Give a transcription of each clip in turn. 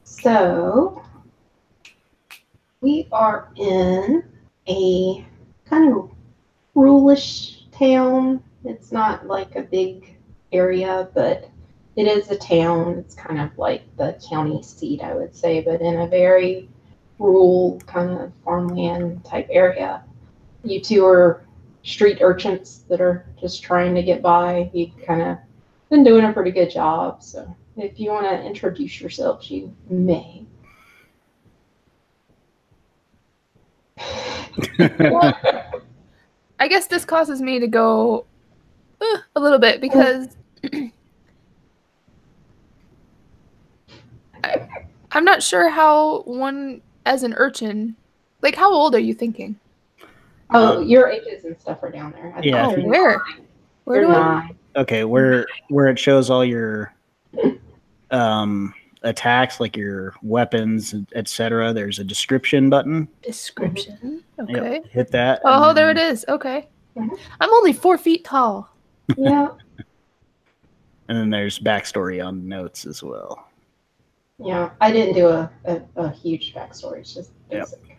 So we are in a kind of ruralish town. It's not like a big area, but it is a town. It's kind of like the county seat, I would say, but in a very rural kind of farmland type area. You two are street urchins that are just trying to get by. You kind of been doing a pretty good job. So if you want to introduce yourselves, you may. Well, I guess this causes me to go a little bit because I'm not sure how one, as an urchin, like how old are you thinking? Oh, your ages and stuff are down there. Yeah. Oh, where? Where You're do nine. Okay, where it shows all your attacks, like your weapons, etc. There's a description button. Description. Okay. Yep, hit that. Oh, there it is. Okay. I'm only 4 feet tall. Yeah. And then there's backstory on notes as well. Yeah, I didn't do a huge backstory. It's just basic. Yep.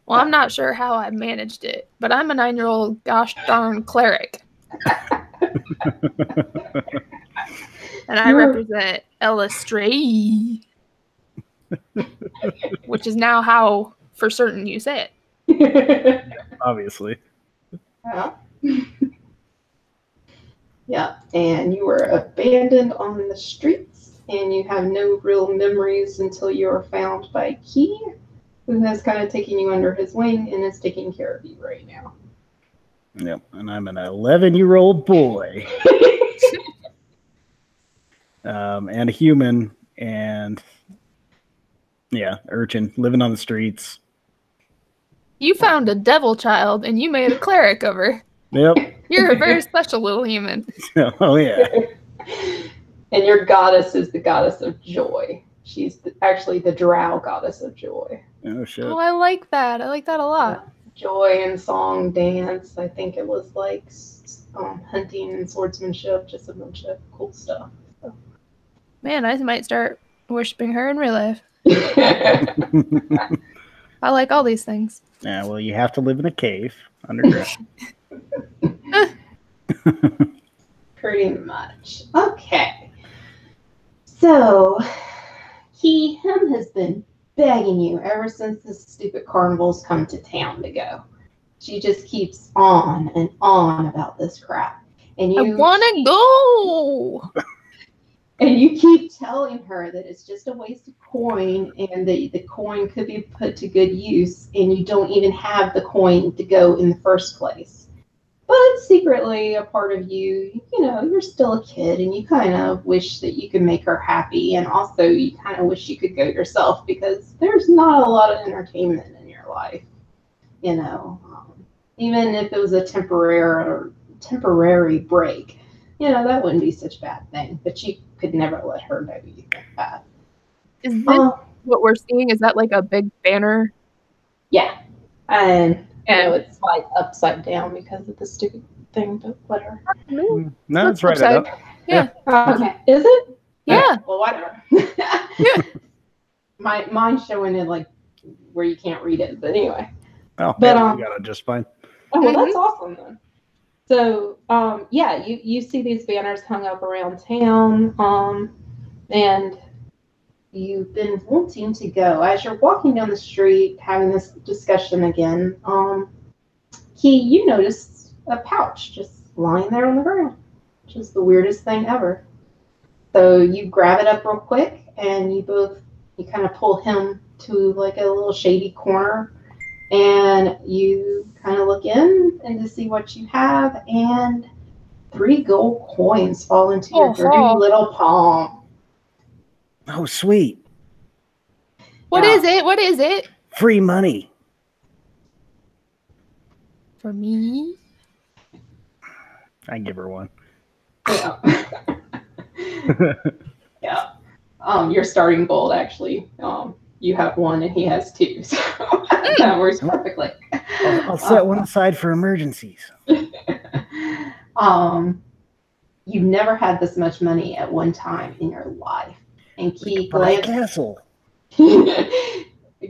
Well, I'm not sure how I managed it, but I'm a 9-year-old gosh darn cleric. And I represent Elistray, which is now how, for certain, you say it. Obviously. Yeah. Yeah, and you were abandoned on the streets, and you have no real memories until you are found by Key, who has kind of taken you under his wing and is taking care of you right now. Yep, and I'm an 11-year-old boy. And a human, and yeah, urchin, living on the streets. You found a devil child, and you made a cleric of her. Yep. You're a very special little human. Oh, yeah. And your goddess is the goddess of joy. She's actually the drow goddess of joy. Oh, shit. Oh, I like that. I like that a lot. Joy and song, dance. I think it was like hunting and swordsmanship, just a bunch of cool stuff. So. Man, I might start worshiping her in real life. I like all these things. Yeah, well, you have to live in a cave underground. Pretty much. Okay. So, him has been begging you ever since this stupid carnival's come to town to go. She just keeps on and on about this crap. And you I want to go! And you keep telling her that it's just a waste of coin and that the coin could be put to good use, and you don't even have the coin to go in the first place. But secretly, a part of you, you're still a kid, and you kind of wish that you could make her happy, and also you kind of wish you could go yourself because there's not a lot of entertainment in your life, even if it was a temporary break. That wouldn't be such a bad thing, but you could never let her know you think that. Is this what we're seeing? Is that like a big banner? Yeah. And it's like upside down because of the stupid thing, but whatever. No, it's right up. Yeah. Okay. Is it? Yeah. Okay. Well, whatever. Mine's showing it like where you can't read it, but anyway. Oh, but you got it just fine. Oh, well, that's awesome then. So, you see these banners hung up around town, and you've been wanting to go. As you're walking down the street, having this discussion again, you notice a pouch just lying there on the ground, which is the weirdest thing ever. So you grab it up real quick, and you kind of pull him to like a little shady corner, and you kind of look in and to see what you have, and 3 gold coins fall into your dirty little palm. Oh, sweet. What is it? What is it? Free money. For me? I give her one. Yeah. Yeah. Your starting gold, actually. You have 1 and he has 2, so that works perfectly. I'll set one aside for emergencies. You've never had this much money at one time in your life. And buy a castle.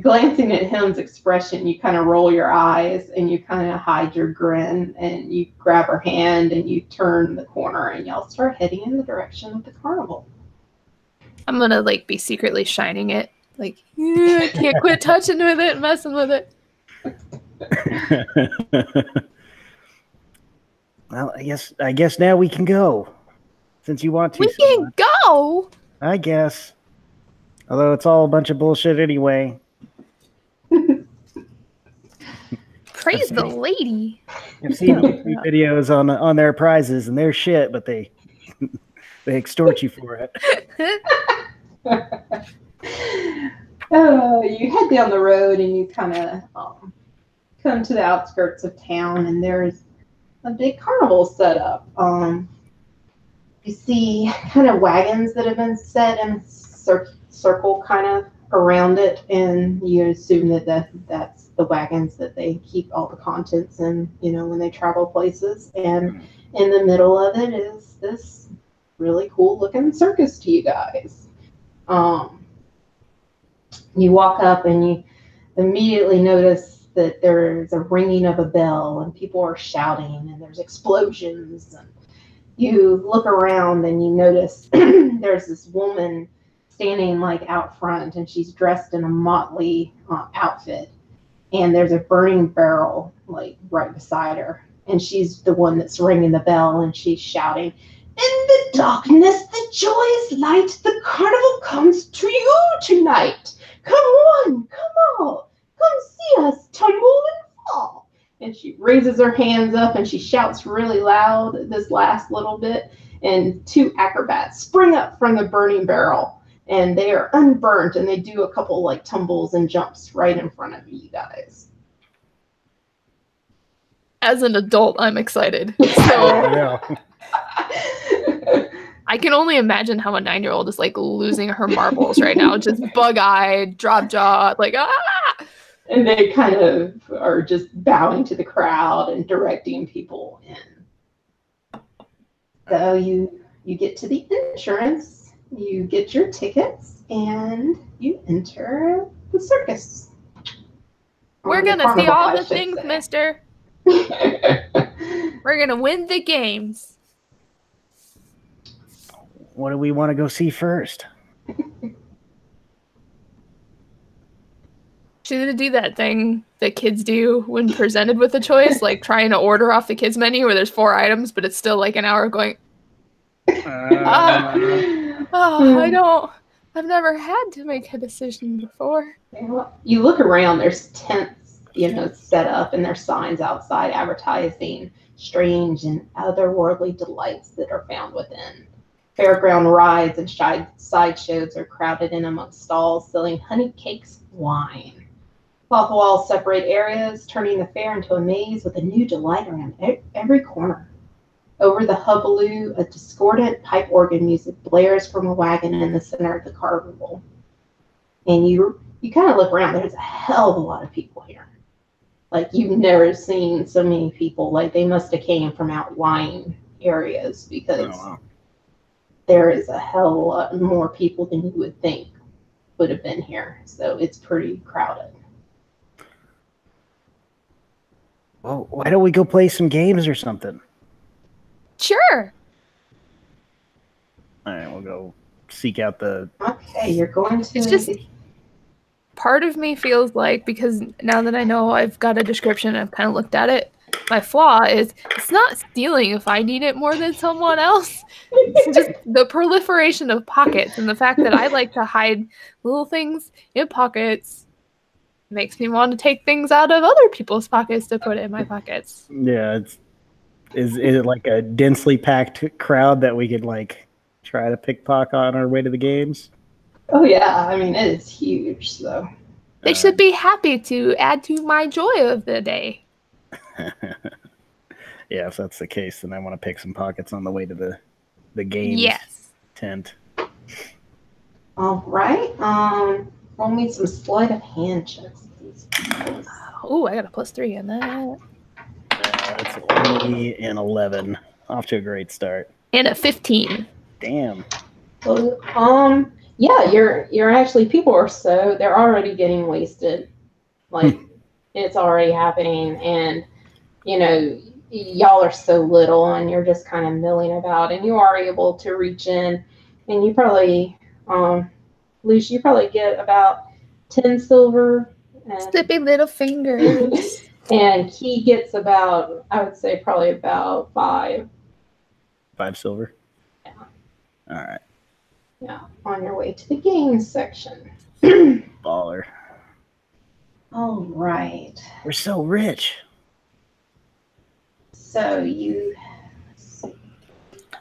Glancing at him's expression, you kind of roll your eyes and you kind of hide your grin, and you grab her hand and you turn the corner and y'all start heading in the direction of the carnival. I'm gonna like be secretly shining it. Like, I can't quit touching with it, messing with it. Well, I guess now we can go. Since you want to. We can go. I guess. Although it's all a bunch of bullshit anyway. Praise the lady. I've seen videos on their prizes, and they're shit, but they extort you for it. You head down the road and you kind of come to the outskirts of town, and there's a big carnival set up. You see kind of wagons that have been set in a circle kind of around it, and you assume that's the wagons that they keep all the contents in, when they travel places. And in the middle of it is this really cool looking circus to you guys. You walk up and you immediately notice that there's a ringing of a bell and people are shouting and there's explosions. And you look around and you notice there's this woman standing like out front, and she's dressed in a motley outfit, and there's a burning barrel like right beside her, and she's the one that's ringing the bell, and she's shouting, "In the darkness the joy is light, the carnival comes to you tonight. Come on, come see us tumble and fall." And she raises her hands up and she shouts really loud this last little bit, and two acrobats spring up from the burning barrel, and they are unburnt, and they do a couple like tumbles and jumps right in front of you guys. As an adult, I'm excited. So I can only imagine how a 9-year-old is like losing her marbles right now, just bug-eyed, drop jaw, like ah. And they kind of are just bowing to the crowd and directing people in. So you get to the entrance. You get your tickets and you enter the circus. We're going to see all the things, mister. We're going to win the games. What do we want to go see first? She's going to do that thing that kids do when presented with a choice, like trying to order off the kids menu where there's 4 items, but it's still like an hour going, I've never had to make a decision before. You look around, there's tents, set up, and there's signs outside advertising strange and otherworldly delights that are found within. Fairground rides and sideshows are crowded in amongst stalls selling honey cakes and wine. Cloth walls separate areas, turning the fair into a maze with a new delight around every corner. Over the hubbub, a discordant pipe organ music blares from a wagon in the center of the carnival. And you kind of look around, there's a hell of a lot of people here. Like, you've never seen so many people. Like, they must have came from outlying areas, because there is a hell of a lot more people than you would think would have been here. So it's pretty crowded. Well, why don't we go play some games or something? Sure. All right, we'll go seek out the... Okay, you're going to... It's just... Part of me feels like, because now that I know I've got a description, I've kind of looked at it, my flaw is it's not stealing if I need it more than someone else. It's just the proliferation of pockets, and the fact that I like to hide little things in pockets makes me want to take things out of other people's pockets to put in my pockets. Yeah, is it like a densely packed crowd that we could like try to pickpocket on our way to the games? Oh yeah, I mean, it is huge, so. They should be happy to add to my joy of the day. Yeah, if that's the case, then I want to pick some pockets on the way to the games tent. All right. Roll me some sleight of hand checks. Oh, I got a +3 in that. That's only an 11. Off to a great start. And a 15. Damn. So, yeah, you're actually people are so they're already getting wasted. Like it's already happening, and you know y'all are so little, and you're just kind of milling about, and you are able to reach in, and you probably, Lucy, you probably get about 10 silver, and Slippy little fingers. and he gets about, I would say, probably about 5. 5 silver. Yeah. All right. Yeah, on your way to the games section. Baller. All right. We're so rich. So you.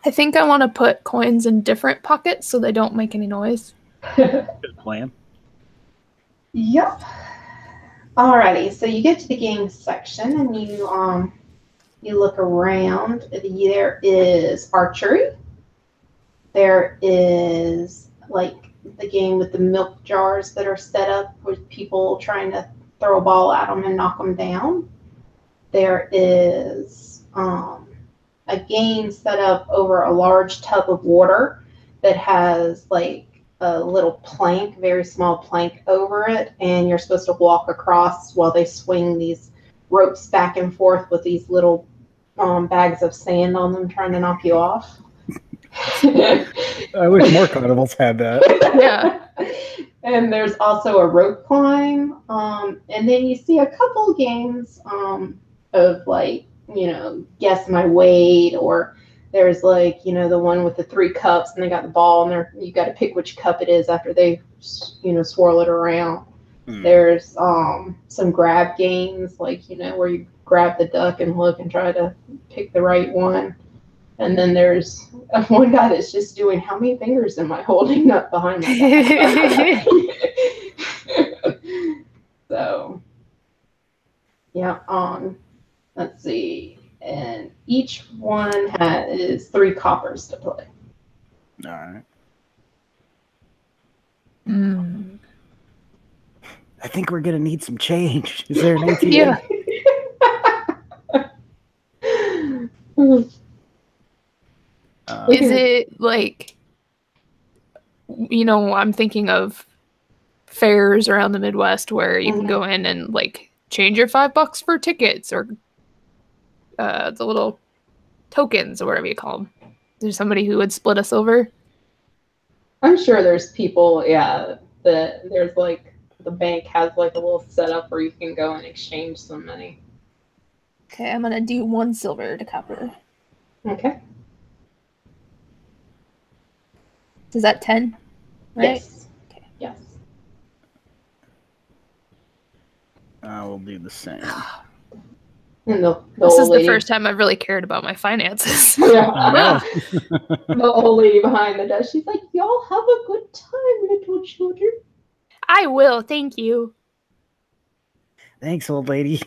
I think I want to put coins in different pockets so they don't make any noise. Good plan. Yep. Alrighty, so you get to the games section and you look around. There is archery. There is like the game with the milk jars that are set up with people trying to throw a ball at them and knock them down. There is a game set up over a large tub of water that has like a little plank, very small plank over it, and you're supposed to walk across while they swing these ropes back and forth with these little bags of sand on them trying to knock you off. I wish more carnivals had that. Yeah. And there's also a rope climb, and then you see a couple games of like, guess my weight, or there's like, the one with the 3 cups and they got the ball and you got to pick which cup it is after they, swirl it around. There's some grab games, like, where you grab the duck and look and try to pick the right one. And then there's one guy that's just doing, how many fingers am I holding up behind my back? So, yeah, let's see. And each one is 3 coppers to play. All right. I think we're going to need some change. Is there an ATM? Yeah. Is it like, I'm thinking of fairs around the Midwest where you can go in and like change your $5 for tickets or the little tokens or whatever you call them. There's somebody who would split a silver. I'm sure there's people, yeah, that there's like the bank has like a little setup where you can go and exchange some money. Okay, I'm gonna do 1 silver to copper. Okay. Is that 10? Right? Yes. Okay. Yes. I will do the same. And this is the first time I've really cared about my finances. Yeah. The old lady behind the desk, she's like, y'all have a good time, little children. I will, thank you. Thanks, old lady.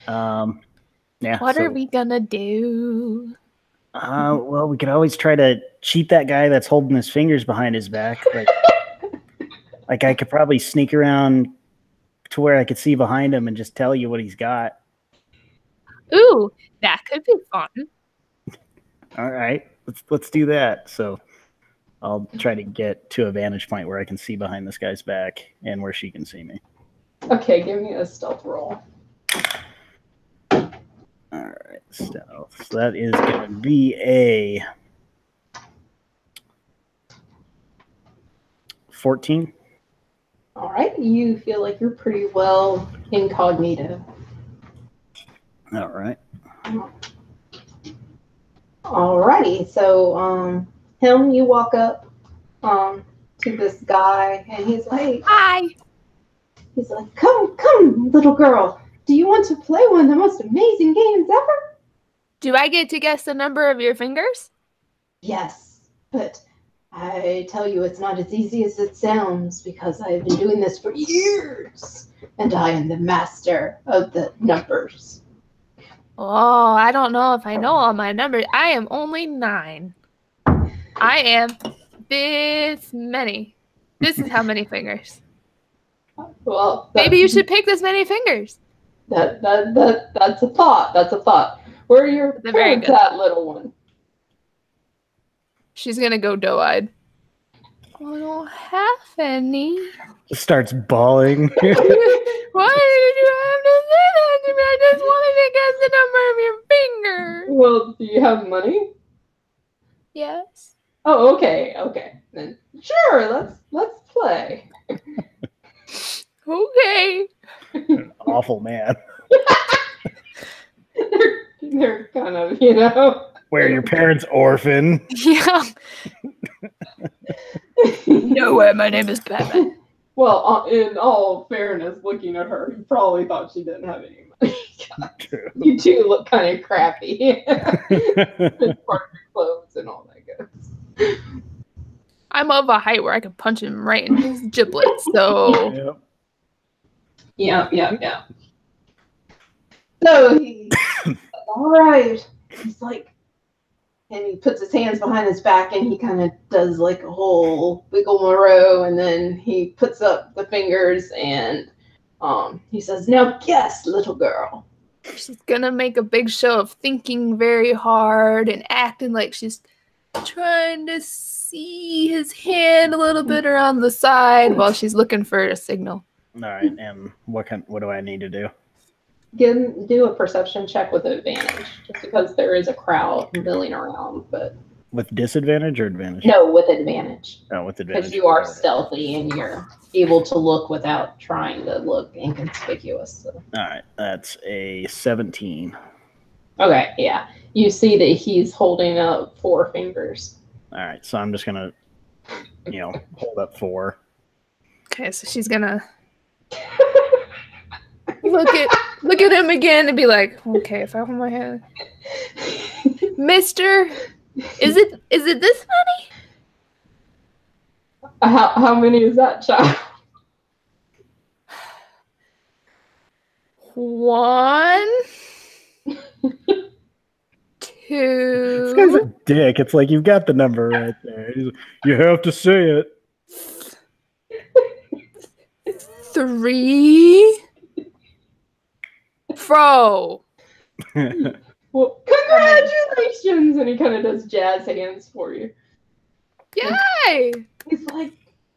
Yeah. What are we gonna do? Well, we could always try to cheat that guy that's holding his fingers behind his back. Like I could probably sneak around to where I could see behind him and just tell you what he's got. Ooh, that could be fun. All right, let's do that. So I'll try to get to a vantage point where I can see behind this guy's back and where she can see me. Okay, give me a stealth roll. All right, stealth. So that is going to be a 14. All right, you feel like you're pretty well incognito. All right. Alrighty, so you walk up to this guy, and he's like, hi. He's like, come, little girl. Do you want to play one of the most amazing games ever? Do I get to guess the number of your fingers? Yes, but I tell you, it's not as easy as it sounds, because I've been doing this for years, and I am the master of the numbers. Oh, I don't know if I know all my numbers. I am only 9. I am this many. This is how many fingers. Well, maybe you should pick this many fingers. That's a thought. That's a thought. Where are your parents at, little one? She's gonna go doe-eyed. I don't have any. Starts bawling. Why did you have to say that to me? I just wanted to guess the number of your finger. Well, do you have money? Yes. Oh, okay. Then sure, let's play. Okay. An awful man. They're kind of, you know. Where your parents orphan. Yeah. Nowhere. My name is Batman. Well, in all fairness, looking at her, you probably thought she didn't have any money. True. You do look kind of crappy. Part of your clothes and all that goes. I'm of a height where I could punch him right in his giblets. So. Yep. Yeah. So he, all right. He's like, and he puts his hands behind his back and he kind of does like a whole rigmarole, and then he puts up the fingers and he says, "Now guess, little girl." She's gonna make a big show of thinking very hard and acting like she's trying to see his hand a little bit around the side while she's looking for a signal. All right, and what do I need to do? Do a perception check with advantage, just because there is a crowd milling around, but With disadvantage or advantage? no, with advantage. Oh, with advantage. Because you are stealthy and you're able to look without trying to look inconspicuous. So. All right, that's a 17. Okay, yeah. You see that he's holding up 4 fingers. All right, so I'm just gonna, hold up 4. Okay, so she's gonna look at him again and be like, okay, if I hold my hand, Mister, is it this many? How many is that, child? 1, 2. This guy's a dick. It's like, you've got the number right there. You have to say it. 3. Fro. Well, congratulations! And he kind of does jazz hands for you. Yay! He's like,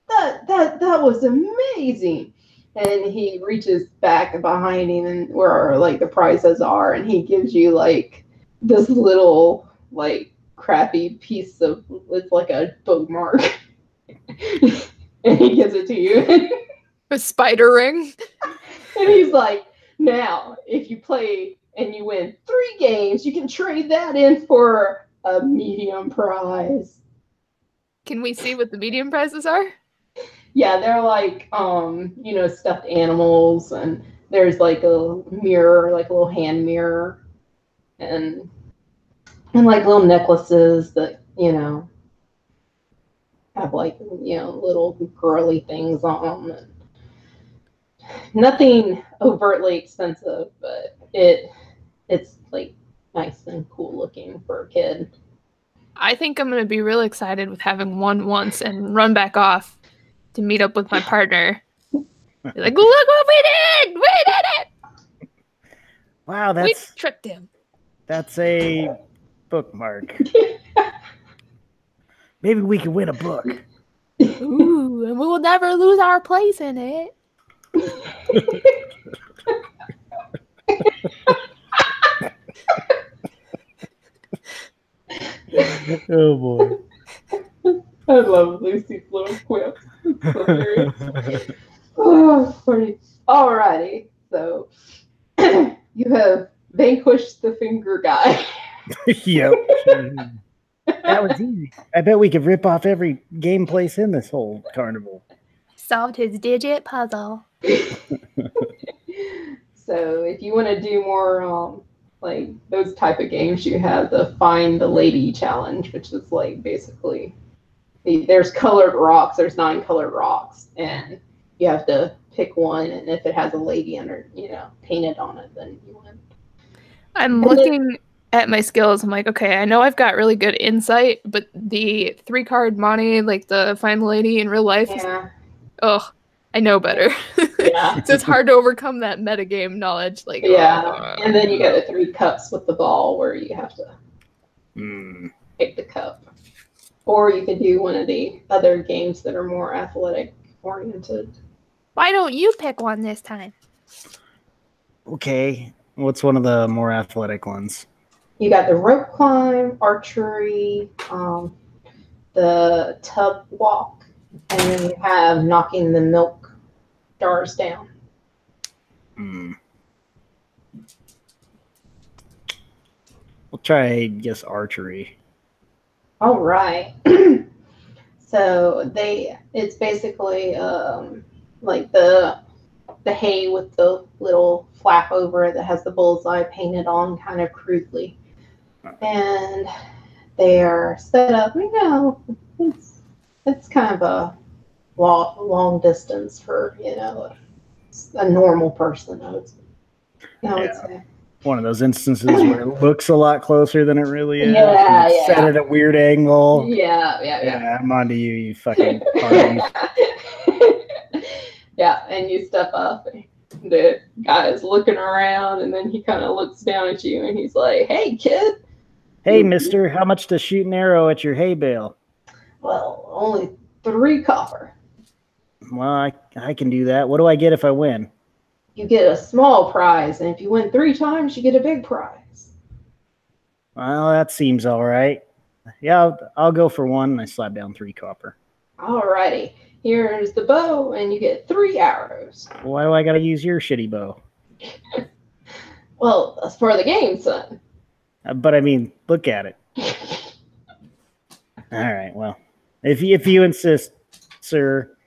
that was amazing. And he reaches back behind him and where like the prizes are, and he gives you like this little like crappy piece of, it's like a bookmark. And he gives it to you. A spider ring. And he's like, now, if you play and you win 3 games, you can trade that in for a medium prize. Can we see what the medium prizes are? Yeah, they're like, stuffed animals, and there's like a mirror, like a little hand mirror, and like little necklaces that, have like, little girly things on them. Nothing overtly expensive, but it's like nice and cool looking for a kid. I think I'm going to be really excited with having won once and run back off to meet up with my partner. Be like, look what we did! We did it! Wow, We tricked him. that's a bookmark. Maybe we can win a book. Ooh, and we will never lose our place in it. Oh boy. I love Lucy's little quips. It's hilarious. Oh, funny. Alrighty, so you have vanquished the finger guy. Yep. That was easy. I bet we could rip off every game place in this whole carnival. Solved his digit puzzle. So if you want to do more like those type of games, you have the Find the Lady challenge, which is like basically there's colored rocks, there's 9 colored rocks, and you have to pick one, and if it has a lady under, painted on it, then you win. I'm looking at my skills. I'm like, okay, I know I've got really good insight, but the 3-card money, like the Find the Lady in real life, I know better. Yeah. So it's hard to overcome that metagame knowledge. Like, and then you got the 3 cups with the ball where you have to pick the cup. Or you could do one of the other games that are more athletic oriented. Why don't you pick one this time? Okay. What's one of the more athletic ones? You got the rope climb, archery, the tub walk, and then you have knocking the milk jars down. We'll try, I guess, archery. All right. So it's basically like the hay with the little flap over it that has the bullseye painted on kind of crudely. And they are set up, it's kind of a long distance for, a normal person, I would say. One of those instances where it looks a lot closer than it really is. Yeah, yeah. Set at a weird angle. Yeah. I'm onto you, you fucking party. Yeah, and you step up. The guy is looking around, and then he kind of looks down at you, and he's like, "Hey, kid." Hey, mister, how much to shoot an arrow at your hay bale? Well, only 3 copper. Well, I can do that. What do I get if I win? You get a small prize, and if you win 3 times, you get a big prize. Well, that seems all right. Yeah, I'll go for 1, and I slap down 3 copper. Alrighty. Here's the bow, and you get 3 arrows. Why do I got to use your shitty bow? Well, that's for the game, son. But I mean, look at it. All right, well, if you insist, sir,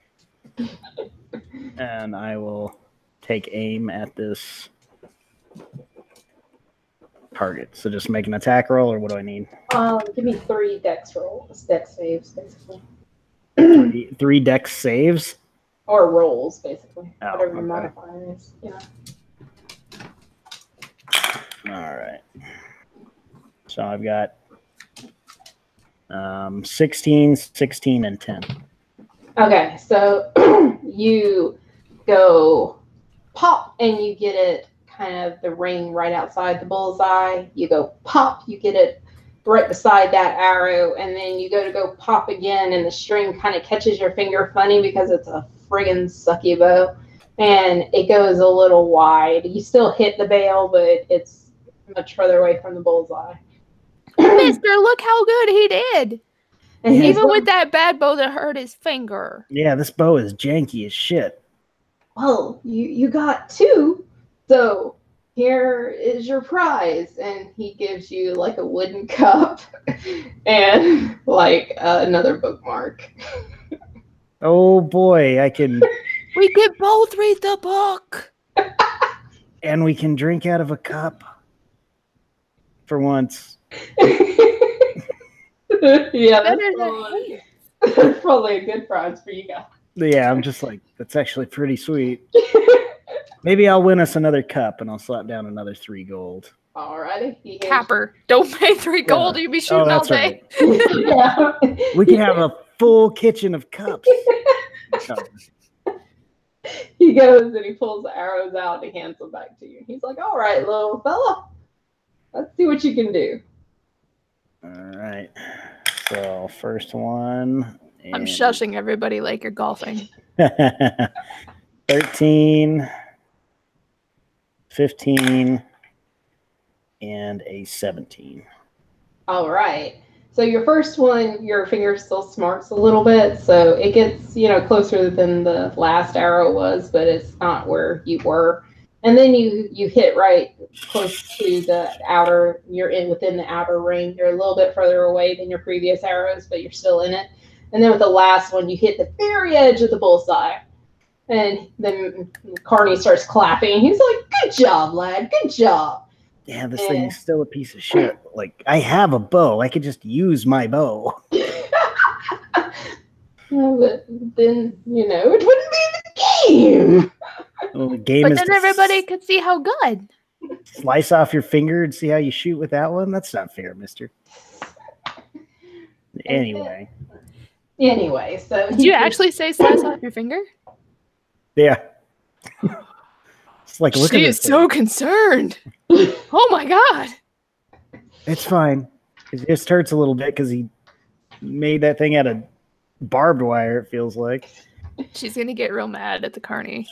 and I will take aim at this target. So just make an attack roll, or what do I need? Give me 3 dex saves, basically. 3 dex saves? Or rolls, basically. Oh, whatever your okay. modifier is. All right. So I've got 16, 16, and 10. Okay, so you go pop, and you get it kind of the ring right outside the bullseye. You go pop, you get it right beside that arrow, and then you go pop again, and the string kind of catches your finger funny because it's a friggin' sucky bow, and it goes a little wide. You still hit the bale, but it's much further away from the bullseye. Mister, look how good he did. And even with that bad bow that hurt his finger. Yeah, this bow is janky as shit. Well, you got 2, so here is your prize. And he gives you like a wooden cup and like another bookmark. Oh boy, I can. We can both read the book. And we can drink out of a cup. For once. Yeah, that's probably a good prize for you guys. Yeah, I'm just like, that's actually pretty sweet. Maybe I'll win us another cup, and I'll slap down another 3 gold. Alrighty. Capper, don't pay 3 gold. You'll be shooting all day. Right. Yeah. We can have a full kitchen of cups. He goes and he pulls the arrows out and he hands them back to you. He's like, "All right, little fella, let's see what you can do." All right. So first one. I'm shushing everybody like you're golfing. 13, 15, and a 17. All right. So your first one, your finger still smarts a little bit, so it gets, closer than the last arrow was, but it's not where you were. And then you hit right close to the outer, within the outer ring. You're a little bit further away than your previous arrows, but you're still in it. And then with the last one, you hit the very edge of the bullseye. And then Carney starts clapping. He's like, "Good job, lad. Good job." Yeah, this thing is still a piece of shit. Like, I have a bow. I could just use my bow. But then, it wouldn't be the game. Well, the game but is then everybody could see how good. Slice off your finger and see how you shoot with that one? That's not fair, mister. Anyway, so did you actually say slice off your finger? Yeah. It's like, look at She this is so concerned. Oh my god. It's fine. It just hurts a little bit because he made that thing out of barbed wire, it feels like. She's gonna get real mad at the carny.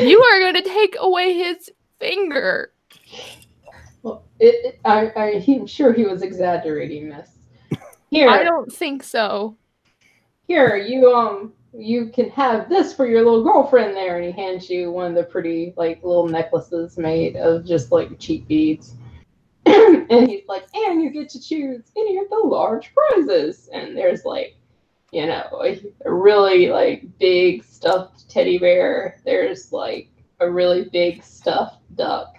You are gonna take away his finger. Well, I'm sure he was exaggerating this. Here, I don't think so. here, you can have this for your little girlfriend there, and he hands you one of the pretty like little necklaces made of just like cheap beads. And he's like, and you get to choose any of the large prizes. And there's like, you know, a really like big stuffed teddy bear. There's like a really big stuffed duck,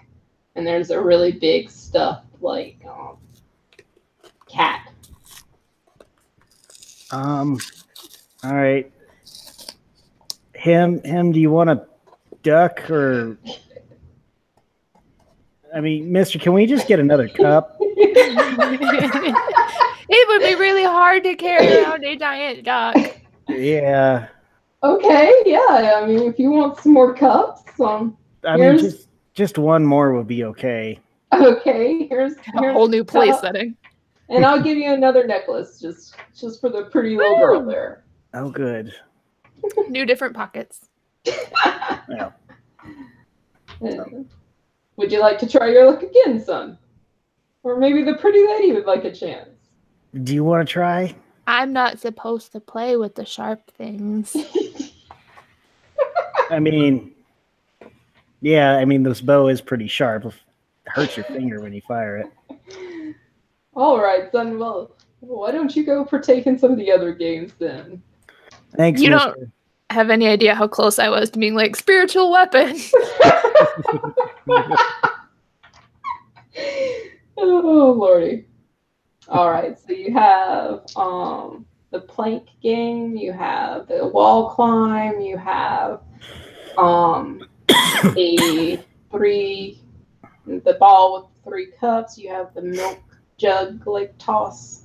and there's a really big stuffed like cat. All right. Him, do you want a duck or... I mean, mister, can we just get another cup? It would be really hard to carry around a giant duck. Yeah. Okay, yeah. I mean, if you want some more cups, I mean, just one more would be okay. okay. Here's A whole new place cup. setting. And I'll give you another necklace just for the pretty little girl there. Oh, good. New different pockets. Yeah. Would you like to try your luck again, son? Or maybe the pretty lady would like a chance. Do you want to try? I'm not supposed to play with the sharp things. I mean, yeah, I mean, this bow is pretty sharp. It hurts your finger when you fire it. All right, son. Well, why don't you go partake in some of the other games then? Thanks, You mister. don't have any idea how close I was to being like spiritual weapon. Oh, Lordy. All right, so you have the plank game, you have the wall climb, you have the ball with 3 cups, you have the milk jug like toss.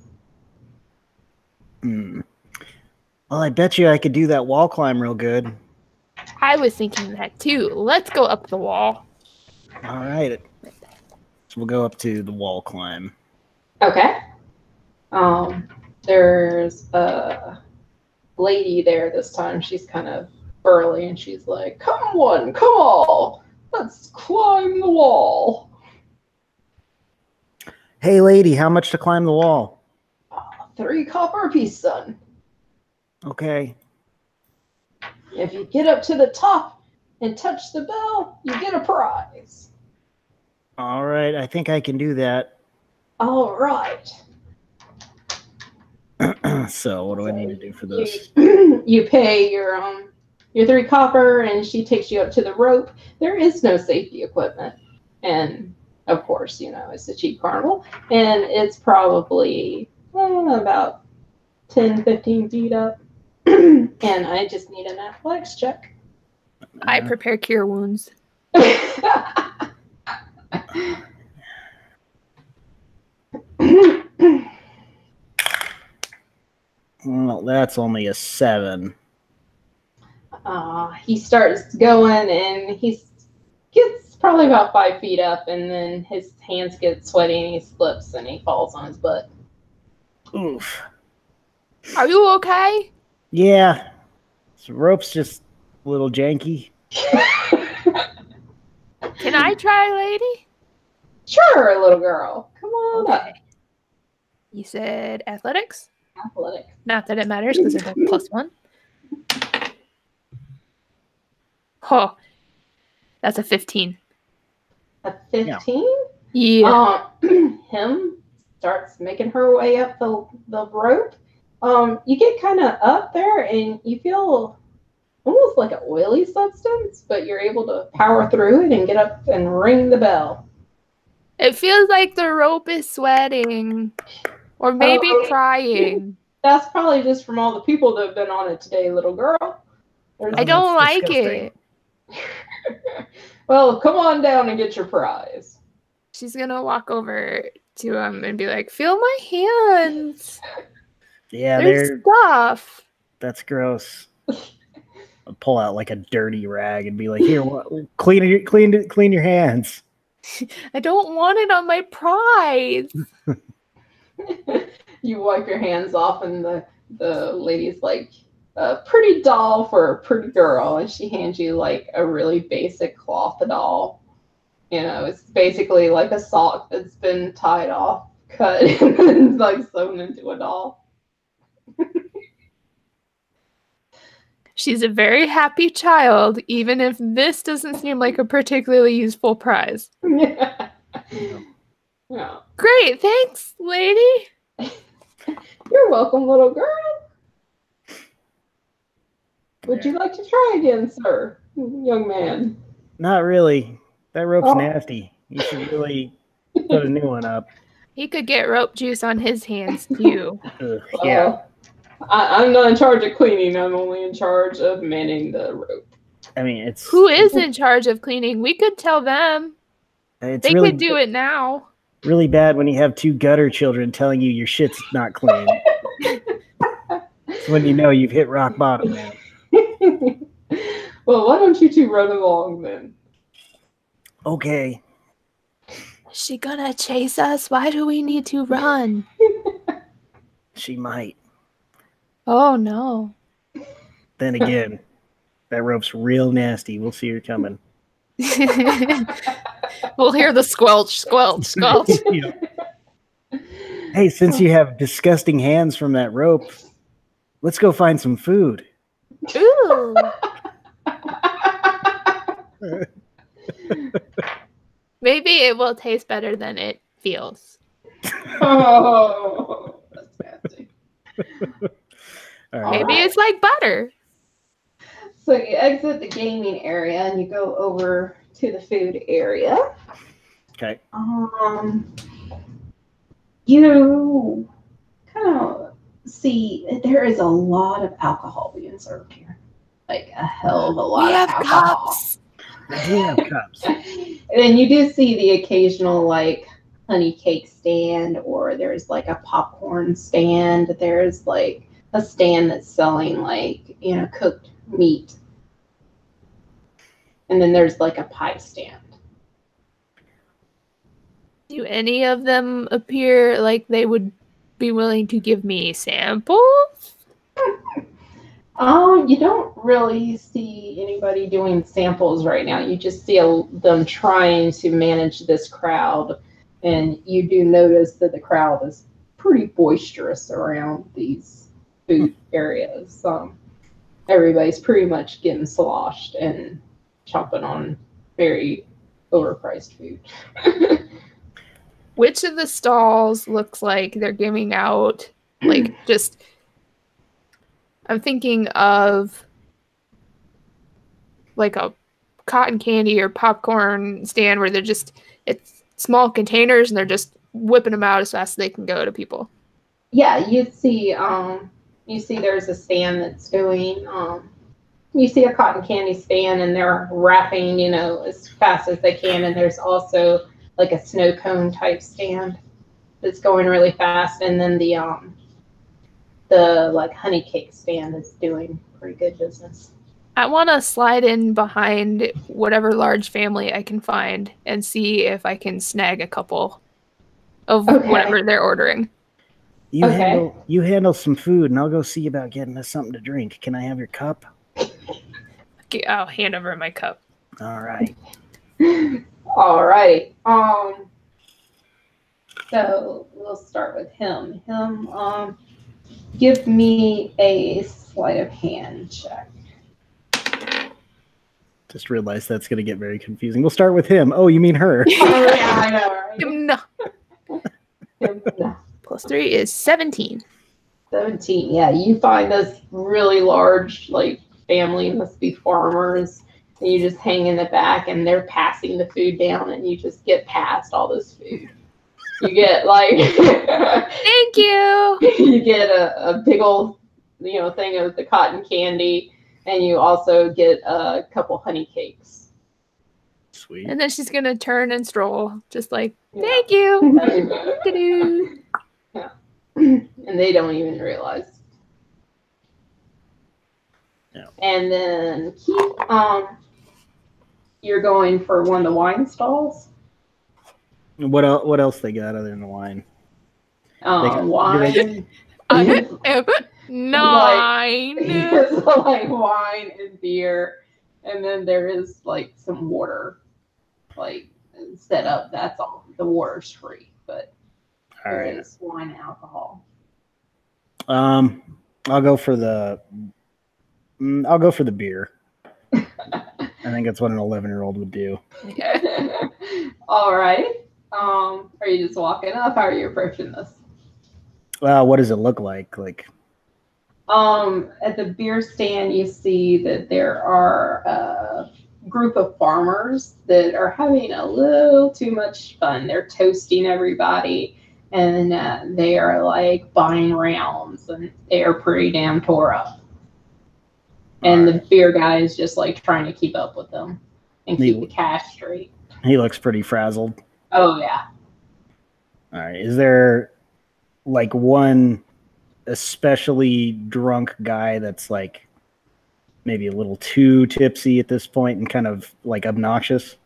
Well, I bet you I could do that wall climb real good. I was thinking that too. Let's go up the wall. All right. So we'll go up to the wall climb. Okay. There's a lady there this time. She's kind of burly, and she's like, "Come on, come all, let's climb the wall." Hey, lady, how much to climb the wall? 3 copper apiece, son. Okay. If you get up to the top and touch the bell, you get a prize. All right, I think I can do that. All right. So, what do I need to do for this? You pay your 3 copper, and she takes you up to the rope. There is no safety equipment, and of course, you know, it's a cheap carnival, and it's probably about 10-15 feet up. And I just need an athletics check. I prepare cure wounds. Well, that's only a 7. He starts going, and he gets probably about 5 feet up, and then his hands get sweaty, and he slips, and he falls on his butt. Oof. Are you okay? Yeah. This rope's just a little janky. Can I try, lady? Sure, little girl. Come on up. You said athletics? Athletics. Not that it matters because they're both +1. Oh, that's a 15. A 15? Yeah. Him starts making her way up the rope. You get kind of up there, and you feel almost like an oily substance, but you're able to power through it and get up and ring the bell. It feels like the rope is sweating. Or maybe crying. That's probably just from all the people that have been on it today, little girl. I don't like it. Well, come on down and get your prize. She's gonna walk over to him and be like, "Feel my hands. Yeah, There's stuff." That's gross. I'll pull out like a dirty rag and be like, "Here, clean your hands." I don't want it on my prize. You wipe your hands off, and the lady's like, a pretty doll for a pretty girl, and she hands you like a really basic cloth doll. You know, it's basically like a sock that's been tied off, cut, and then like sewn into a doll. She's a very happy child, even if this doesn't seem like a particularly useful prize. Yeah. Yeah. Great, thanks, lady. You're welcome, little girl. Would you like to try again, sir, young man? Not really. That rope's nasty. You should really put a new one up. He could get rope juice on his hands, too. Yeah. I'm not in charge of cleaning. I'm only in charge of manning the rope. I mean, it's... Who is in charge of cleaning? We could tell them. They really could do it now. Really bad when you have two gutter children telling you your shit's not clean. It's when you know you've hit rock bottom, man. Well, why don't you two run along then? Okay. Is she gonna chase us? Why do we need to run? She might. Oh, no. Then again, that rope's real nasty. We'll see her coming. We'll hear the squelch, squelch, squelch. Hey, since you have disgusting hands from that rope, let's go find some food. Ooh. Maybe it will taste better than it feels. Oh, that's nasty. All right. Maybe it's like butter. So you exit the gaming area and you go over to the food area. Okay. You kind of see there is a lot of alcohol being served here. Like a hell of a lot of alcohol. Cups. We do have cups. And then you do see the occasional like honey cake stand, or there's like a popcorn stand. There's like a stand that's selling like, you know, cooked meat. And then there's like a pie stand. Do any of them appear like they would be willing to give me samples? You don't really see anybody doing samples right now. You just see them trying to manage this crowd. And you do notice that the crowd is pretty boisterous around these food areas. Everybody's pretty much getting sloshed and chomping on very overpriced food. Which of the stalls looks like they're giving out, like, just... I'm thinking of, like, a cotton candy or popcorn stand where they're just... It's small containers and they're just whipping them out as fast as they can go to people. Yeah, you see there's a stand that's doing... you see a cotton candy stand and they're wrapping, you know, as fast as they can. And there's also like a snow cone type stand that's going really fast. And then the like honey cake stand is doing pretty good business. I want to slide in behind whatever large family I can find and see if I can snag a couple of whatever they're ordering. You handle some food and I'll go see about getting us something to drink. Can I have your cup? I'll hand over my cup. All right. All right. So we'll start with him. Give me a sleight of hand check. Just realized that's going to get very confusing. We'll start with him. Oh, you mean her? Oh, yeah, I know, right? No. +3 is 17. 17. Yeah, you find this really large, like, family, must be farmers, and you just hang in the back and they're passing the food down and you just get past all this food. You get like thank you. You get a big old, you know, thing of the cotton candy, and you also get a couple honey cakes. Sweet. And then she's gonna turn and stroll, just like, thank you. Yeah. And they don't even realize. Yeah. And then Keith, you're going for one of the wine stalls. What else they got other than the wine? Wine. I am 9. It's like wine and beer, and then there is like some water, like set up. That's all. The water's free, but there is wine and alcohol. I'll go for the beer. I think that's what an 11-year-old would do. All right. Are you just walking up? How are you approaching this? What does it look like? At the beer stand, you see that there are a group of farmers that are having a little too much fun. They're toasting everybody, and they are like buying rounds, and they are pretty damn tore up. And the beer guy is just like trying to keep up with them and keep the cash straight. He looks pretty frazzled. Oh, yeah. All right. Is there like one especially drunk guy that's like maybe a little too tipsy at this point and kind of like obnoxious?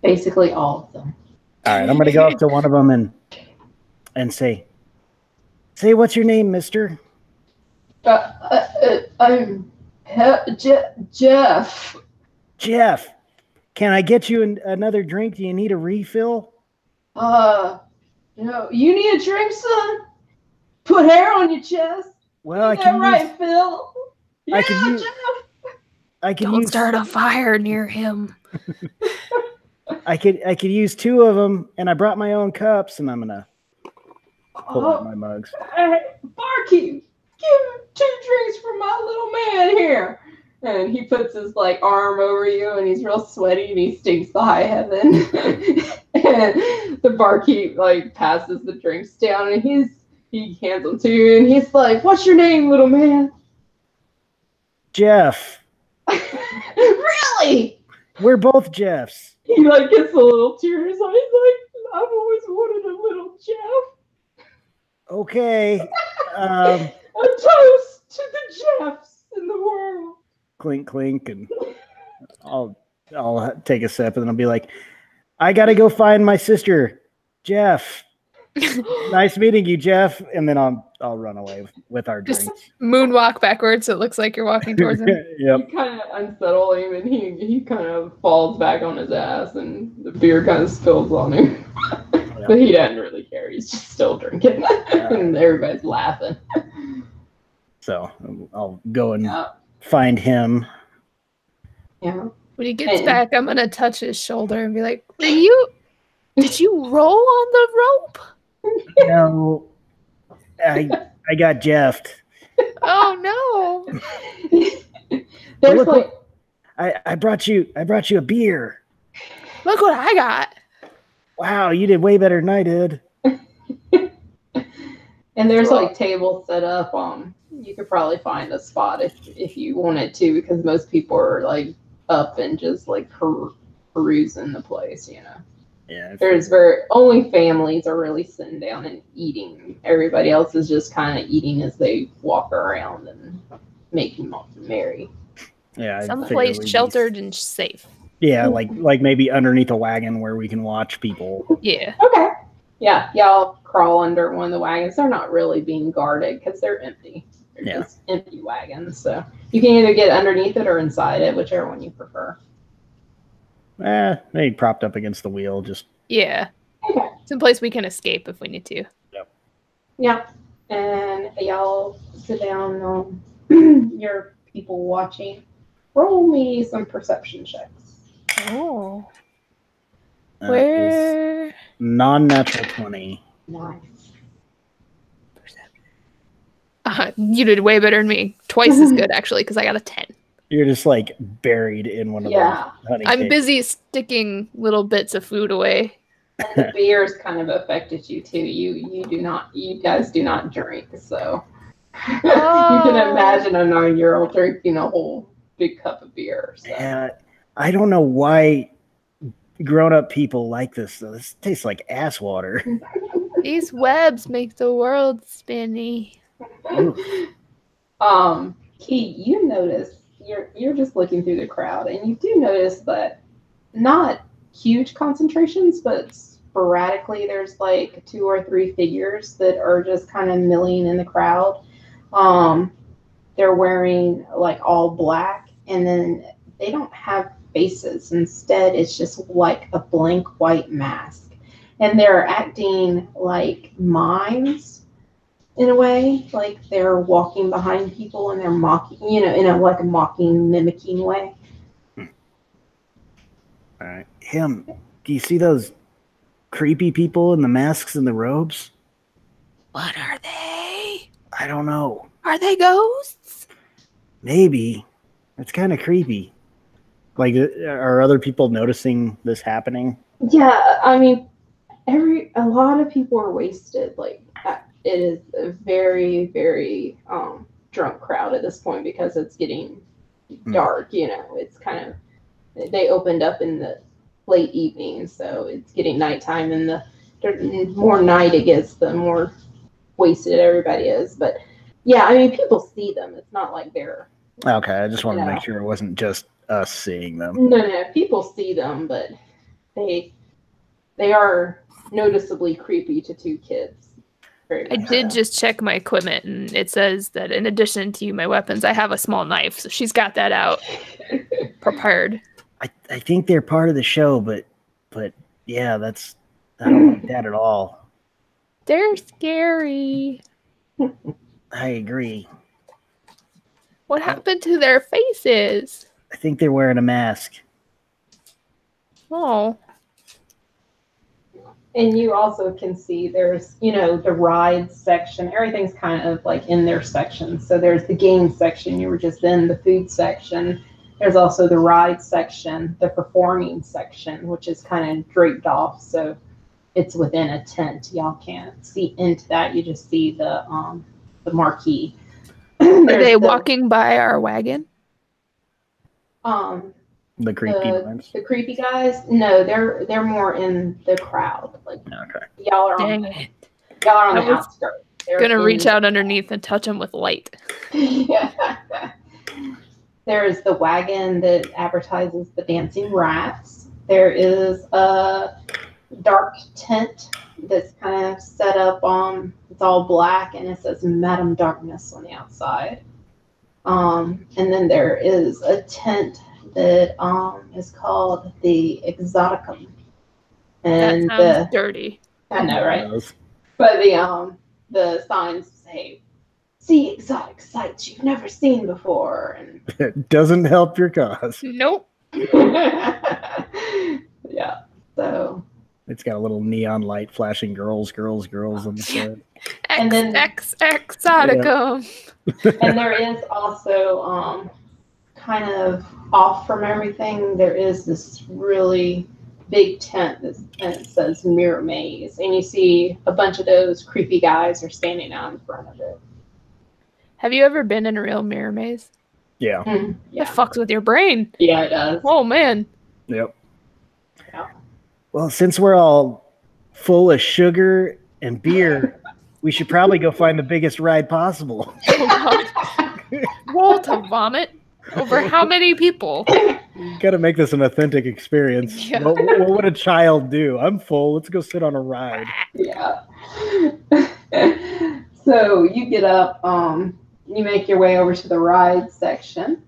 Basically all of them. All right. I'm going to go up to one of them and say, what's your name, mister? I'm Jeff. Jeff, can I get you another drink? Do you need a refill? No, you need a drink, son? Put hair on your chest. Well, Phil? Yeah, Jeff. Don't start a fire near him. I could use 2 of them, and I brought my own cups, and I'm gonna pull out my mugs. Hey, barkeep, give 2 drinks for my little man here. And he puts his like arm over you, and he's real sweaty, and he stinks to high heaven. And the barkeep like passes the drinks down, and he hands them to you, and he's like, "What's your name, little man?" Jeff. Really? We're both Jeffs. He like gets a little tears. He's like, "I've always wanted a little Jeff." Okay. A toast to the Jeffs in the world. Clink, clink, and I'll take a sip, and then I'll be like, I gotta go find my sister, Jeff. Nice meeting you, Jeff. And then I'll run away with our drinks. Just moonwalk backwards, so it looks like you're walking towards him. Yep. You kind of unsettle him, and he kind of falls back on his ass, and the beer kind of spills on him. But he doesn't really care. He's just still drinking, and everybody's laughing. So I'll go and find him. Yeah. When he gets back, I'm gonna touch his shoulder and be like, did you roll on the rope? No, I got Jeffed. Oh no! Look, I brought you a beer. Look what I got! Wow, you did way better than I did. And there's like tables set up. You could probably find a spot if you wanted to, because most people are like up and just like perusing the place, you know. Yeah. There's only families are really sitting down and eating. Everybody else is just kind of eating as they walk around and making merry. Yeah. Someplace sheltered and safe. Yeah, like maybe underneath a wagon where we can watch people. Yeah. Okay. Yeah, y'all crawl under one of the wagons. They're not really being guarded because they're empty. They're just empty wagons. So you can either get underneath it or inside it, whichever one you prefer. Maybe propped up against the wheel. Just Okay. Someplace we can escape if we need to. Yep. Yeah. And y'all sit down on your people watching. Roll me some perception checks. Oh. Where? Non-natural 20. Nice. You did way better than me. Twice as good, actually, because I got a 10. You're just like buried in one of those honey I'm cakes. busy sticking little bits of food away. And the beer's kind of affected you too. You guys do not drink, so you can imagine a 9-year-old drinking a whole big cup of beer. So. Yeah, I don't know why grown-up people like this though. This tastes like ass water. These webs make the world spinny. Key, you notice you're just looking through the crowd, and you do notice that not huge concentrations, but sporadically there's like 2 or 3 figures that are just kind of milling in the crowd. They're wearing like all black, and then they don't have faces. Instead, it's just like a blank white mask. And they're acting like mimes in a way, like they're walking behind people and they're mocking, in a like a mocking, mimicking way. All right. Do you see those creepy people in the masks and the robes? What are they? I don't know. Are they ghosts? Maybe. It's kind of creepy. Like, are other people noticing this happening? Yeah, I mean, a lot of people are wasted. Like, it is a very, very drunk crowd at this point because it's getting dark. It's kind of, they opened up in the late evening, so it's getting nighttime, and the more night it gets, the more wasted everybody is. But yeah, I mean, people see them. It's not like they're okay. I just wanted to make sure it wasn't just us seeing them. No, people see them, but they are noticeably creepy to 2 kids. I did just check my equipment, and it says that in addition to my weapons, I have a small knife. So she's got that out, prepared. I think they're part of the show, but yeah, I don't like that at all. They're scary. I agree. What happened to their faces? I think they're wearing a mask. Oh. And you also can see there's, the rides section. Everything's kind of like in their section. So there's the game section. You were just in the food section. There's also the ride section, the performing section, which is kind of draped off. So it's within a tent. Y'all can't see into that. You just see the marquee. Are they walking by our wagon? The creepy ones. The creepy guys? No, they're more in the crowd. Like, okay. Y'all are on the outskirts. Gonna reach out underneath and touch them with light. Yeah. There's the wagon that advertises the dancing rats. There is a dark tent that's kind of set up on, it's all black, and it says Madam Darkness on the outside. And then there is a tent that is called the Exoticum. And that sounds dirty. I know, right? But the signs say, "See exotic sights you've never seen before." And it doesn't help your cause. Nope. Yeah. So it's got a little neon light flashing girls on the side. And then Exoticum. Yeah. And there is also kind of off from everything, there is this really big tent and it says Mirror Maze, and you see a bunch of those creepy guys are standing out in front of it. Have you ever been in a real mirror maze? Yeah. Yeah. It fucks with your brain. Yeah, it does. Oh man. Yep. Yeah. Well, since we're all full of sugar and beer, we should probably go find the biggest ride possible. Roll to vomit. Over how many people? You got to make this an authentic experience. Yeah. What would a child do? I'm full. Let's go sit on a ride. Yeah. So you get up, you make your way over to the ride section.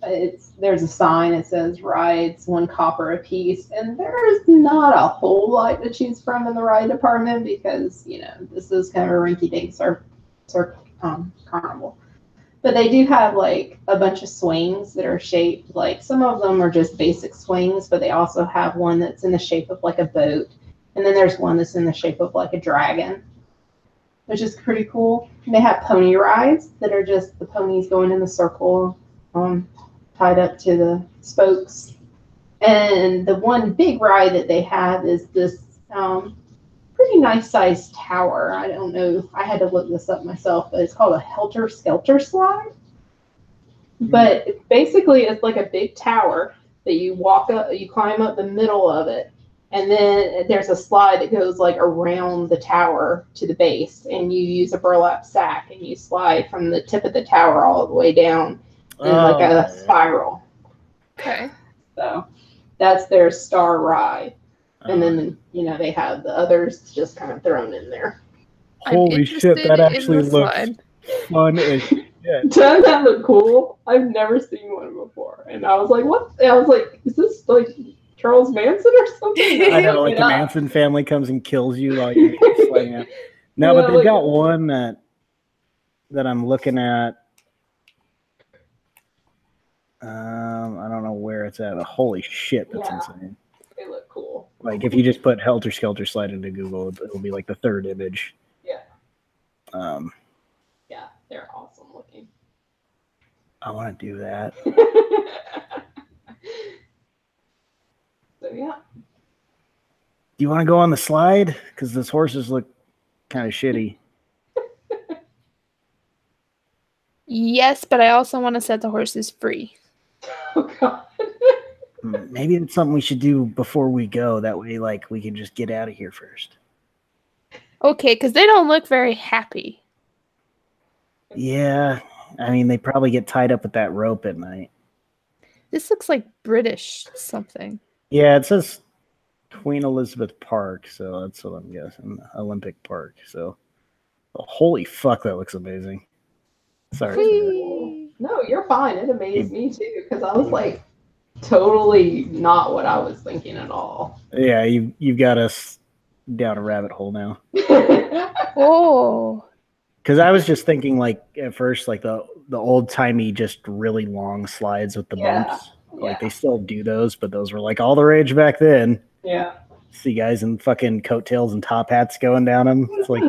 There's a sign that says rides, 1 copper a piece, and there's not a whole lot to choose from in the ride department because this is kind of a rinky-dink carnival. But they do have like a bunch of swings that are shaped like, some of them are just basic swings, but they also have one that's in the shape of like a boat, and then there's one that's in the shape of like a dragon, which is pretty cool. And they have pony rides that are just the ponies going in the circle, tied up to the spokes. And the one big ride that they have is this pretty nice sized tower. I don't know, I had to look this up myself, but it's called a Helter Skelter slide. But basically it's like a big tower that you walk up, you climb up the middle of it, and then there's a slide that goes like around the tower to the base, and you use a burlap sack and you slide from the tip of the tower all the way down in like a spiral. Okay. So that's their star ride. And then, they have the others just kind of thrown in there. Holy shit, that actually looks fun as shit. Doesn't that look cool? I've never seen one before. And I was like, what? And I was like, is this like Charles Manson or something? I know, like the Manson family comes and kills you while you're sliding out. No, but they've got one that I'm looking at. I don't know where it's at. Holy shit, that's insane. They look cool. Like if you just put Helter Skelter slide into Google, it'll be like the third image. Yeah. Yeah, they're awesome looking. I want to do that. So yeah. Do you want to go on the slide? Because those horses look kind of shitty. Yes, but I also want to set the horses free. Oh God. Maybe it's something we should do before we go. That way, like, we can just get out of here first. Okay, because they don't look very happy. Yeah. I mean, they probably get tied up with that rope at night. This looks like British something. Yeah, it says Queen Elizabeth Park, so that's what I'm guessing. Olympic Park. So, holy fuck, that looks amazing. Sorry. No, you're fine. It amazed me too, because I was like, totally not what I was thinking at all. Yeah, you've got us down a rabbit hole now. Oh. Because I was just thinking, like, at first, like the old timey, just really long slides with the bumps. Like they still do those, but those were like all the rage back then. Yeah. See guys in fucking coattails and top hats going down them. It's like,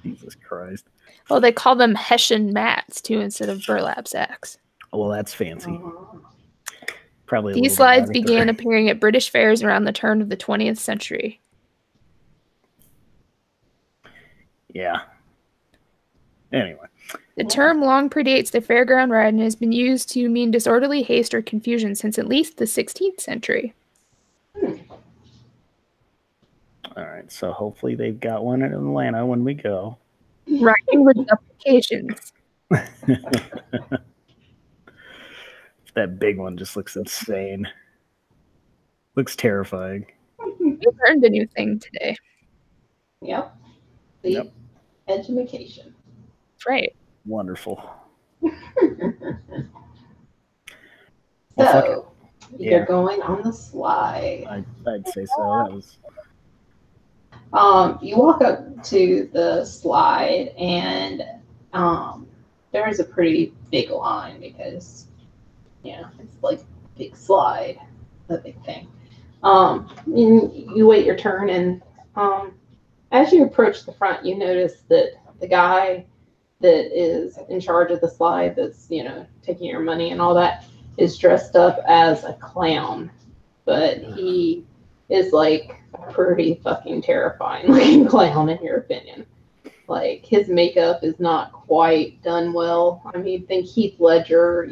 Jesus Christ. Well, they call them Hessian mats too instead of burlap sacks. Well, that's fancy. Probably. These slides began appearing at British fairs around the turn of the 20th century. Yeah. Anyway. The term long predates the fairground ride and has been used to mean disorderly haste or confusion since at least the 16th century. All right, so hopefully they've got one in Atlanta when we go. Riding with applications. That big one just looks insane. Looks terrifying. We learned a new thing today. Yep. The education. Right. Wonderful. So, you're going on the slide. I'd say so. That was. You walk up to the slide, and there is a pretty big line because, it's like a big slide, a big thing. You wait your turn, and as you approach the front, you notice that the guy that is in charge of the slide that's, taking your money and all that is dressed up as a clown, but he is like a pretty fucking terrifying looking clown in your opinion. Like his makeup is not quite done well. I mean, think Heath Ledger,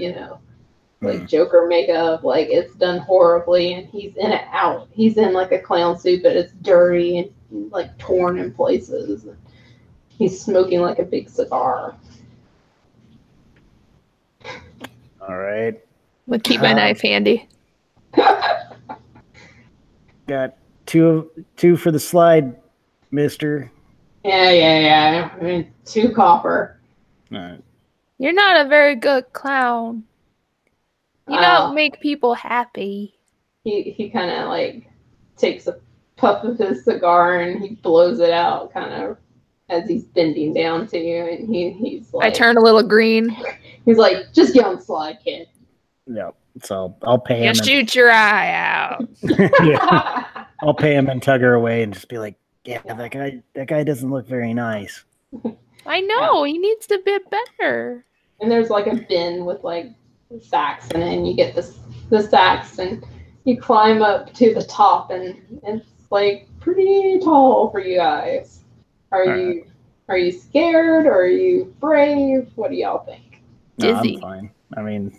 like Joker makeup, like it's done horribly, and he's in it out. He's in like a clown suit, but it's dirty and like torn in places. He's smoking like a big cigar. All right. We'll keep my knife handy. Got two for the slide, mister. Yeah. I mean, 2 copper. All right. You're not a very good clown. You don't make people happy. He kind of like takes a puff of his cigar and he blows it out kind of as he's bending down to you, and he's like, I turn a little green. He's like, just get on the slide, kid. Yeah, so I'll pay him. You shoot your eye out. Yeah. I'll pay him and tug her away and just be like, that guy doesn't look very nice. I know, he needs to be better. And there's like a bin with like sacks in it, and you get the sacks, and you climb up to the top, and it's like pretty tall for you guys. Are you scared, or are you brave? What do y'all think? No, I'm fine. I mean,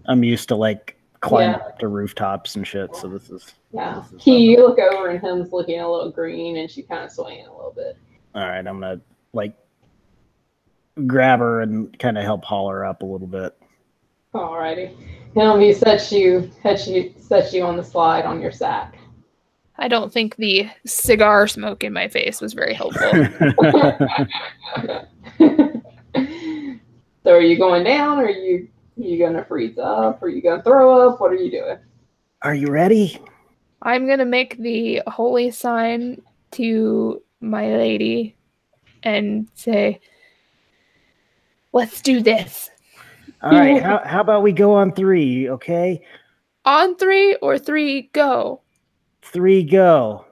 I'm used to like climbing up to rooftops and shit, so this is. Yeah. You look over, and him's looking a little green, and she kind of swaying a little bit. All right, I'm gonna like grab her and kind of help haul her up a little bit. Alrighty. He sets you on the slide on your sack. I don't think the cigar smoke in my face was very helpful. So are you going down, or are you gonna freeze up, or are you gonna throw up? What are you doing? Are you ready? I'm gonna make the holy sign to my lady and say, let's do this. All right. How about we go on 3, okay? On 3 or 3, go. 3, go.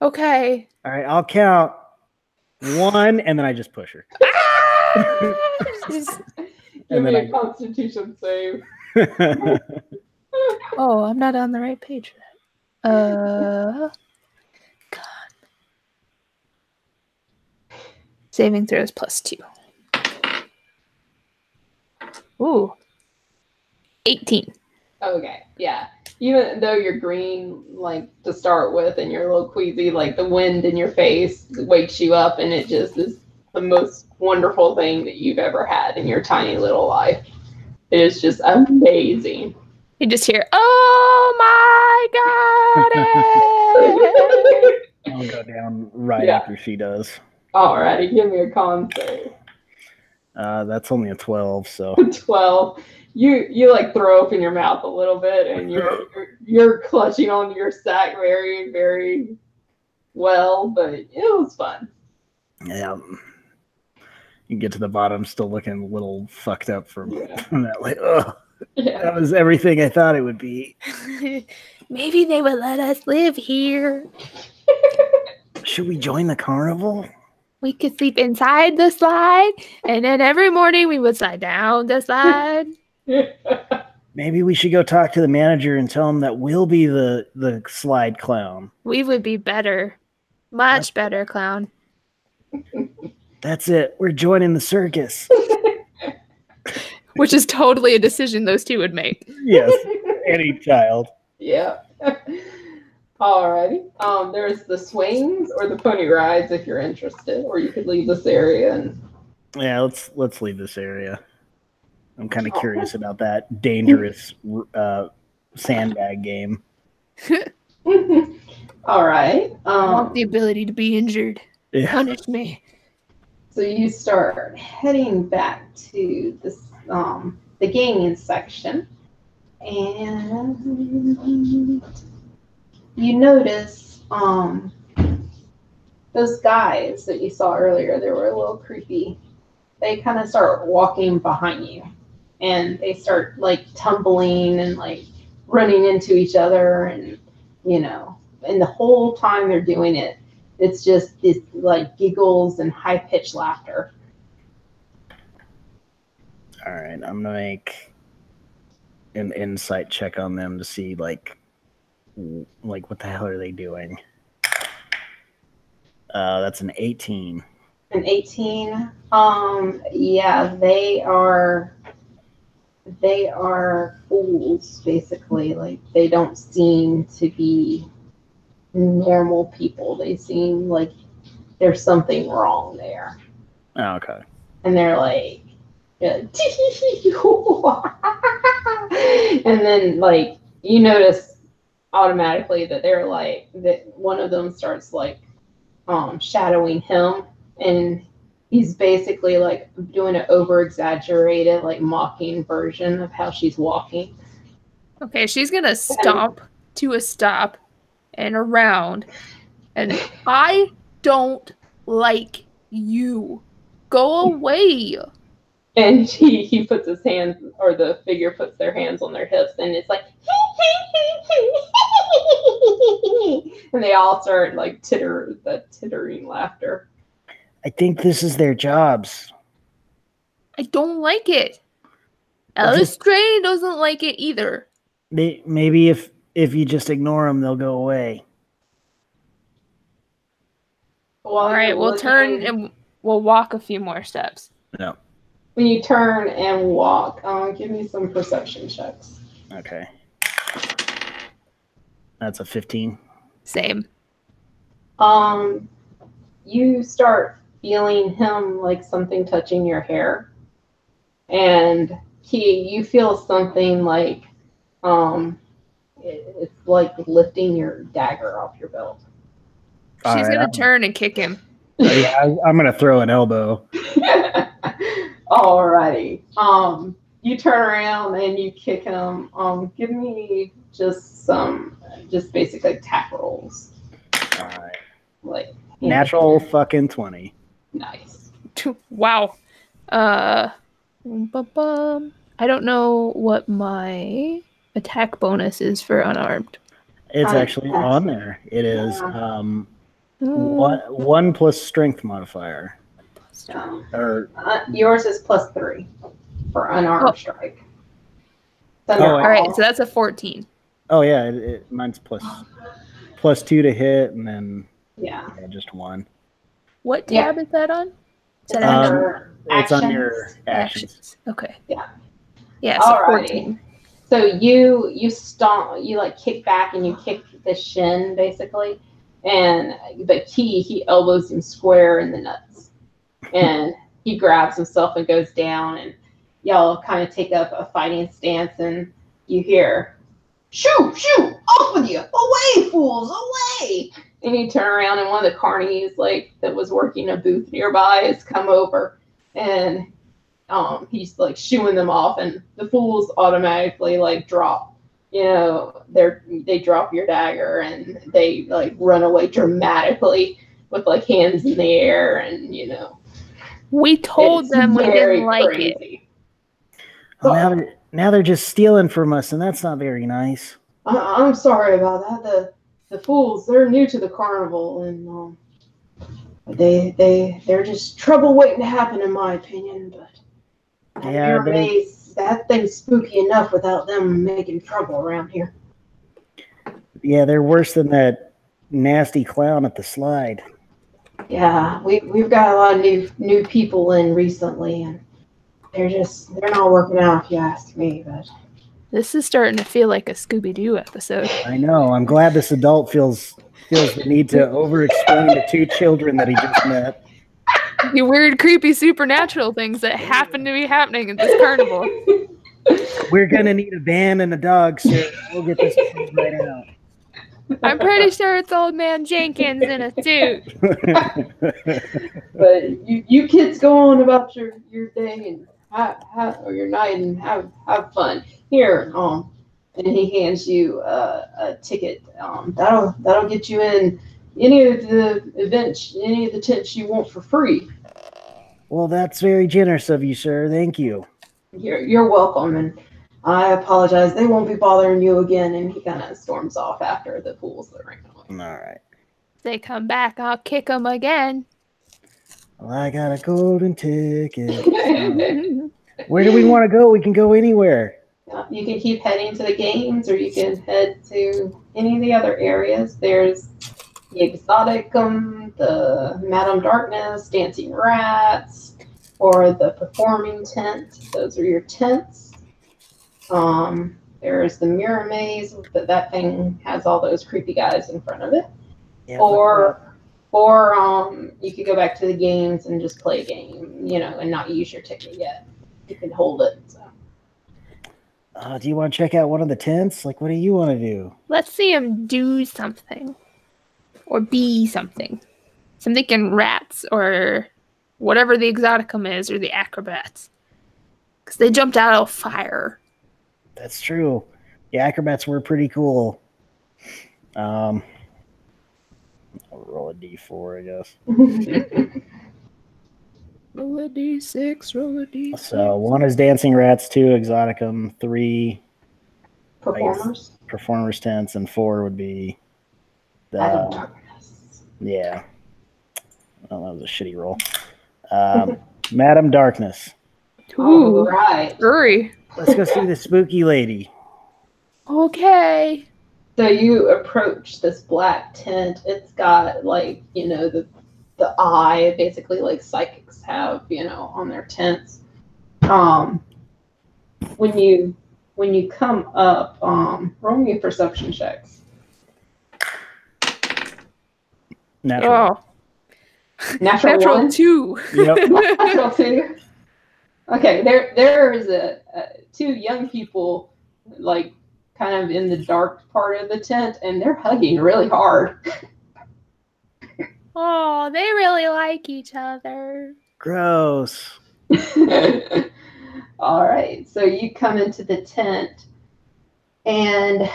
Okay. All right, I'll count 1, and then I just push her. Give me a Constitution save. Oh, I'm not on the right page for that. God. Saving throws +2. Ooh. 18. Okay, yeah. Even though you're green, like, to start with, and you're a little queasy, like, the wind in your face wakes you up, and it just is the most wonderful thing that you've ever had in your tiny little life. It is just amazing. You just hear, oh my God! I'll go down right after she does. Alrighty, give me a con save. That's only a 12, so 12. You like throw up in your mouth a little bit, and you're clutching onto your sack very, very well, but it was fun. Yeah. You get to the bottom, still looking a little fucked up from that. Like, that was everything I thought it would be. Maybe they would let us live here. Should we join the carnival? We could sleep inside the slide, and then every morning we would slide down the slide. Maybe we should go talk to the manager and tell him that we'll be the slide clown. We would be better. Much better, clown. That's it. We're joining the circus. Which is totally a decision those two would make. Yes. Any child. Yeah. Alrighty. There's the swings or the pony rides if you're interested, or you could leave this area and. Yeah, let's leave this area. I'm kind of curious about that dangerous sandbag game. All right. I want the ability to be injured. Yeah. Punish me. So you start heading back to this the gaming section, and you notice those guys that you saw earlier. They were a little creepy. They kind of start walking behind you, and they start like tumbling and like running into each other, and and the whole time they're doing it, it's just this like giggles and high pitched laughter. All right, I'm gonna make an insight check on them to see like what the hell are they doing? That's an 18. An 18. Yeah, they are fools, basically. Like, they don't seem to be normal people. They seem like there's something wrong there. Oh, okay. And they're like, and then like you notice automatically that they're like that one of them starts like shadowing him, and he's basically like doing an over exaggerated like mocking version of how she's walking. Okay, she's gonna stomp to a stop and around, and I don't like you. Go away. And he puts his hands, or the figure puts their hands on their hips, and it's like, and they all start like tittering laughter. I think this is their jobs. I don't like it. Alice Gray doesn't like it either. Maybe if you just ignore them, they'll go away. All right, we'll turn and we'll walk a few more steps. No. When you turn and walk, give me some perception checks. Okay. That's a 15. Same. You start feeling him like something touching your hair, and you feel something like it's like lifting your dagger off your belt. She's gonna turn and kick him. Yeah, I'm gonna throw an elbow. Alrighty. You turn around and you kick him. Give me just basic attack rolls. All right. Like Natural fucking 20. Nice. Wow. I don't know what my attack bonus is for unarmed. It's actually on there. It is 1 plus strength modifier. Yours is +3 for unarmed strike. All right, so that's a 14. Oh yeah, mine's +2 to hit, and then just 1. What tab is that on? Is that it's on your actions. Okay. Yeah. Yeah. So 14. So you stomp, you like kick back and you kick the shin basically, but he elbows him square in the nuts, and he grabs himself and goes down, and y'all kind of take up a fighting stance, and you hear, "Shoot! Off with you! Away, fools! Away!" And you turn around, and one of the carnies that was working a booth nearby has come over, and he's shooing them off, and the fools automatically drop. They drop your dagger, and they run away dramatically with hands in the air, and we told them we didn't like it. Well, now they're just stealing from us, and that's not very nice. I'm sorry about that. The fools, they're new to the carnival, and they're just trouble waiting to happen, in my opinion. But that thing's spooky enough without them making trouble around here. Yeah, they're worse than that nasty clown at the slide. Yeah, we've got a lot of new people in recently, and they're not working out, if you ask me. But this is starting to feel like a Scooby-Doo episode. I know. I'm glad this adult feels the need to over-explain the 2 children that he just met. The weird, creepy, supernatural things that happen to be happening at this carnival. We're gonna need a van and a dog, sir. We'll get this right out. I'm pretty sure it's old man Jenkins in a suit. But you kids go on about your day and or your night and have fun. Here, and he hands you a ticket. That'll get you in any of the events, any of the tents you want for free. Well, that's very generous of you, sir. Thank you. You're welcome, and I apologize. They won't be bothering you again. And he kind of storms off after the fools that ran away. All right. If they come back, I'll kick them again. Well, I got a golden ticket. Where do we want to go? We can go anywhere. You can keep heading to the games, or you can head to any of the other areas. There's the Exoticum, the Madame Darkness, Dancing Rats, or the Performing Tent. Those are your tents. There's the Mirror Maze, but that thing has all those creepy guys in front of it. Yeah, or you could go back to the games and just play a game, and not use your ticket yet. You can hold it. So. Do you want to check out one of the tents? What do you want to do? Let's see him do something. Or be something. So I'm thinking rats or whatever the Exoticum is, or the acrobats. Because they jumped out of fire. That's true. The acrobats were pretty cool. I'll roll a d4, I guess. Roll a d6, roll a d6. So 1 is Dancing Rats, 2 Exoticum, 3 Performers tents, and 4 would be Madame Darkness. Yeah. Well, that was a shitty roll. Madame Darkness. Ooh, all right. Hurry. Let's go see the spooky lady. Okay. So you approach this black tent. It's got the eye, basically like psychics have, on their tents. When you come up, roll me perception checks. Natural. Oh. Natural 1? 2. Yep. Natural 2. Okay, there is 2 young people kind of in the dark part of the tent, and they're hugging really hard. Oh, they really like each other. Gross. All right, so you come into the tent, and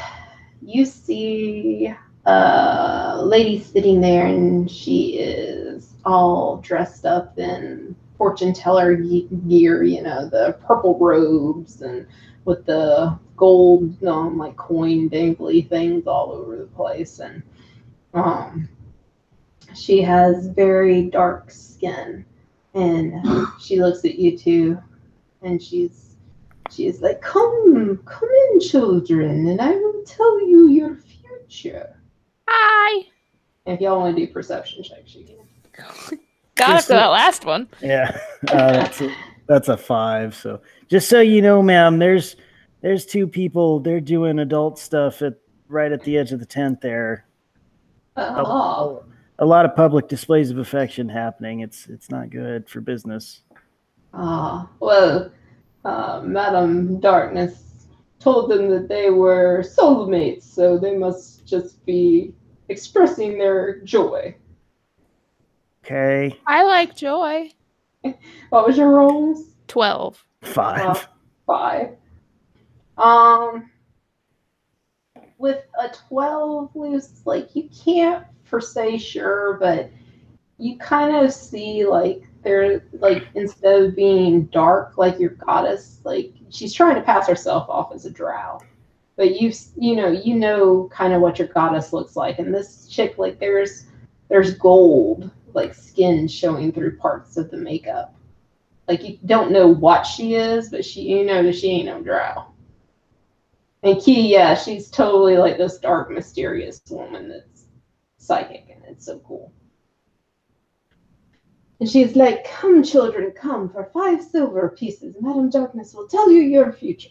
you see a lady sitting there, and she is all dressed up in fortune teller gear, you know, the purple robes and with the gold like coin dangly things all over the place. And she has very dark skin, and she looks at you two, and she's like, come in, children, and I will tell you your future. Hi. And if y'all want to do perception checks, you can. Got up to that last one. Yeah, that's a 5. So just so you know, ma'am, there's 2 people. They're doing adult stuff right at the edge of the tent there. Oh. A lot of public displays of affection happening. It's not good for business. Well, Madame Darkness told them that they were soulmates, so they must just be expressing their joy. Okay. I like joy. What was your rolls? 12. 5. 5. With a 12, Luce, like, you can't per se sure, but you kind of see, like, they're, like, instead of being dark, like your goddess, like, she's trying to pass herself off as a drow. But you know kind of what your goddess looks like. And this chick, like, there's gold, like, skin showing through parts of the makeup. Like, you don't know what she is, but you know that she ain't no drow. And Key, yeah, she's totally like this dark, mysterious woman that's psychic, and it's so cool. And she's like, come, children, come. For 5 silver pieces, Madame Darkness will tell you your future.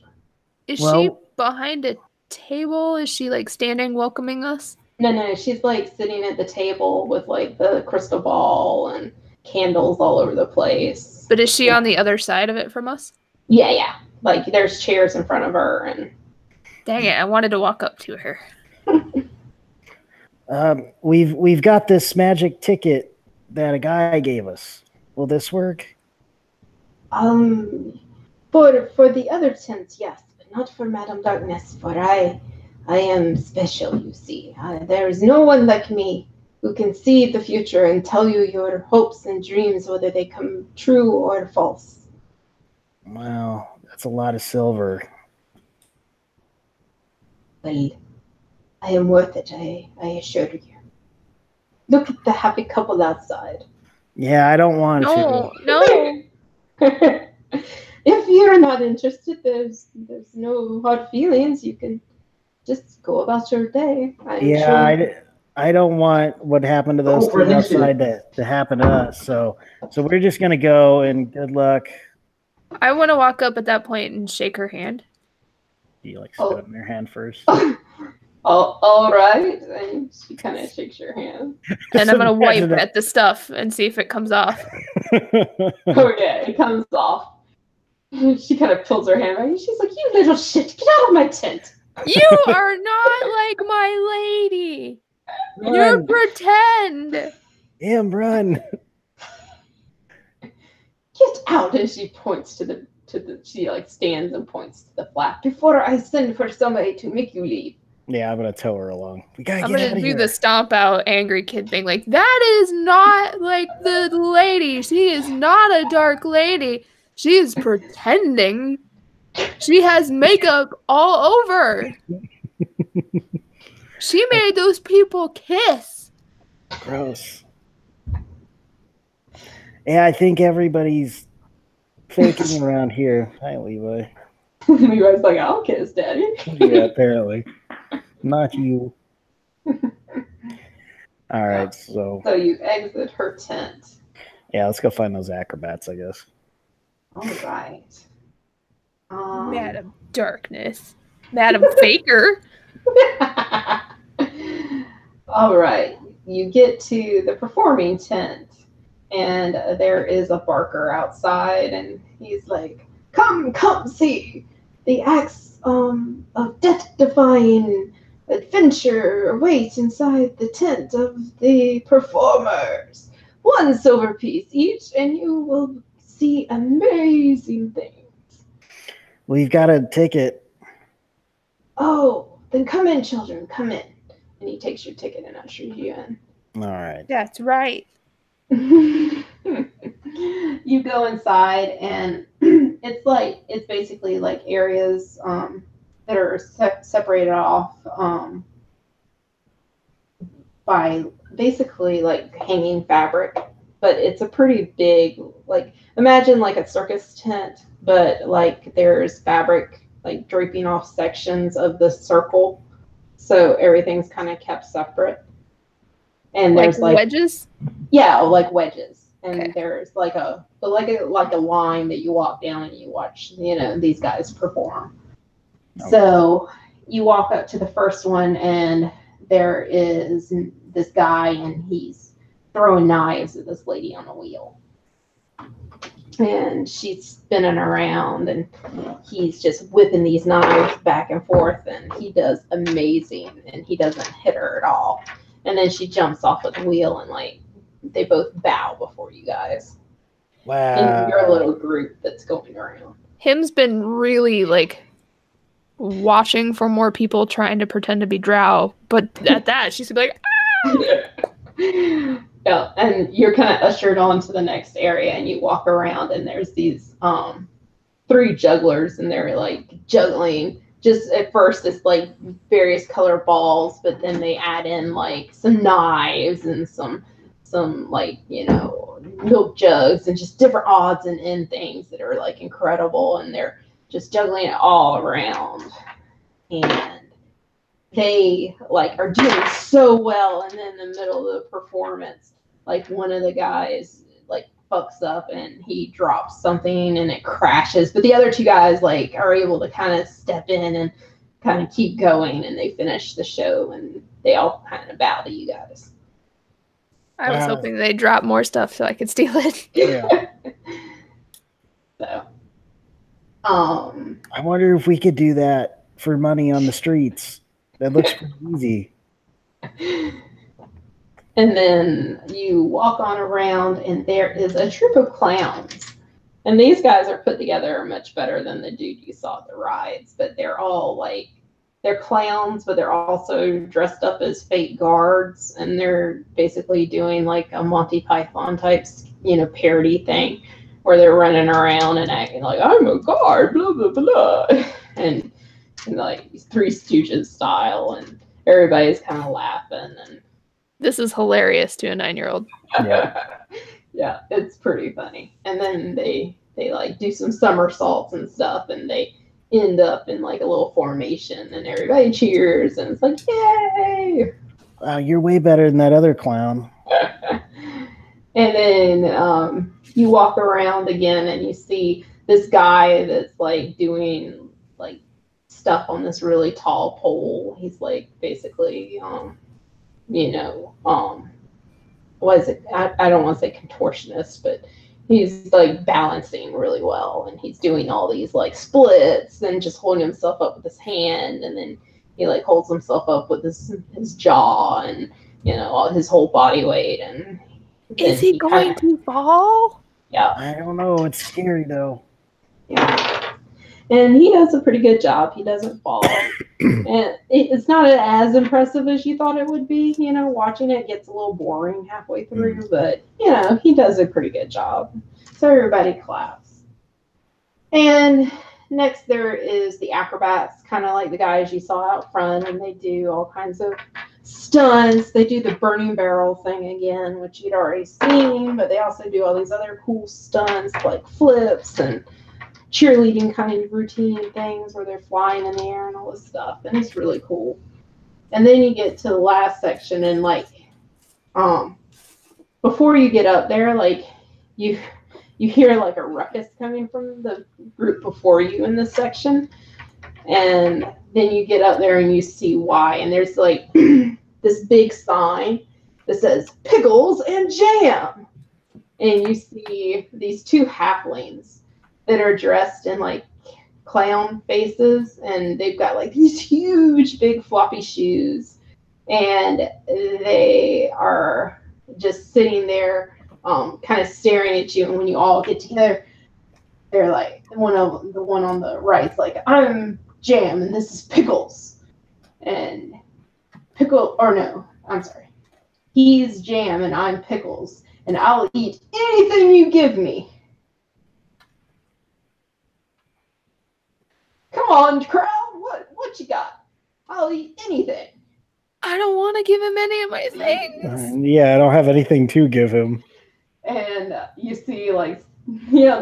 Is she behind a table? Is she, like, standing welcoming us? No, she's, like, sitting at the table with, like, the crystal ball and candles all over the place. But is she on the other side of it from us? Yeah. Like, there's chairs in front of her, and... Dang it, I wanted to walk up to her. We've got this magic ticket that a guy gave us. Will this work? For the other tents, yes, but not for Madame Darkness, for I am special, you see. There is no one like me who can see the future and tell you your hopes and dreams, whether they come true or false. Wow, that's a lot of silver. Well, I am worth it, I assure you. Look at the happy couple outside. Yeah, I don't want to. No. If you're not interested, there's no hard feelings. You can just go about your day. I don't want what happened to those 2 outside to happen to us. So we're just gonna go, and good luck. I want to walk up at that point and shake her hand. You like spit in your hand first. All right. And she kind of shakes your hand. And I'm going to wipe at the stuff and see if it comes off. Oh, yeah, it comes off. She kind of pulls her hand back. She's like, you little shit, get out of my tent. You are not like my lady. Run. You're pretend. Damn, run. Get out. And she points she like stands and points to the flap before I send for somebody to make you leave. Yeah, I'm gonna tow her along. We gotta I'm get out gonna of do here. the stomp out angry kid thing. Like, that is not like the lady. She is not a dark lady. She is pretending. She has makeup all over. She made those people kiss. Gross. Yeah, I think everybody's faking around here. Hi, Levi. Levi's like, I'll kiss, Daddy. Yeah, apparently. Not you. All right, so you exit her tent. Yeah, let's go find those acrobats, I guess. All right. Madam Darkness. Madam Faker. All right. You get to the performing tent, and there is a barker outside, and he's like, come see. the acts of death-defying adventure await inside the tent of the performers. 1 silver piece each, and you will see amazing things. We've got a ticket. Oh, then come in, children, come in. And he takes your ticket and ushers you in. All right. That's right. You go inside, and it's basically like areas that are separated off by basically like hanging fabric, but it's a pretty big, like, imagine like a circus tent, but like there's fabric like draping off sections of the circle, so everything's kind of kept separate. And Like there's like wedges? yeah, like wedges. And Okay. there's like a line that you walk down and you watch, these guys perform. Okay. So you walk up to the first one, and there is this guy, and he's throwing knives at this lady on a wheel. And she's spinning around, and he's just whipping these knives back and forth, and he does amazing, and he doesn't hit her at all. And then she jumps off of the wheel, and like they both bow before you guys in your little group that's going around. Him's been really like watching for more people trying to pretend to be drow, but at that she's gonna be like, Yeah, and you're kind of ushered on to the next area, and you walk around, and there's these 3 jugglers, and they're like juggling. Just at first it's like various color balls, but then they add in like some knives and some like, milk jugs and just different odds and end things that are like incredible, and they're just juggling it all around. And they like are doing so well, and then in the middle of the performance, like one of the guys like fucks up and he drops something and it crashes, but the other 2 guys like are able to kind of step in and kind of keep going, and they finish the show, and they all kind of bow to you guys. I was hoping they drop more stuff so I could steal it. Yeah. So I wonder if we could do that for money on the streets. That looks pretty easy. And then you walk on around, and there is a troop of clowns. And these guys are put together much better than the dude you saw at the rides, but they're all like, they're clowns, but they're also dressed up as fake guards, and they're basically doing like a Monty Python type, parody thing, where they're running around and acting like, I'm a guard, blah, blah, blah. And like Three Stooges style, and everybody's kind of laughing. And This is hilarious to a 9-year-old. Yeah. Yeah, it's pretty funny. And then they like do some somersaults and stuff, and they end up in like a little formation, and everybody cheers, and it's like, yay! Wow, you're way better than that other clown. And then you walk around again, and you see this guy that's like doing like stuff on this really tall pole. He's like basically what is it? I don't want to say contortionist, but he's like balancing really well, and he's doing all these like splits and just holding himself up with his hand, and then he like holds himself up with his jaw, and all his whole body weight. And Is he going to fall? Yeah. I don't know. It's scary though. Yeah. And he does a pretty good job. He doesn't fall. And it's not as impressive as you thought it would be. Watching it gets a little boring halfway through, but, he does a pretty good job. So everybody claps. And next there is the acrobats, kind of like the guys you saw out front, and they do all kinds of stunts. They do the burning barrel thing again, which you'd already seen, but they also do all these other cool stunts like flips and cheerleading kind of routine things where they're flying in the air and all this stuff, and it's really cool. And then you get to the last section, and like before you get up there, like you hear like a ruckus coming from the group before you in this section, and then you get up there and you see why. And there's like this big sign that says pickles and jam, and you see these 2 halflings that are dressed in like clown faces, and they've got like these huge, big, floppy shoes, and they are just sitting there, kind of staring at you. And when you all get together, they're like the one on the right's like, "I'm Jam, and this is Pickles," and I'm sorry, he's Jam, and I'm Pickles, and I'll eat anything you give me. Come on, crowd, what you got? I'll eat anything. I don't want to give him any of my things. Yeah, I don't have anything to give him. And you see, like,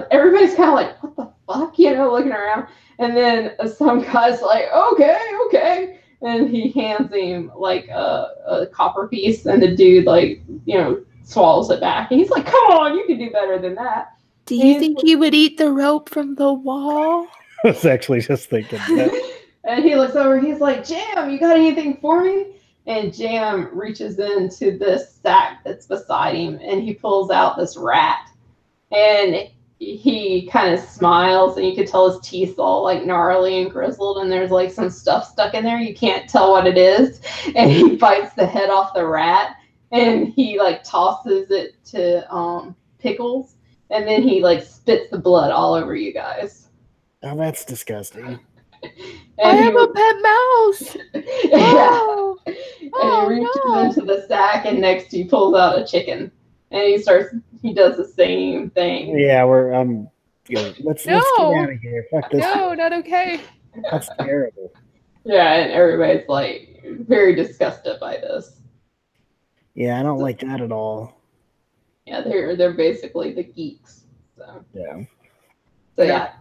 everybody's kind of like, what the fuck, looking around. And then some guy's like, okay. And he hands him, like, a copper piece. And the dude, like, swallows it back. And he's like, come on, you can do better than that. Do you think he would eat the rope from the wall? I was actually just thinking that. And he looks over, he's like, Jam, you got anything for me? And Jam reaches into this sack that's beside him, and he pulls out this rat. And he kind of smiles, and you can tell his teeth's all like gnarly and grizzled, and there's like some stuff stuck in there. You can't tell what it is. And he bites the head off the rat, and he like tosses it to Pickles, and then he like spits the blood all over you guys. Oh, that's disgusting. I have a pet mouse. Yeah. And he reaches into the sack, and next he pulls out a chicken, and he does the same thing. Yeah, let's get out of here. Fuck this. No, not okay. That's terrible. Yeah, and everybody's like very disgusted by this. Yeah, I don't like that at all. Yeah, they're basically the geeks. So yeah.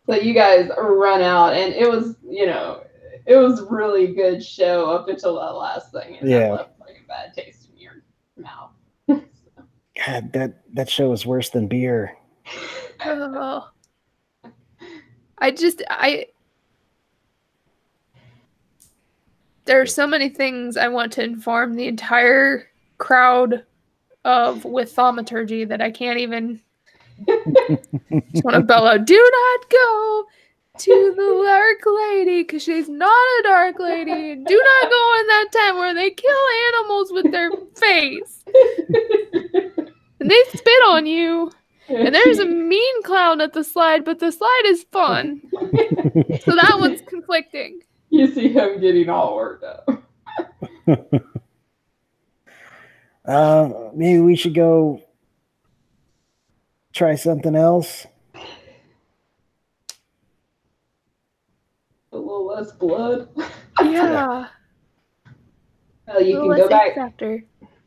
So you guys run out, and it was a really good show up until that last thing, and that left like a bad taste in your mouth. God, that show is worse than beer. Oh. There are so many things I want to inform the entire crowd of with thaumaturgy that I can't even. Just want to bellow, out, do not go to the dark lady, because she's not a dark lady. Do not go in that tent where they kill animals with their face. And they spit on you. And there's a mean clown at the slide, but the slide is fun. So that one's conflicting. You see him getting all worked up. Maybe we should go try something else. A little less blood. Yeah. Well, you can go back.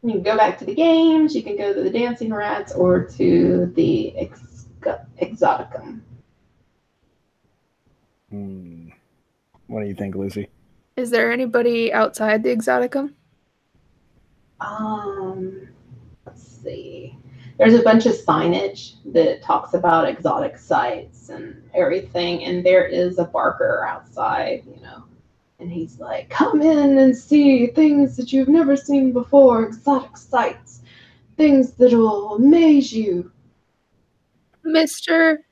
You can go back to the games. You can go to the dancing rats or to the exoticum. What do you think, Lucy? Is there anybody outside the exoticum? Let's see. There's a bunch of signage that talks about exotic sites and everything, and there is a barker outside, and he's like, come in and see things that you've never seen before, exotic sites, things that will amaze you. Mister,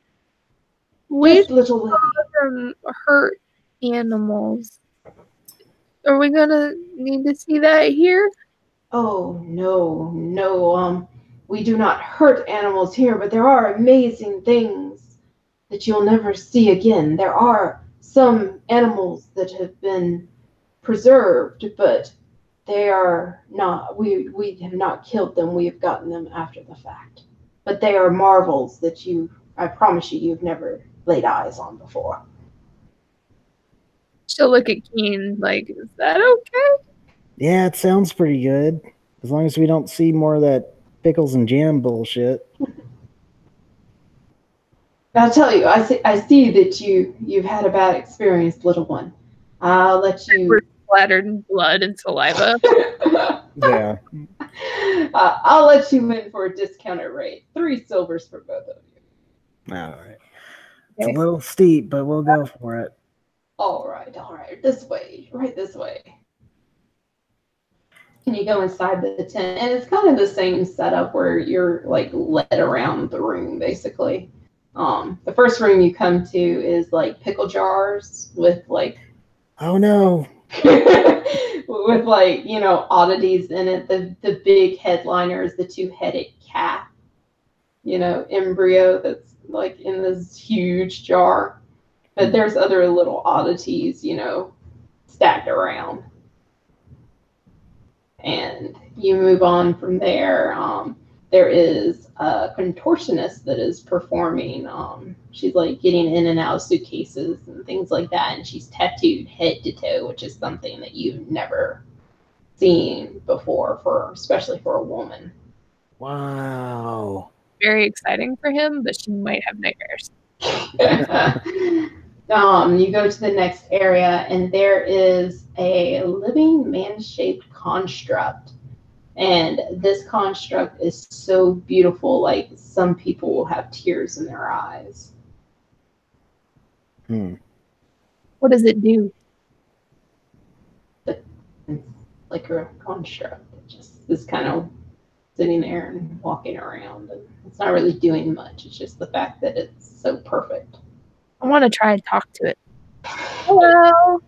we little lady. Them hurt animals. Are we gonna need to see that here? Oh, no. We do not hurt animals here, but there are amazing things that you'll never see again. There are some animals that have been preserved, but they are not, we have not killed them. We have gotten them after the fact. But they are marvels that I promise you've never laid eyes on before. She'll look at Keen like, is that okay? Yeah, it sounds pretty good. As long as we don't see more of that pickles and jam bullshit. I'll tell you, I see that you've had a bad experience, little one. I'll let you. We're splattered in blood and saliva. Yeah. I'll let you in for a discounted rate. 3 silvers for both of you. All right. It's a little steep, but we'll go for it. All right. This way, right this way. And you go inside the tent, and it's kind of the same setup where you're like led around the room, basically. The first room you come to is like pickle jars with like Oh no. with like, you know, oddities in it. The big headliner is the two-headed cat, you know, embryo that's like in this huge jar. But there's other little oddities, you know, stacked around. And you move on from there. There is a contortionist that is performing. She's like getting in and out of suitcases and things like that, and she's tattooed head to toe, which is something that you've never seen before, especially for a woman. Wow. Very exciting for him, but she might have nightmares. You go to the next area, and there is a living man-shaped construct. And this construct is so beautiful, like some people will have tears in their eyes. What does it do? It's like a construct. It just is kind of sitting there and walking around. And it's not really doing much. It's just the fact that it's so perfect. I want to try and talk to it. Hello.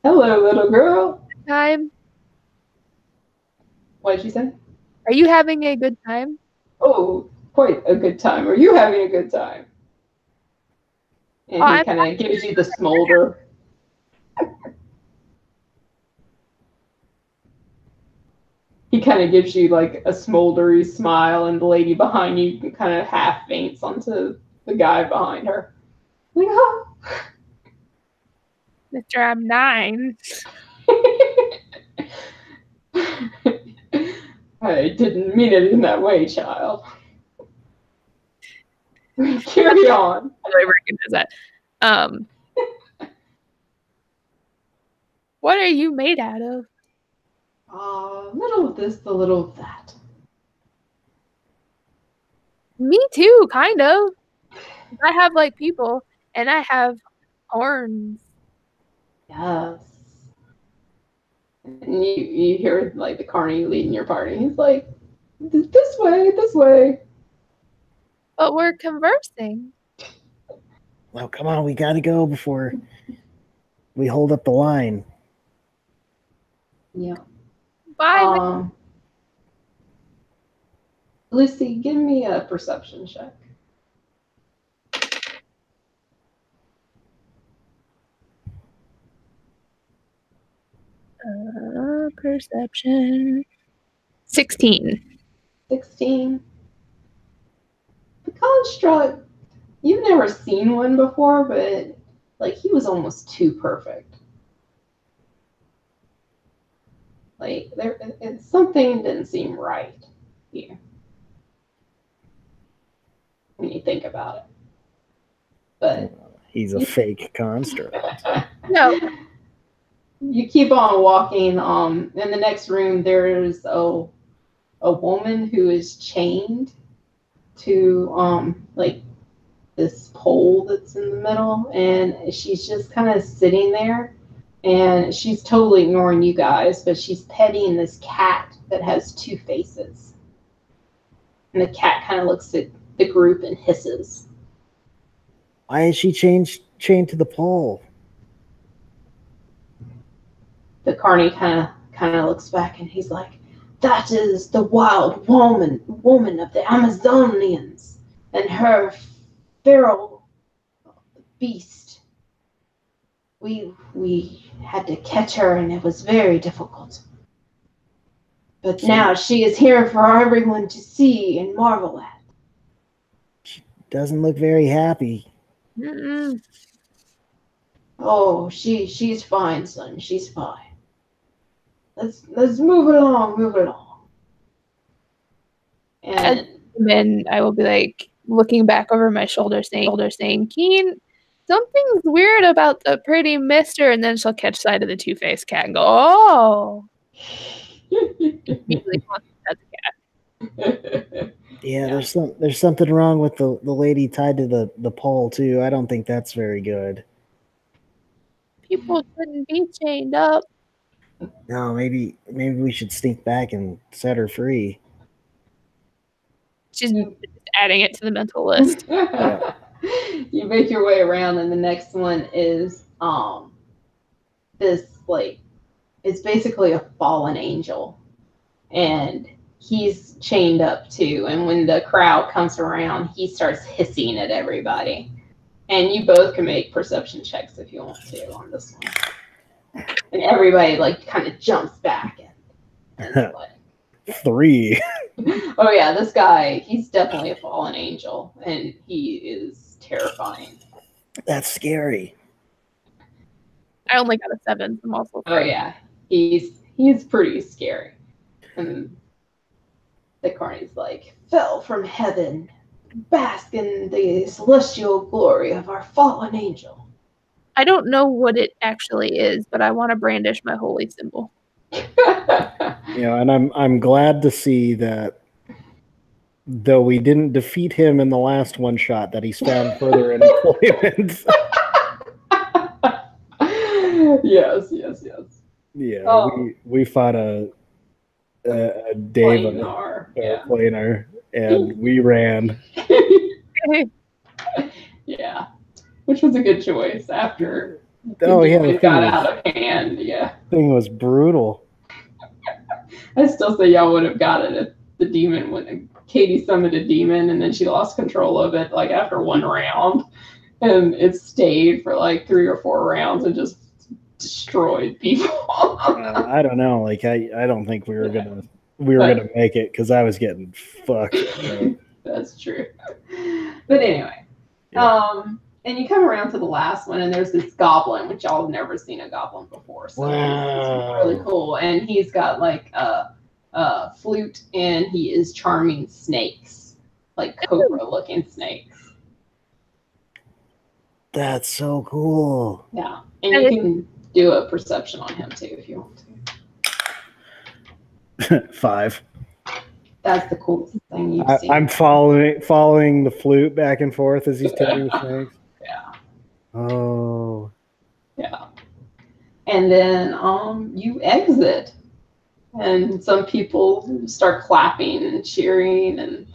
Hello, little girl. Time. What did you say? Are you having a good time? Oh, quite a good time. Are you having a good time? And he kind of gives you the smolder. He kind of gives you like a smoldery smile, and the lady behind you kind of half faints onto the guy behind her. Like, oh. Mr. I'm 9. I didn't mean it in that way, child. Carry on. I recognize that. What are you made out of? A little of this, a little of that. Me too, kind of. I have like people, and I have horns. Yes. And you hear like the carny leading your party. He's like, this way, this way. But we're conversing. Well, come on, we gotta go before we hold up the line. Yeah. Bye. Lucy, give me a perception check. Perception. 16. 16. The construct, you've never seen one before, but like he was almost too perfect. Like something didn't seem right here when you think about it. But he's a fake construct. No. You keep on walking. In the next room, there's a woman who is chained to like this pole that's in the middle, and she's just kind of sitting there, and she's totally ignoring you guys, but she's petting this cat that has 2 faces, and the cat kind of looks at the group and hisses. Why is she chained to the pole? The carny kind of looks back, and he's like, that is the wild woman of the Amazonians and her feral beast. We had to catch her, and it was very difficult. But now she is here for everyone to see and marvel at. She doesn't look very happy. Mm-mm. Oh, she's fine, son. She's fine. Let's move it along. And then I will be like looking back over my shoulder saying, Keen, something's weird about the pretty mister, and then she'll catch sight of the 2-faced cat and go, oh. Immediately that's a cat. Yeah, there's something wrong with the lady tied to the pole too. I don't think that's very good. People shouldn't be chained up. No, maybe we should sneak back and set her free. She's adding it to the mental list. You make your way around, and the next one is this like it's basically a fallen angel, and he's chained up too. And when the crowd comes around, he starts hissing at everybody. And you both can make perception checks if you want to on this one. And everybody like kind of jumps back and 3. Oh yeah, this guy, he's definitely a fallen angel, and he is terrifying. That's scary. I only got a 7. I'm also Oh yeah, he's pretty scary. And the Carney's like, fell from heaven, bask in the celestial glory of our fallen angel. I don't know what it actually is, but I want to brandish my holy symbol. And I'm glad to see that though we didn't defeat him in the last one shot, that he's found further employment. Yes. Yeah, we fought a Dave planar, and we ran. Yeah, which was a good choice after. It got out of hand. Yeah, thing was brutal. I still say y'all would have got it if the demon when Katie summoned a demon and then she lost control of it like after one round, and it stayed for like 3 or 4 rounds and just destroyed people. I don't know. Like I don't think we were gonna make it because I was getting fucked. That's true. But anyway, and you come around to the last one, and there's this goblin, which y'all have never seen a goblin before. So it's really cool. And he's got like a flute, and he is charming snakes, like cobra-looking snakes. That's so cool. Yeah, and you can do a perception on him too if you want to. 5. That's the coolest thing you've seen. I'm following the flute back and forth as he's telling the snakes. Yeah. Oh. Yeah. And then you exit, and some people start clapping and cheering, and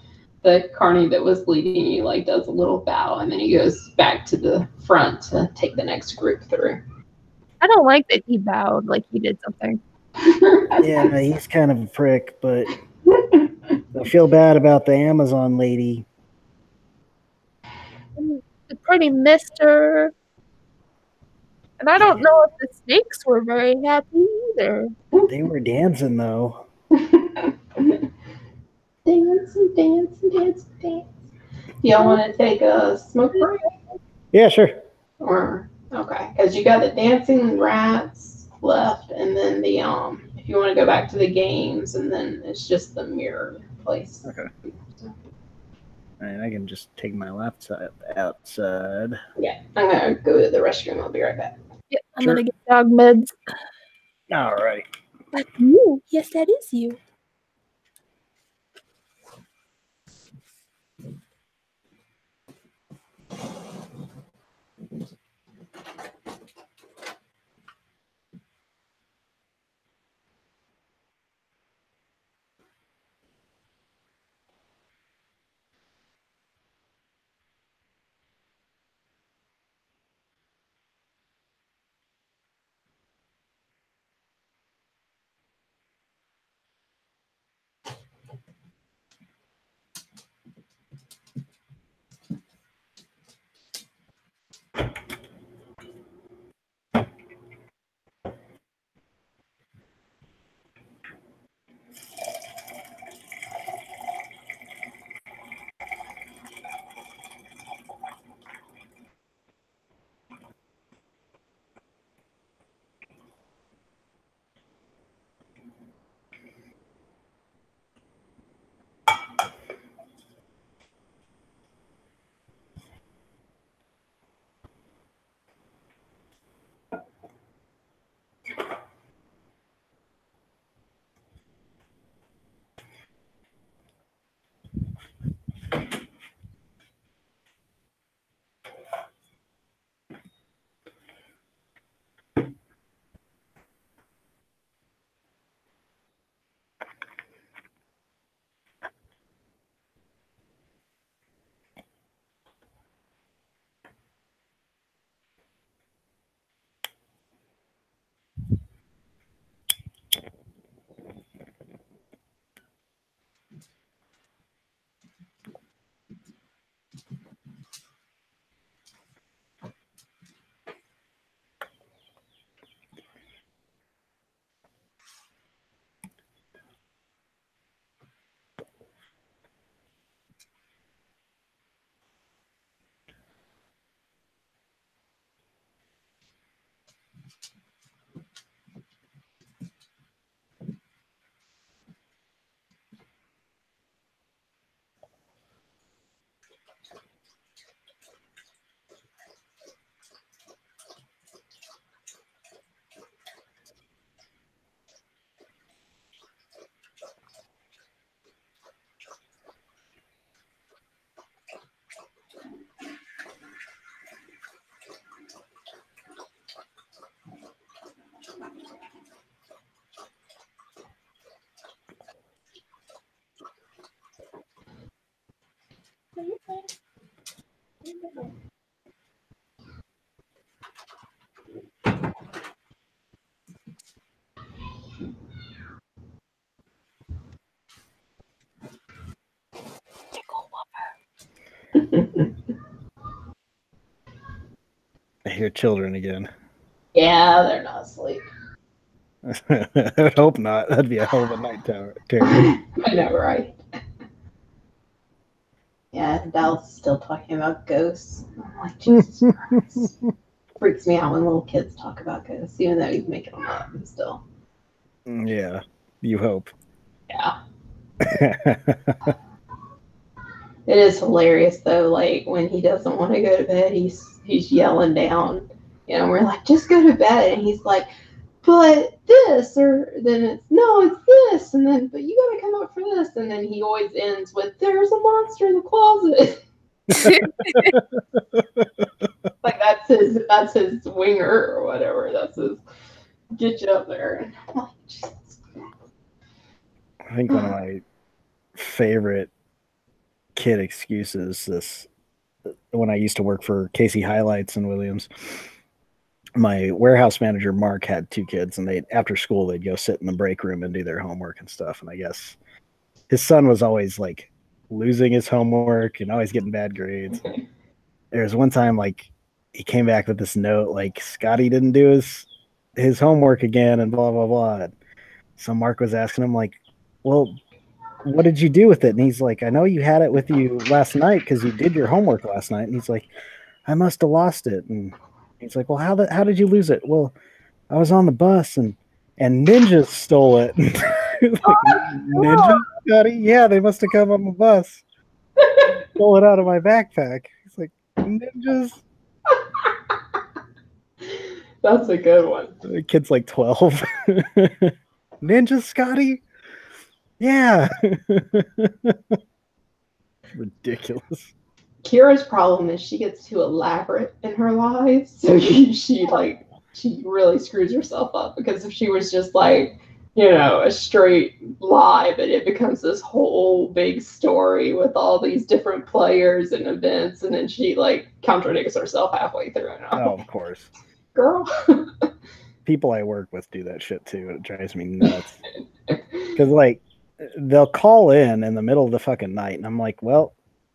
the carny that was leading you like does a little bow, and then he goes back to the front to take the next group through. I don't like that he bowed like he did something. Yeah, he's kind of a prick, but I feel bad about the Amazon lady. The pretty mister. And I don't know if the snakes were very happy either. They were dancing, though. Dance. Y'all want to take a smoke break? Yeah, sure. Or okay, because you got the dancing rats left, and then the if you want to go back to the games, and then it's just the mirror place. Okay. And I can just take my laptop outside. Yeah, I'm gonna go to the restroom. I'll be right back. Yeah, I'm gonna get dog meds. All right. That's you. Yes, that is you. I hear children again. Yeah, they're not asleep. I would hope not. That'd be a hell of a night terror. I know, right? Yeah, Dallas is still talking about ghosts. I'm like, Jesus Christ. Freaks me out when little kids talk about ghosts, even though he's making them up and still. Yeah, you hope. Yeah. It is hilarious though, like when he doesn't want to go to bed, he's yelling down. You know, we're like, just go to bed, and he's like, but this, or then it's no, it's this, and then but you gotta come up for this, and then he always ends with there's a monster in the closet. Like that's his winger or whatever. That's his get you up there. And I'm like, Jesus. I think one of my favorite kid excuses this when I used to work for Casey Highlights in Williams. My warehouse manager Mark had 2 kids, and they after school they'd go sit in the break room and do their homework and stuff. And I guess his son was always like losing his homework and always getting bad grades. There was one time like he came back with this note like Scotty didn't do his homework again and blah blah blah. So Mark was asking him like, well, what did you do with it? And he's like, I know you had it with you last night because you did your homework last night. And he's like, I must have lost it. And he's like, well, how did you lose it? Well, I was on the bus and ninjas stole it. Like, ninjas, Scotty? Yeah, they must have come on the bus. Stole it out of my backpack. He's like, ninjas? That's a good one. The kid's like 12. Ninjas, Scotty? Yeah. Ridiculous. Kira's problem is she gets too elaborate in her lies, so she really screws herself up, because if she was just like, you know, a straight lie, but it becomes this whole big story with all these different players and events, and then she like contradicts herself halfway through. Oh, of course. Girl. People I work with do that shit too. It drives me nuts. Because like they'll call in the middle of the fucking night, and I'm like, well,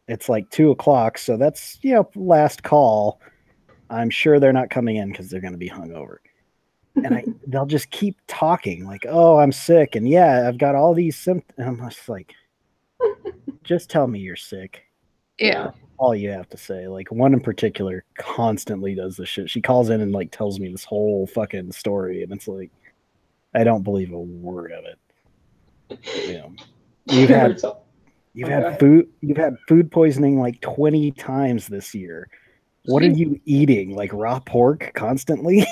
it's like 2:00, so that's, you know, last call. I'm sure they're not coming in because they're going to be hungover. And they'll just keep talking like, oh, I'm sick, and yeah, I've got all these symptoms. And I'm just like, just tell me you're sick. Yeah. That's all you have to say. Like one in particular constantly does this shit. She calls in and like tells me this whole fucking story, and it's like, I don't believe a word of it. You know, you've had food poisoning like 20 times this year. What are you eating? Like raw pork constantly?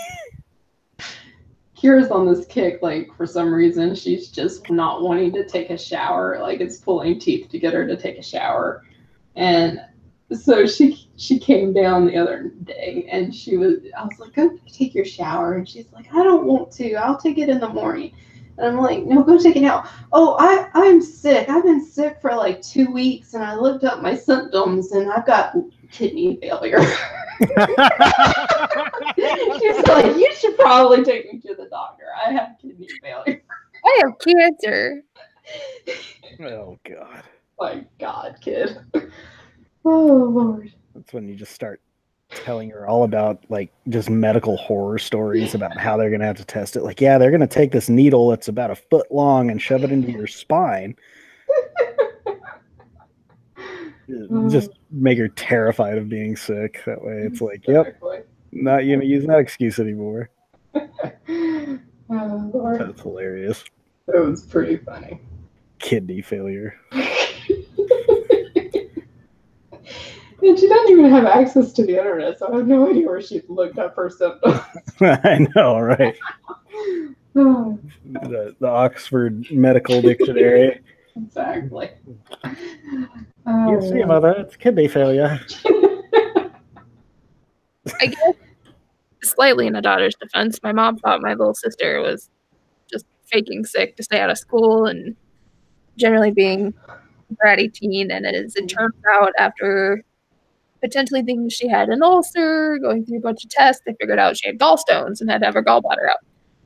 Kira's on this kick, like for some reason she's just not wanting to take a shower. Like it's pulling teeth to get her to take a shower. And so she came down the other day, and I was like, go take your shower. And she's like, I don't want to. I'll take it in the morning. And I'm like, no, go take it now. Oh, I'm sick. I've been sick for like 2 weeks, and I looked up my symptoms, and I've got kidney failure. She's like, you should probably take me to the doctor. I have kidney failure. I have cancer. Oh, God. My God, kid. Oh, Lord. That's when you just start telling her all about like just medical horror stories about how they're going to have to test it. Like, yeah, they're going to take this needle that's about 1 foot long and shove it into your spine. Just make her terrified of being sick. That way it's like, yep, not going to use that excuse anymore. Oh, Lord. That's hilarious. That was pretty funny. Kidney failure. And she doesn't even have access to the internet, so I have no idea where she looked up her symptoms. I know, right? Oh, The Oxford Medical Dictionary. exactly. You see, mother, it's kidney failure. I guess slightly in a daughter's defense, my mom thought my little sister was just faking sick to stay out of school and generally being a bratty teen. And as it turns out, after potentially thinking she had an ulcer, going through a bunch of tests, they figured out she had gallstones and had to have her gallbladder out.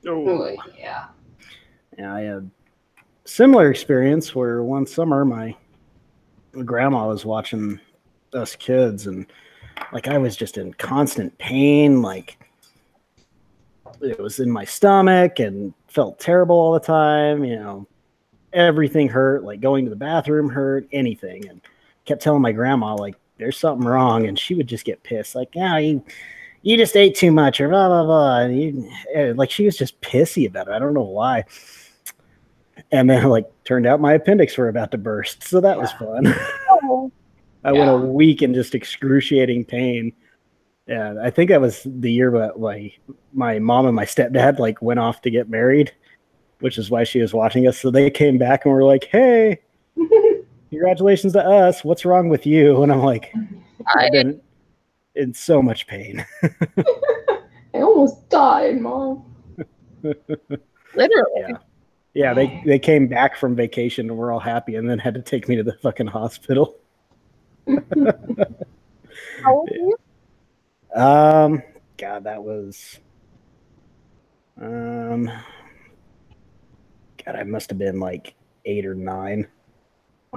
Oh, yeah. Yeah, I had a similar experience where one summer my grandma was watching us kids, and like I was just in constant pain, like it was in my stomach and felt terrible all the time, you know, everything hurt, like going to the bathroom hurt, anything, and kept telling my grandma like there's something wrong, and she would just get pissed like, yeah, you just ate too much or blah blah blah, and like she was just pissy about it. I don't know why. And then like turned out my appendix were about to burst, so that was fun. I went a week in just excruciating pain. And I think that was the year that my mom and my stepdad like went off to get married, which is why she was watching us. So they came back and were like, hey, congratulations to us. What's wrong with you? And I'm like, I've been in so much pain. I almost died, Mom. Literally. Yeah, they came back from vacation and were all happy and then had to take me to the fucking hospital. How old are you? God, that was God, I must have been like 8 or 9.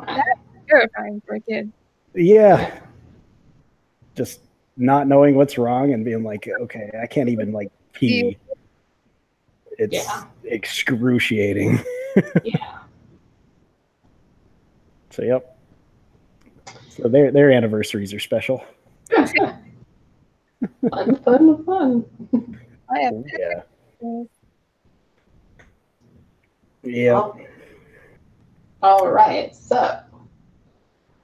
That's terrifying for a kid. Yeah. Just not knowing what's wrong and being like, okay, I can't even like pee. It's excruciating. Yeah. So yep. So their anniversaries are special. Fun. I have Yeah. All right, so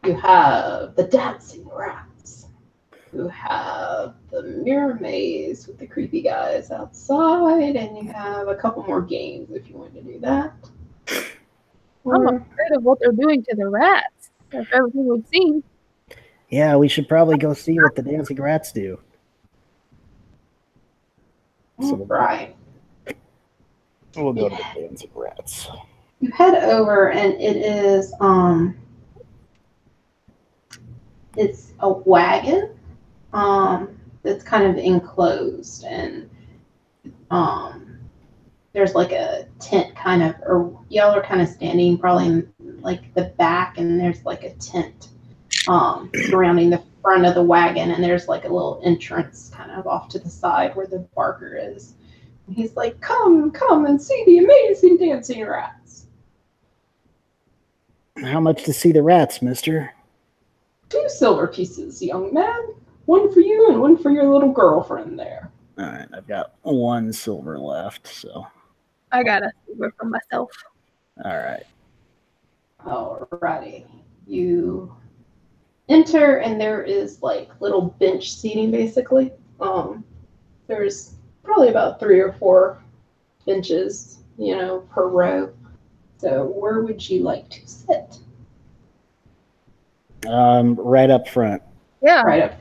you have the dancing rats. You have the mirror maze with the creepy guys outside, and you have a couple more games if you want to do that. I'm afraid of what they're doing to the rats. If everything we've seen. Yeah, we should probably go see what the dancing rats do. All right. We'll go to the dancing rats. You head over, and it is it's a wagon that's kind of enclosed, and there's like a tent kind of, or y'all are kind of standing probably in like the back, and there's like a tent surrounding the front of the wagon, and there's like a little entrance kind of off to the side where the barker is. And he's like, come and see the amazing dancing rats. How much to see the rats, mister? 2 silver pieces, young man. 1 for you and 1 for your little girlfriend there. All right, I've got 1 silver left, so. I got a silver for myself. All right. Alrighty. You enter, and there is like little bench seating basically. There's probably about 3 or 4 benches, per row. So where would you like to sit? Right up front. Yeah. Right up.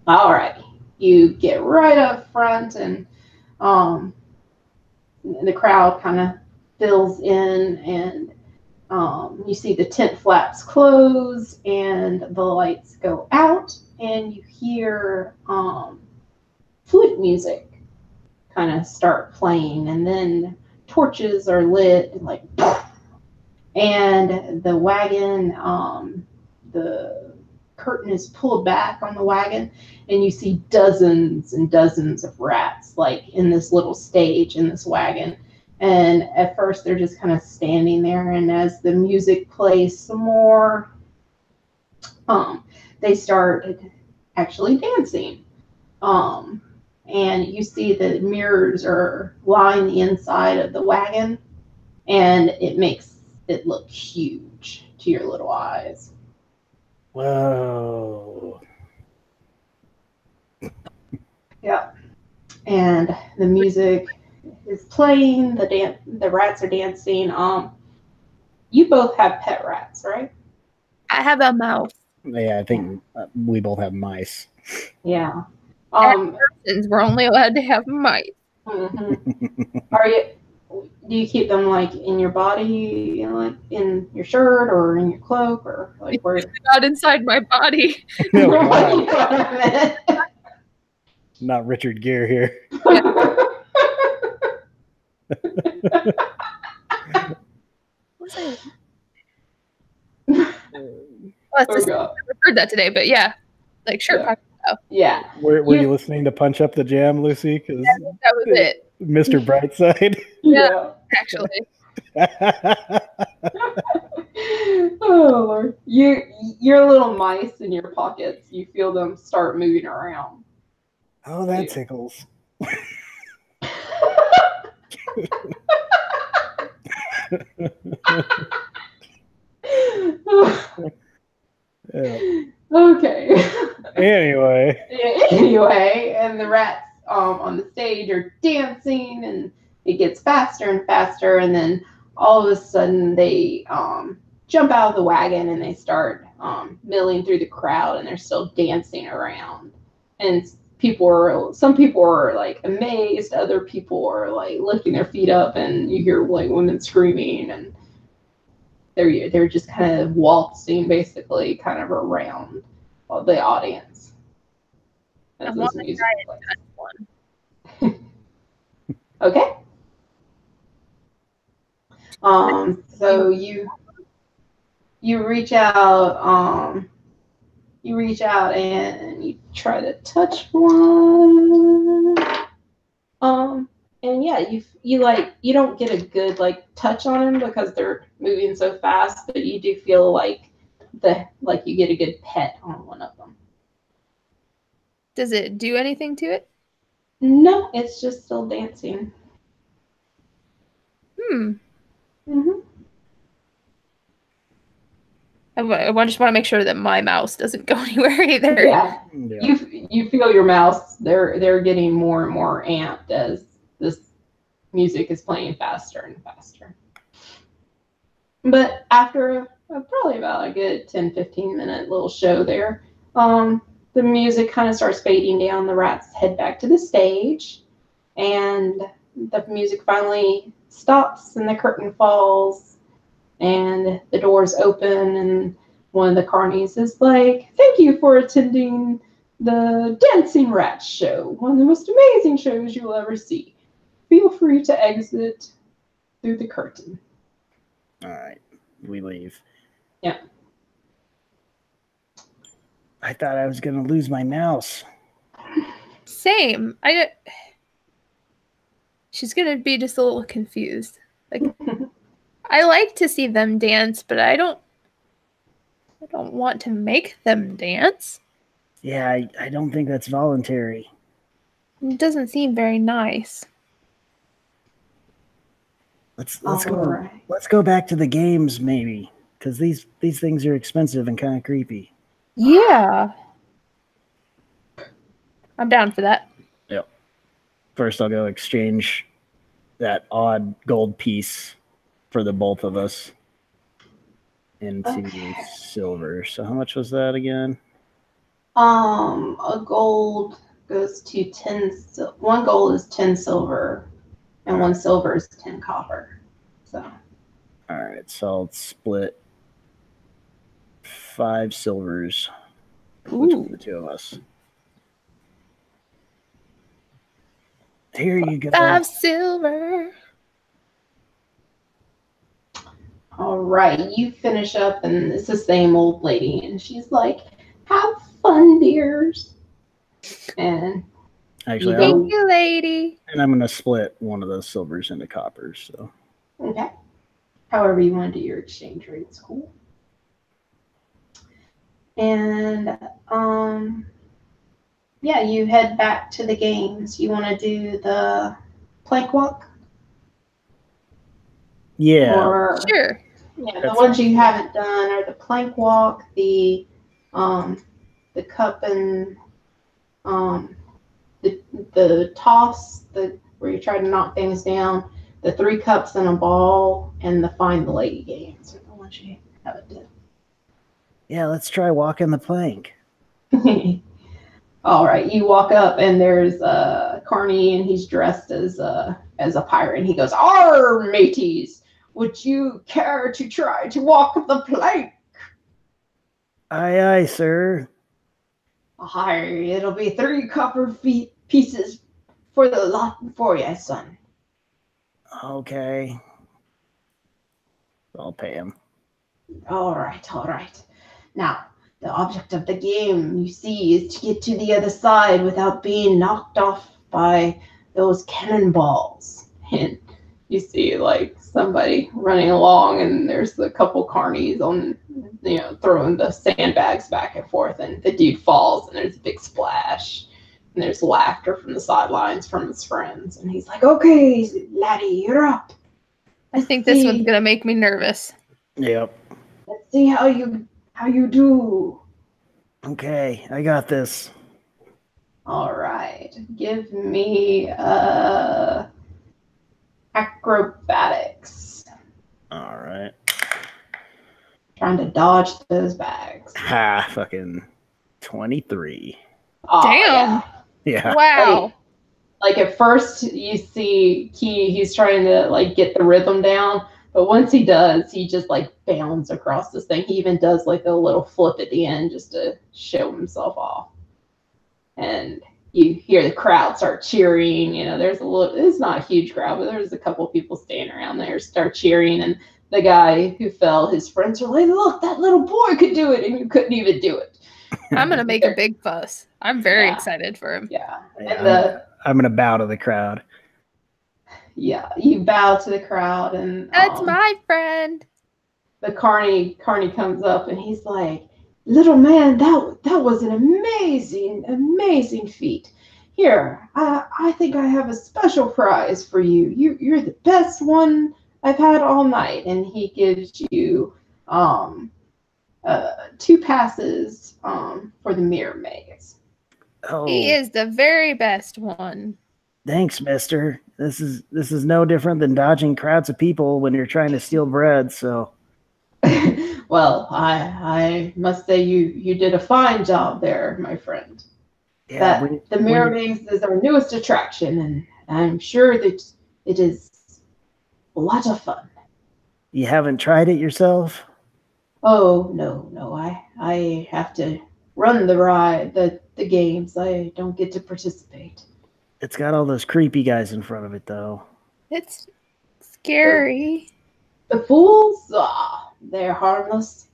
All right. You get right up front, and the crowd kind of fills in, and you see the tent flaps close, and the lights go out, and you hear flute music kind of start playing, and then torches are lit, and like, and the wagon, the curtain is pulled back on the wagon, and you see dozens and dozens of rats like in this little stage in this wagon. And at first they're just kind of standing there, and as the music plays some more, they start actually dancing. And you see the mirrors are lining the inside of the wagon, and it makes it look huge to your little eyes. Whoa. Yeah. And the music is playing. The rats are dancing. You both have pet rats, right? I have a mouse. Yeah, I think we both have mice. Yeah. Since we're only allowed to have mice. Mm-hmm. Do you keep them like in your body, like in your shirt or in your cloak, or like where? Not inside my body. Oh, God. Not Richard Gere here. Well, I've heard that today, but yeah, like sure. Yeah. Were you listening to Punch Up the Jam, Lucy? Because that was it. Mr. Brightside. Yeah, actually. Oh Lord, your little mice in your pockets. You feel them start moving around. Oh, that tickles. Yeah. Okay. Anyway, and the rats on the stage are dancing, and it gets faster and faster, and then all of a sudden they jump out of the wagon and they start milling through the crowd, and they're still dancing around. And some people are like amazed, other people are like lifting their feet up, and you hear like women screaming, and they're just kind of waltzing basically kind of around the audience. As this music plays. Okay. So you reach out and you try to touch one. And yeah, you don't get a good like touch on them because they're moving so fast, but you do feel like you get a good pet on one of them. Does it do anything to it? No, it's just still dancing. Mm-hmm. I just want to make sure that my mouse doesn't go anywhere either. Yeah. You feel your mouse. They're getting more and more amped as this music is playing faster and faster. But after probably about a good 10-15 minute little show there, the music kind of starts fading down. The rats head back to the stage, and the music finally stops, and the curtain falls, and the doors open, and one of the carnies is like, "Thank you for attending the Dancing Rats show, one of the most amazing shows you'll ever see. Feel free to exit through the curtain." All right, we leave. Yeah. I thought I was going to lose my mouse. Same. She's going to be just a little confused. Like, I like to see them dance, but I don't want to make them dance. Yeah, I don't think that's voluntary. It doesn't seem very nice. Let's go back to the games maybe, because these things are expensive and kind of creepy. Yeah. I'm down for that. Yep. First, I'll go exchange that odd gold piece for the both of us into silver. So how much was that again? A gold goes to 10. One gold is 10 silver, and one silver is 10 copper. So. All right, so I'll split 5 silvers between the two of us. Here you go. 5 silver. All right, you finish up, and it's the same old lady, and she's like, "Have fun, dears." And actually, thank you, lady. And I'm gonna split one of those silvers into coppers. So. Okay. However you want to do your exchange rate's cool. And yeah, you head back to the games. You want to do the plank walk? Yeah. Sure. Yeah, the ones you haven't done are the plank walk, the cup and the the toss, where you try to knock things down, the 3 cups and a ball, and the find the lady games. I want you to have it. Yeah, let's try walking the plank. All right, you walk up and there's Carney, and he's dressed as a pirate. And he goes, "Arr, mateys, would you care to try to walk the plank?" Aye, aye, sir. Aye, it'll be 3 copper pieces for the lot for you, son. Okay. I'll pay him. All right. Now, the object of the game, you see, is to get to the other side without being knocked off by those cannonballs. And you see, like, somebody running along, and there's a couple carnies on, throwing the sandbags back and forth, and the dude falls, and there's a big splash, and there's laughter from the sidelines from his friends, and he's like, "Okay, laddie, you're up. I think this one's gonna make me nervous. Yep. Let's see how you do." Okay, I got this. All right, give me acrobatics. All right. Trying to dodge those bags. Ha, fucking 23. Oh, Damn. Yeah. Wow. Like at first you see he's trying to like get the rhythm down, but once he does, he just like bounds across this thing. He even does like a little flip at the end just to show himself off. And you hear the crowd start cheering. It's not a huge crowd, but there's a couple people standing around there start cheering. And the guy who fell, his friends are like, "Look, that little boy could do it, and you couldn't even do it." I'm going to make a big fuss. I'm very excited for him. Yeah. Yeah, I'm going to bow to the crowd. Yeah, you bow to the crowd, and That's my friend. the Carney comes up, and he's like, "Little man, that was an amazing feat. Here, I think I have a special prize for you. You're the best one I've had all night." And he gives you 2 passes for the mirror maze. Oh, He is the very best one. thanks, mister. This is no different than dodging crowds of people when you're trying to steal bread, so. Well, I must say you did a fine job there, my friend. Yeah, The mirror maze is our newest attraction, and I'm sure that it is a lot of fun. You haven't tried it yourself? Oh, no, I have to run the ride, the games. I don't get to participate. It's got all those creepy guys in front of it, though. It's scary. The fools, they're harmless.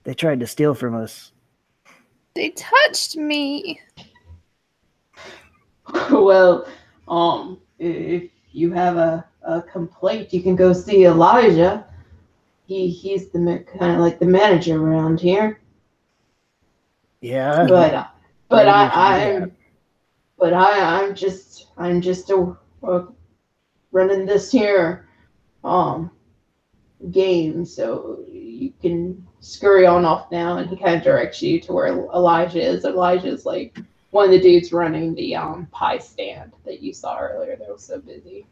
They tried to steal from us. They touched me. Well, if you have a complaint, you can go see Elijah. He's the kind of like the manager around here. Yeah. But I'm just running this here game, so you can scurry on off now. And he kind of directs you to where Elijah is. Elijah's like one of the dudes running the pie stand that you saw earlier. They were so busy.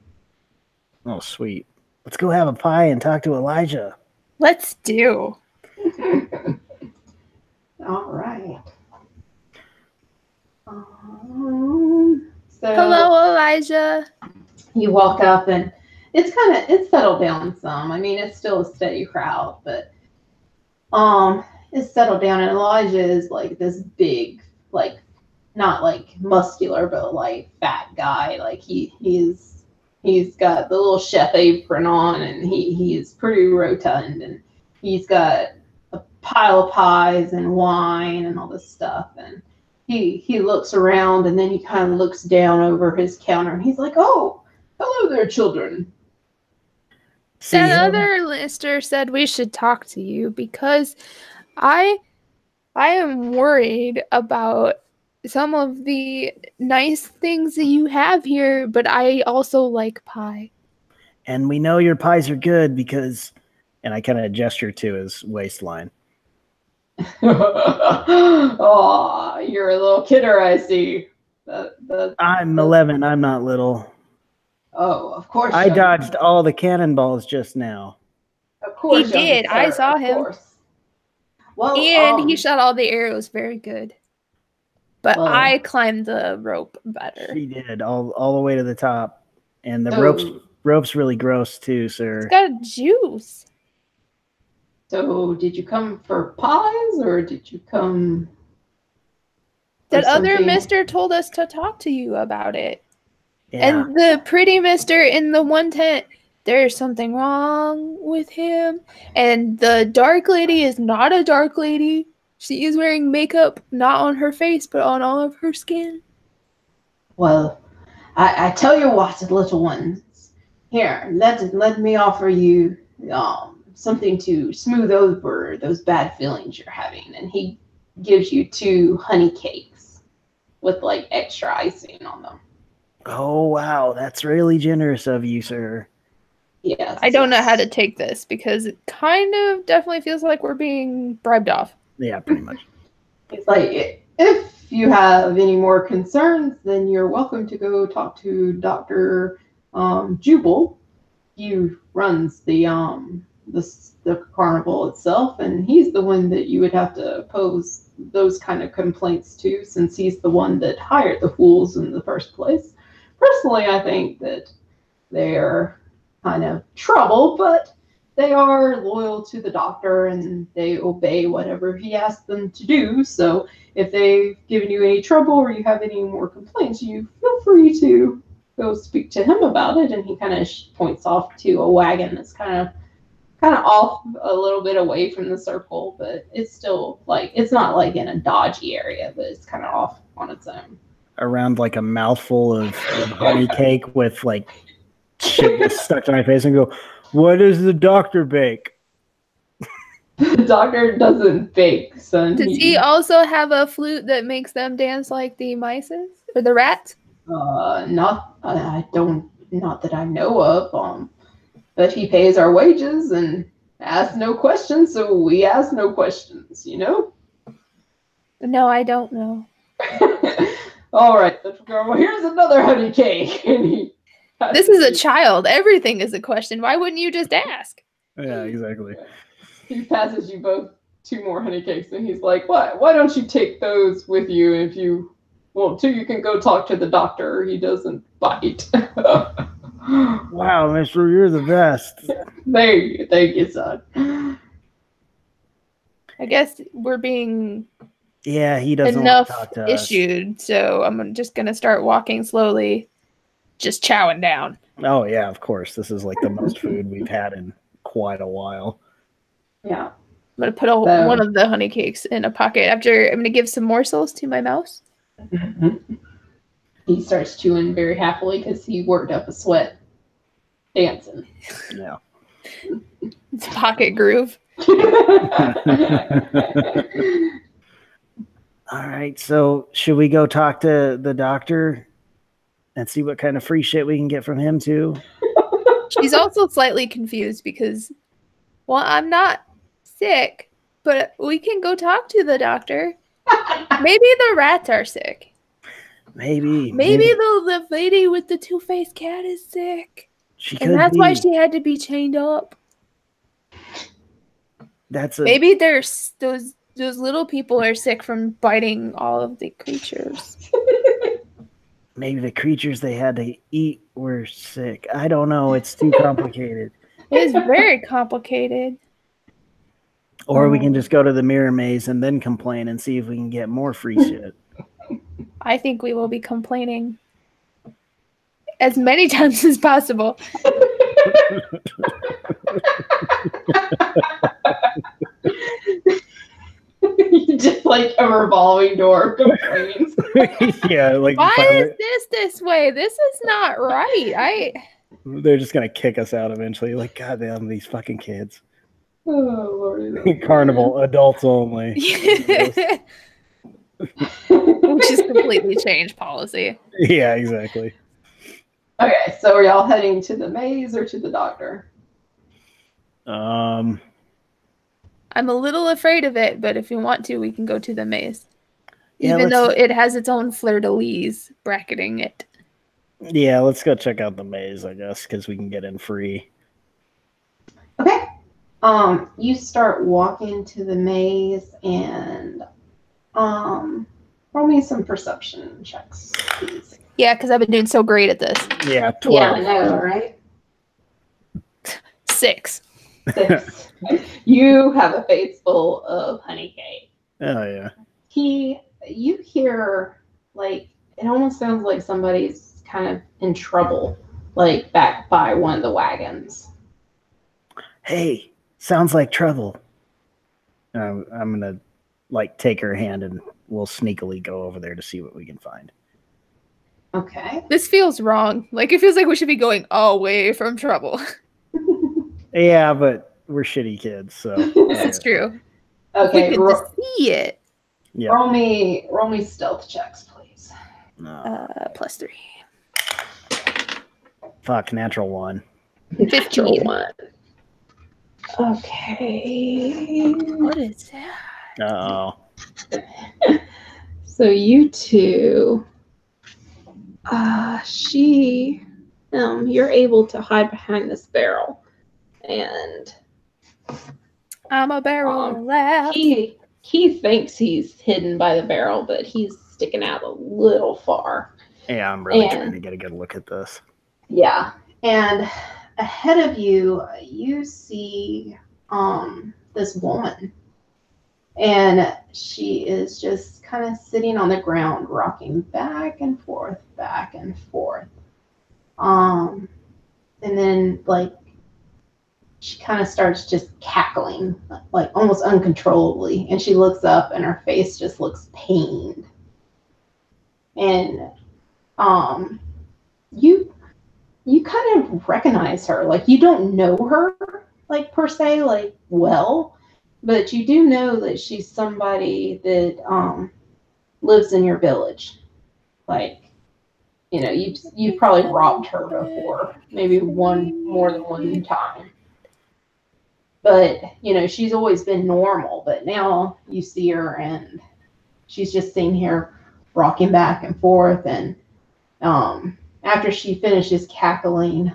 Oh, sweet. Let's go have a pie and talk to Elijah. Let's do. All right. So Hello, Elijah. you walk up, and it's settled down some. I mean, it's still a steady crowd, but it's settled down. And Elijah is like this big, like not like muscular, but like fat guy. Like he's got the little chef apron on, and he's pretty rotund, and he's got a pile of pies and wine and all this stuff. And he looks around, and then he kind of looks down over his counter, and he's like, "Oh, hello there, children." That other lister said we should talk to you because I am worried about some of the nice things that you have here, but I also like pie. And we know your pies are good because, and I kind of gesture to his waistline. Oh, you're a little kidder, I see. I'm 11. I'm not little. Oh, of course. I dodged all the cannonballs just now. Of course, He did. young sir, I saw of him. course. Well, And he shot all the arrows very good. But Well, I climbed the rope better. She did all the way to the top, and the So- rope's really gross too, sir. It's got juice. So, did you come for pies, or did you come? That other something? mister told us to talk to you about it. Yeah. And the pretty mister in the one tent, there's something wrong with him. And the dark lady is not a dark lady. She is wearing makeup, not on her face, but on all of her skin. Well, I tell you what, little ones. Here, let me offer you something to smooth over those bad feelings you're having. And he gives you 2 honey cakes with like extra icing on them. Oh wow, that's really generous of you, sir. Yes. I don't know how to take this because it kind of definitely feels like we're being bribed off. Yeah, pretty much. It's like, if you have any more concerns, then you're welcome to go talk to Dr. Jubal. He runs the carnival itself, and he's the one that you would have to pose those kind of complaints to, since he's the one that hired the fools in the first place. Personally, I think that they're kind of trouble, but they are loyal to the doctor and they obey whatever he asks them to do. So if they've given you any trouble or you have any more complaints, you feel free to go speak to him about it. And he kind of points off to a wagon that's kind of off a little bit away from the circle, but it's still like, it's not like in a dodgy area, but it's kind of off on its own. Around like a mouthful of honey cake with like shit just stuck to my face and go, what does the doctor bake? The doctor doesn't bake, son. Does he also have a flute that makes them dance like the mices or the rats? Not that I know of. But he pays our wages and asks no questions, so we ask no questions, you know? No, I don't know. All right, let's go. Well, here's another honey cake. And this is a child. Everything is a question. Why wouldn't you just ask? Yeah, exactly. He passes you both 2 more honey cakes, and he's like, "What? Why don't you take those with you? And if you want to, you can go talk to the doctor. He doesn't bite." Wow, mister, you're the best. Thank you, son. I guess we're being Yeah, he doesn't enough want to talk to us. issued, so I'm just going to start walking slowly, just chowing down. Oh yeah, of course. This is like the most food we've had in quite a while. Yeah. I'm going to put one of the honey cakes in a pocket. After, I'm going to give some morsels to my mouse. He starts chewing very happily because he worked up a sweat dancing. Yeah. It's pocket groove. All right, so should we go talk to the doctor and see what kind of free shit we can get from him too? She's also slightly confused because, well, I'm not sick, but we can go talk to the doctor. Maybe the rats are sick. Maybe the lady with the 2-faced cat is sick. And that's why she had to be chained up. Maybe there's those little people are sick from biting all of the creatures. Maybe the creatures they had to eat were sick. I don't know. It's too complicated. It is very complicated. Or we can just go to the mirror maze and then complain and see if we can get more free shit. I think we will be complaining as many times as possible. Just like a revolving door of complaints. Yeah, like why is this way? This is not right. They're just gonna kick us out eventually. Like, God damn, these fucking kids. Oh Lord. Carnival, adults only. Which is completely changed policy. Yeah, exactly. Okay, so are y'all heading to the maze or to the doctor? I'm a little afraid of it, but if you want to, we can go to the maze. Even though it has its own fleur-de-lis bracketing it. Yeah, let's go check out the maze, I guess, because we can get in free. Okay. You start walking to the maze and roll me some perception checks, please. Yeah, because I've been doing so great at this. Yeah, 12. Yeah, I know, right? 6. 6. You have a face full of honey cake. Oh, yeah. You hear, like, it almost sounds like somebody's kind of in trouble, like back by one of the wagons. Hey, sounds like trouble. I'm going to, like, take her hand and we'll sneakily go over there to see what we can find. Okay. This feels wrong. Like, it feels like we should be going away from trouble. Yeah, but we're shitty kids, so. That's true. Okay. We could see it. Yeah. Roll me stealth checks, please. No. +3. Fuck, natural 1. 15. Okay. What is that? Uh-oh. So you two, you're able to hide behind this barrel, and I'm a barrel laugh. he thinks he's hidden by the barrel, but he's sticking out a little far. Yeah, I'm really trying to get a good look at this. Yeah, and ahead of you, you see this woman, and she is just kind of sitting on the ground, rocking back and forth, back and forth. And then, like, she kind of starts just cackling, like almost uncontrollably, and she looks up, and her face just looks pained. And you kind of recognize her. Like, you don't know her, like, per se, like, well, but you do know that she's somebody that lives in your village. Like, you know, you've probably robbed her before, maybe more than one time. But, you know, she's always been normal, but now you see her and she's just sitting here rocking back and forth, and after she finishes cackling,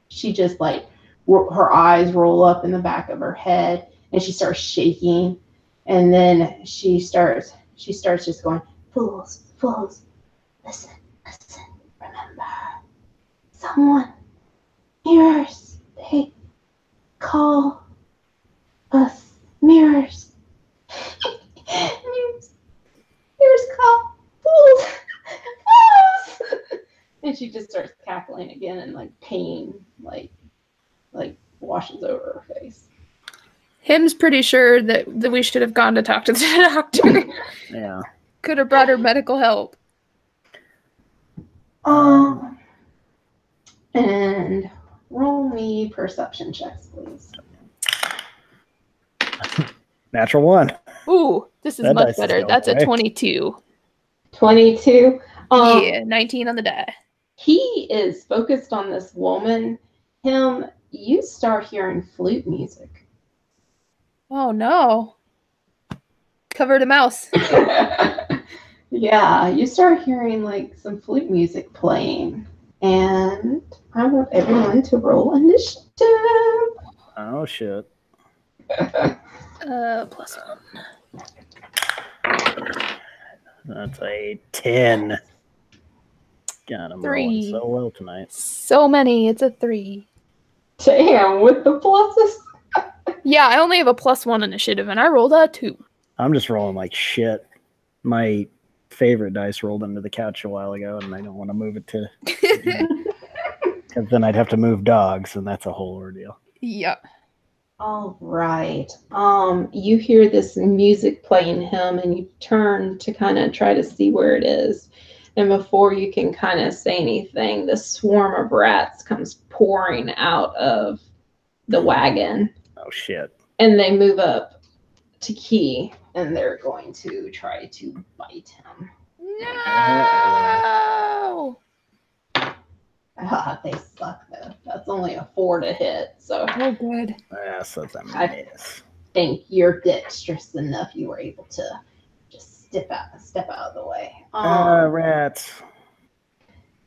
she just, like, her eyes roll up in the back of her head, and she starts shaking, and then she starts just going, fools, listen, remember, someone, mirrors, they call us mirrors. Mirrors call fools. And she just starts cackling again, and, like, pain like washes over her face. Him's pretty sure that we should have gone to talk to the doctor. Yeah. Could have brought her medical help. And roll me perception checks, please. Natural 1. Ooh, this is That much dice is better. going That's a away. 22. 22. Yeah, 19 on the die. He is focused on this woman. You start hearing flute music. Oh no. Covered a mouse. Yeah, you start hearing, like, some flute music playing. And I want everyone to roll initiative. Oh, shit. +1. That's a 10. God, I'm 3. rolling so well tonight. So many. It's a 3. Damn, with the pluses. Yeah, I only have a +1 initiative, and I rolled a 2. I'm just rolling like shit. My favorite dice rolled into the couch a while ago, and I don't want to move it to... Because then I'd have to move dogs, and that's a whole ordeal. Yeah. All right. You hear this music playing him, and you turn to kind of try to see where it is. And before you can kind of say anything, the swarm of rats comes pouring out of the wagon. Oh, shit. And they move up to Key, and they're going to try to bite him. No! They suck, though. That's only a 4 to hit, so Oh, good. Yeah, so that's a miss. think you're dexterous enough. You were able to just step out of the way. Rats.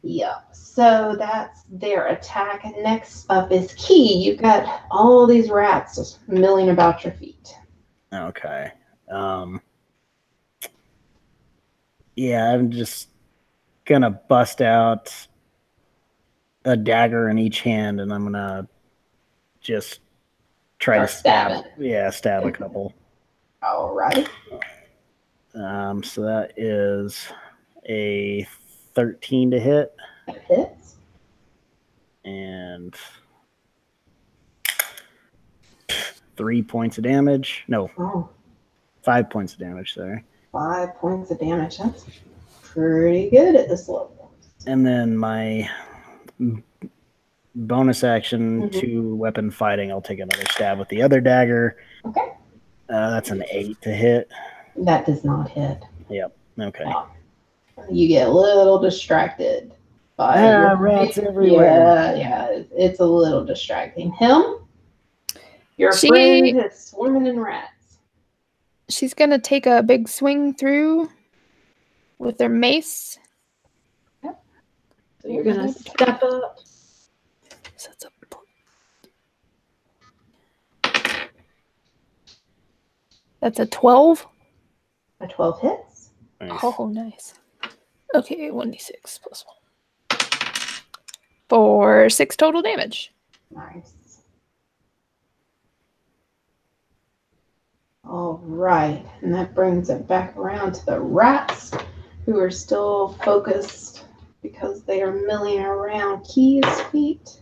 Yep. So that's their attack. Next up is Key. You've got all these rats just milling about your feet. Okay. Yeah, I'm just gonna bust out a dagger in each hand, and I'm gonna just try to stab. Stabbing. Yeah, stab a couple. All right. So that is a 13 to hit, That hits. and 3 points of damage. No, Oh, 5 points of damage. Sorry. 5 points of damage. That's pretty good at this level. And then my bonus action to weapon fighting, I'll take another stab with the other dagger. Okay. That's an 8 to hit. That does not hit. Yep. Okay. You get a little distracted by rats everywhere. Yeah, it's a little distracting. Him, your friend is swimming in rats. She's gonna take a big swing through with her mace. Yep. So you're gonna step up. So it's that's a 12. A 12 hits. Nice. Oh, nice. Okay, 1d6 plus 1. For 6 total damage. Nice. All right, and that brings it back around to the rats, who are still focused because they are milling around Key's feet.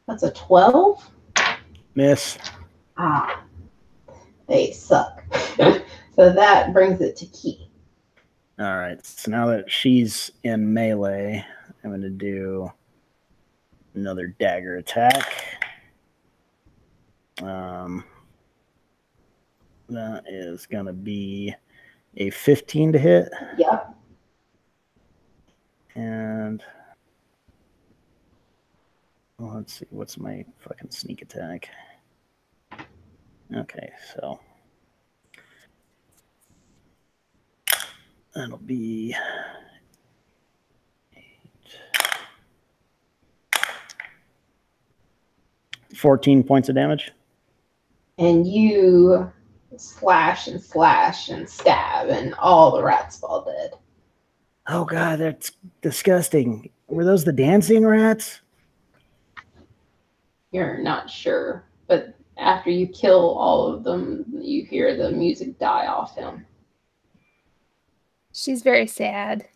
That's a 12. Miss. They suck. So that brings it to Key. All right. So now that she's in melee, I'm going to do another dagger attack. That is going to be a 15 to hit. Yep. And let's see, what's my fucking sneak attack? Okay, so that'll be 14 points of damage. And you slash and stab, and all the rats fall dead. Oh god, that's disgusting. Were those the dancing rats? You're not sure, but after you kill all of them, you hear the music die off him. She's very sad.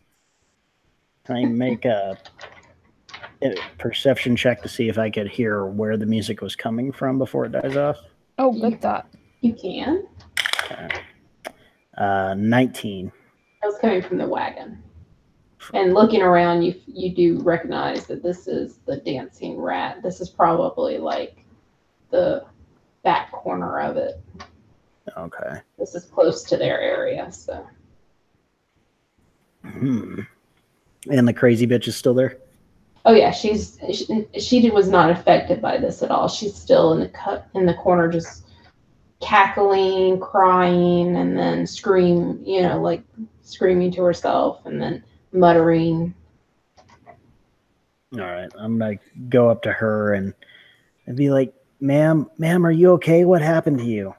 Can I make a perception check to see if I could hear where the music was coming from before it dies off? Oh, good thought. You can. Okay. 19. That was coming from the wagon. And looking around, you do recognize that this is the dancing rat. This is probably like the back corner of it. Okay. This is close to their area, so. And the crazy bitch is still there? Oh yeah, she was not affected by this at all. She's still in the corner, just cackling, crying, and then screaming to herself, and then muttering. All right, I'm gonna go up to her and be like, ma'am, are you okay? What happened to you?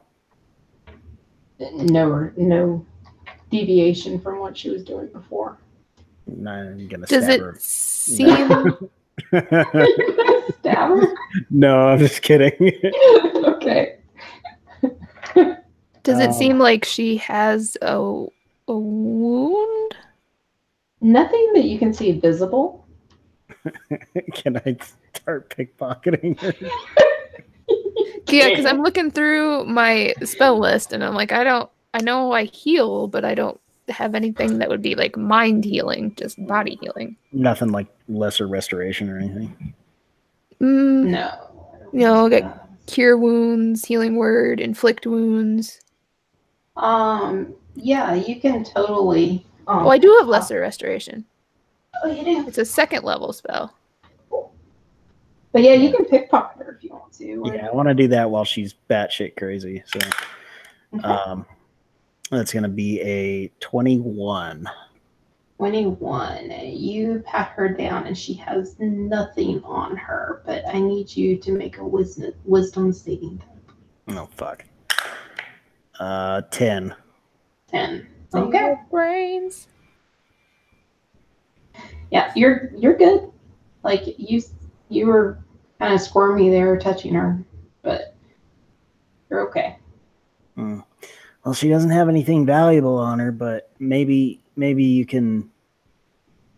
No deviation from what she was doing before. I'm gonna Does stab it her. seem... Stab her? No, I'm just kidding. Okay. Does it seem like she has a wound? Nothing that you can see visible. Can I start pickpocketing her? Yeah, because I'm looking through my spell list and I'm like, I know I heal, but I don't have anything that would be like mind healing, just body healing. Nothing like lesser restoration or anything. No. Like cure wounds, healing word, inflict wounds. Yeah, you can totally. Oh, I do have lesser restoration. Oh, you do. It's a 2nd level spell. But yeah, you can pickpocket her if you want to. Yeah, I want to do that while she's batshit crazy. So, That's going to be a 21. 21. You pat her down and she has nothing on her, but I need you to make a wisdom saving throw. Oh, fuck. 10. 10. Save Okay. your brains. Yeah, you're good. Like you were kind of squirmy there touching her, but you're okay. Well, she doesn't have anything valuable on her, but maybe you can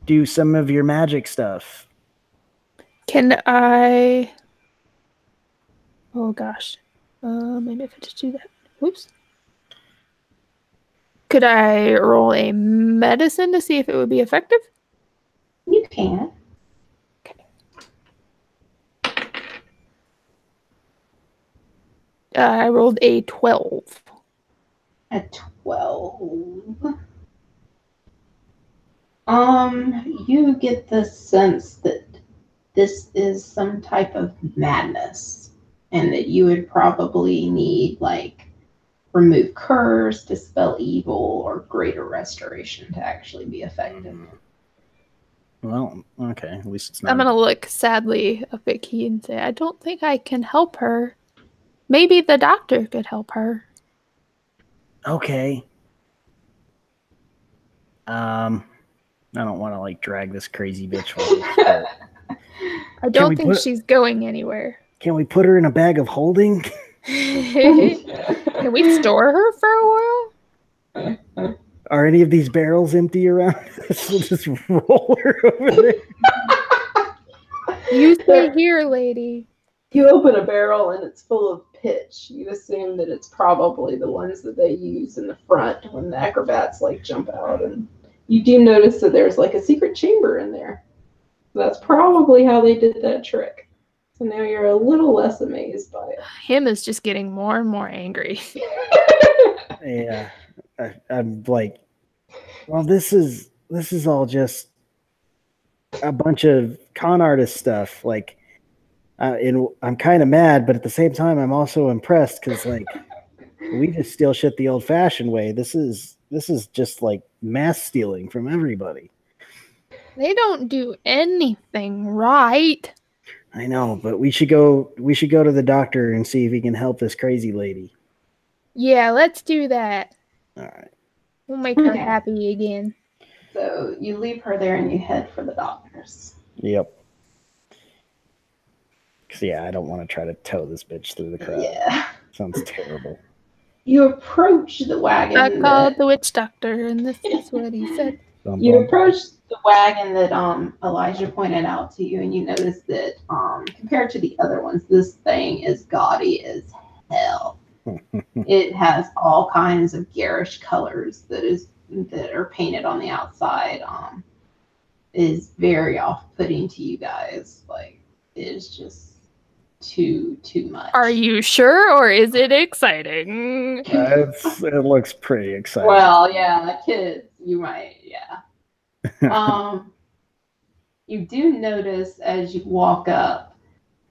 do some of your magic stuff. Can I? Oh gosh. Maybe if I just do that. Oops. Could I roll a medicine to see if it would be effective? You can. I rolled a 12. A 12. You get the sense that this is some type of madness, and that you would probably need like remove curse, dispel evil, or greater restoration to actually be effective. Well, okay. At least it's not. I'm gonna look sadly up at Key and say, I don't think I can help her. Maybe the doctor could help her. Okay. I don't want to like drag this crazy bitch with us, but I don't think she's going anywhere. can we put her in a bag of holding? Can we store her for a while? Are any of these barrels empty around us? We'll just roll her over there. You stay here, lady. You open a barrel and it's full of pitch. You assume that it's probably the ones that they use in the front when the acrobats like jump out, and you do notice that there's like a secret chamber in there. So that's probably how they did that trick. So now you're a little less amazed by it. Him is just getting more and more angry. Yeah. I'm like, well, this is all just a bunch of con artist stuff. Like, and I'm kind of mad, but at the same time, I'm also impressed because like we just steal shit the old-fashioned way. This is just like mass stealing from everybody. They don't do anything right. I know, but we should go to the doctor and see if he can help this crazy lady. Yeah, let's do that. All right. We'll make her happy again. So you leave her there and you head for the doctors. Yep. Because, yeah, I don't want to try to tow this bitch through the crowd. Yeah. Sounds terrible. You approach the wagon. I called the witch doctor, and this is what he said. You approach the wagon that Elijah pointed out to you, and you notice that compared to the other ones, this thing is gaudy as hell. It has all kinds of garish colors that are painted on the outside. Is very off-putting to you guys. Like, it is just too much. Are you sure, or is it exciting? It looks pretty exciting. Well, yeah, kids, you might, yeah. You do notice as you walk up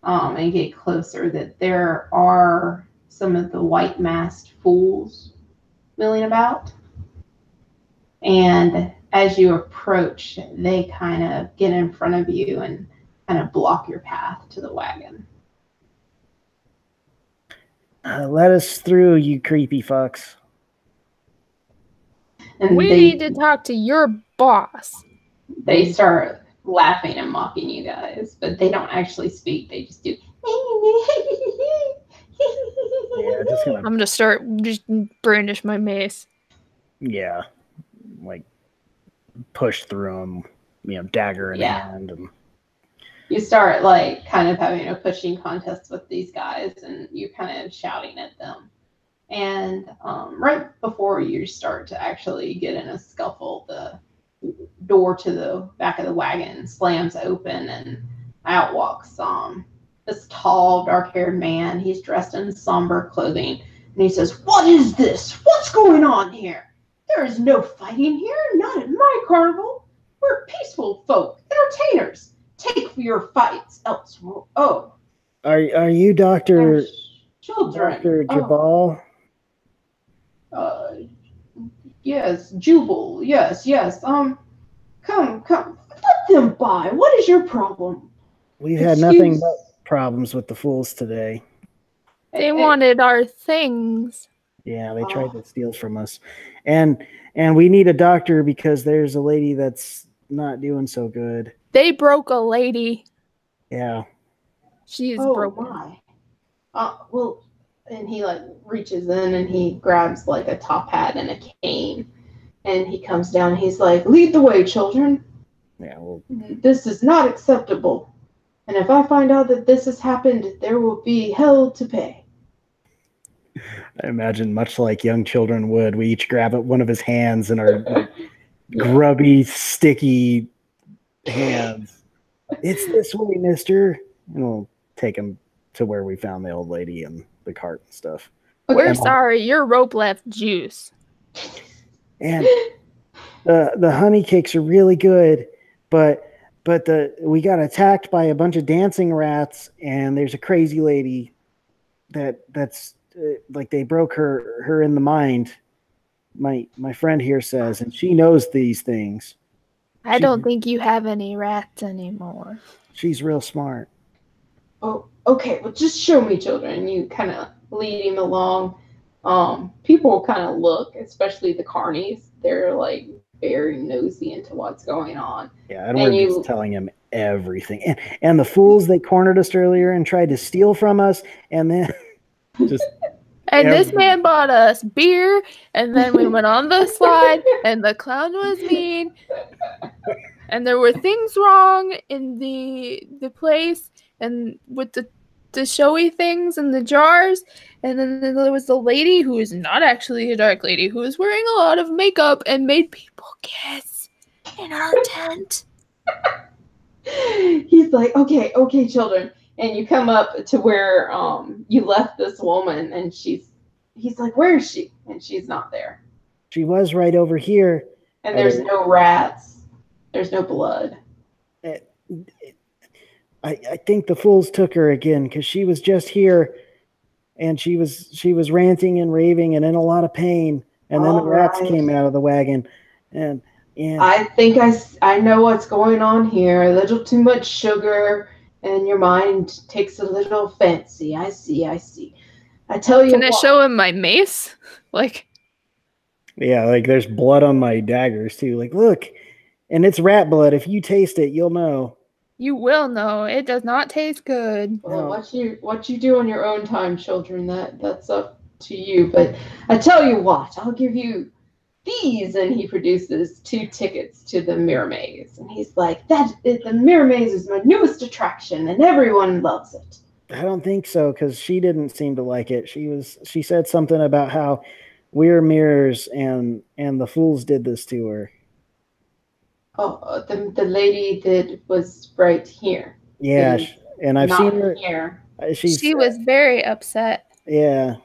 and get closer that there are some of the white masked fools milling about. And as you approach, they kind of get in front of you and kind of block your path to the wagon. Let us through, you creepy fucks. And We need to talk to your boss. They start laughing and mocking you guys, but they don't actually speak. They just do. Yeah, I'm gonna start just brandish my mace. Yeah, like push through them, dagger in hand, and you start like kind of having a pushing contest with these guys, and you're kind of shouting at them. And right before you start to actually get in a scuffle, the door to the back of the wagon slams open, and out walks this tall, dark-haired man. He's dressed in somber clothing, and he says, "What is this? What's going on here? There is no fighting here, not at my carnival. We're peaceful folk, entertainers. Take your fights elsewhere." Oh, are you Dr. children? Dr. Jabal? Yes, Jubal. Yes, yes. Come. Let them by. What is your problem? We've had nothing Excuse. but problems with the fools today. They wanted our things. Yeah, they tried to steal from us. And we need a doctor because there's a lady that's not doing so good. They broke a lady. Yeah. She is Oh broken. my. Well, and he like reaches in and he grabs like a top hat and a cane, and he comes down. And he's like, "Lead the way, children. Yeah, well, This is not acceptable. And if I find out that this has happened, there will be hell to pay." I imagine much like young children would, we each grab one of his hands in our like, grubby, sticky hands. It's this way, mister. And we'll take him to where we found the old lady and the cart and stuff. We're sorry, your rope left juice. And the honey cakes are really good, but we got attacked by a bunch of dancing rats, and there's a crazy lady that's like they broke her in the mind. My friend here says, and she knows these things. I don't think you have any rats anymore. She's real smart. Oh, okay. Well, just show me, children. And you kind of lead him along. People kind of look, especially the carnies. They're like very nosy into what's going on. Yeah, and we're just telling him everything. And the fools, they cornered us earlier and tried to steal from us, and then just... And this man bought us beer, and then we went on the slide, and the clown was mean, and there were things wrong in the place, and with the showy things and the jars, and then there was the lady who is not actually a dark lady, who was wearing a lot of makeup and made people kiss in our tent. He's like, okay, children. And you come up to where you left this woman, and he's like, where is she? And she's not there. She was right over here. And there's no rats. There's no blood. I think the fools took her again because she was just here, and she was ranting and raving and in a lot of pain. And then the rats came out of the wagon, and I think I know what's going on here. A little too much sugar, and your mind takes a little fancy. I see. I tell you Can I show him my mace? Yeah, like there's blood on my daggers too. Like, look, and it's rat blood. If you taste it, you'll know. You will know. It does not taste good. Well, what you do on your own time, children, that's up to you. But I tell you what, I'll give you these. And he produces 2 tickets to the Mirror Maze. And he's like, the Mirror Maze is my newest attraction, and everyone loves it. I don't think so, because she didn't seem to like it. She said something about how we're mirrors and the fools did this to her. Oh, the lady that was right here. Yeah, and I've seen her here. She was very upset. Yeah,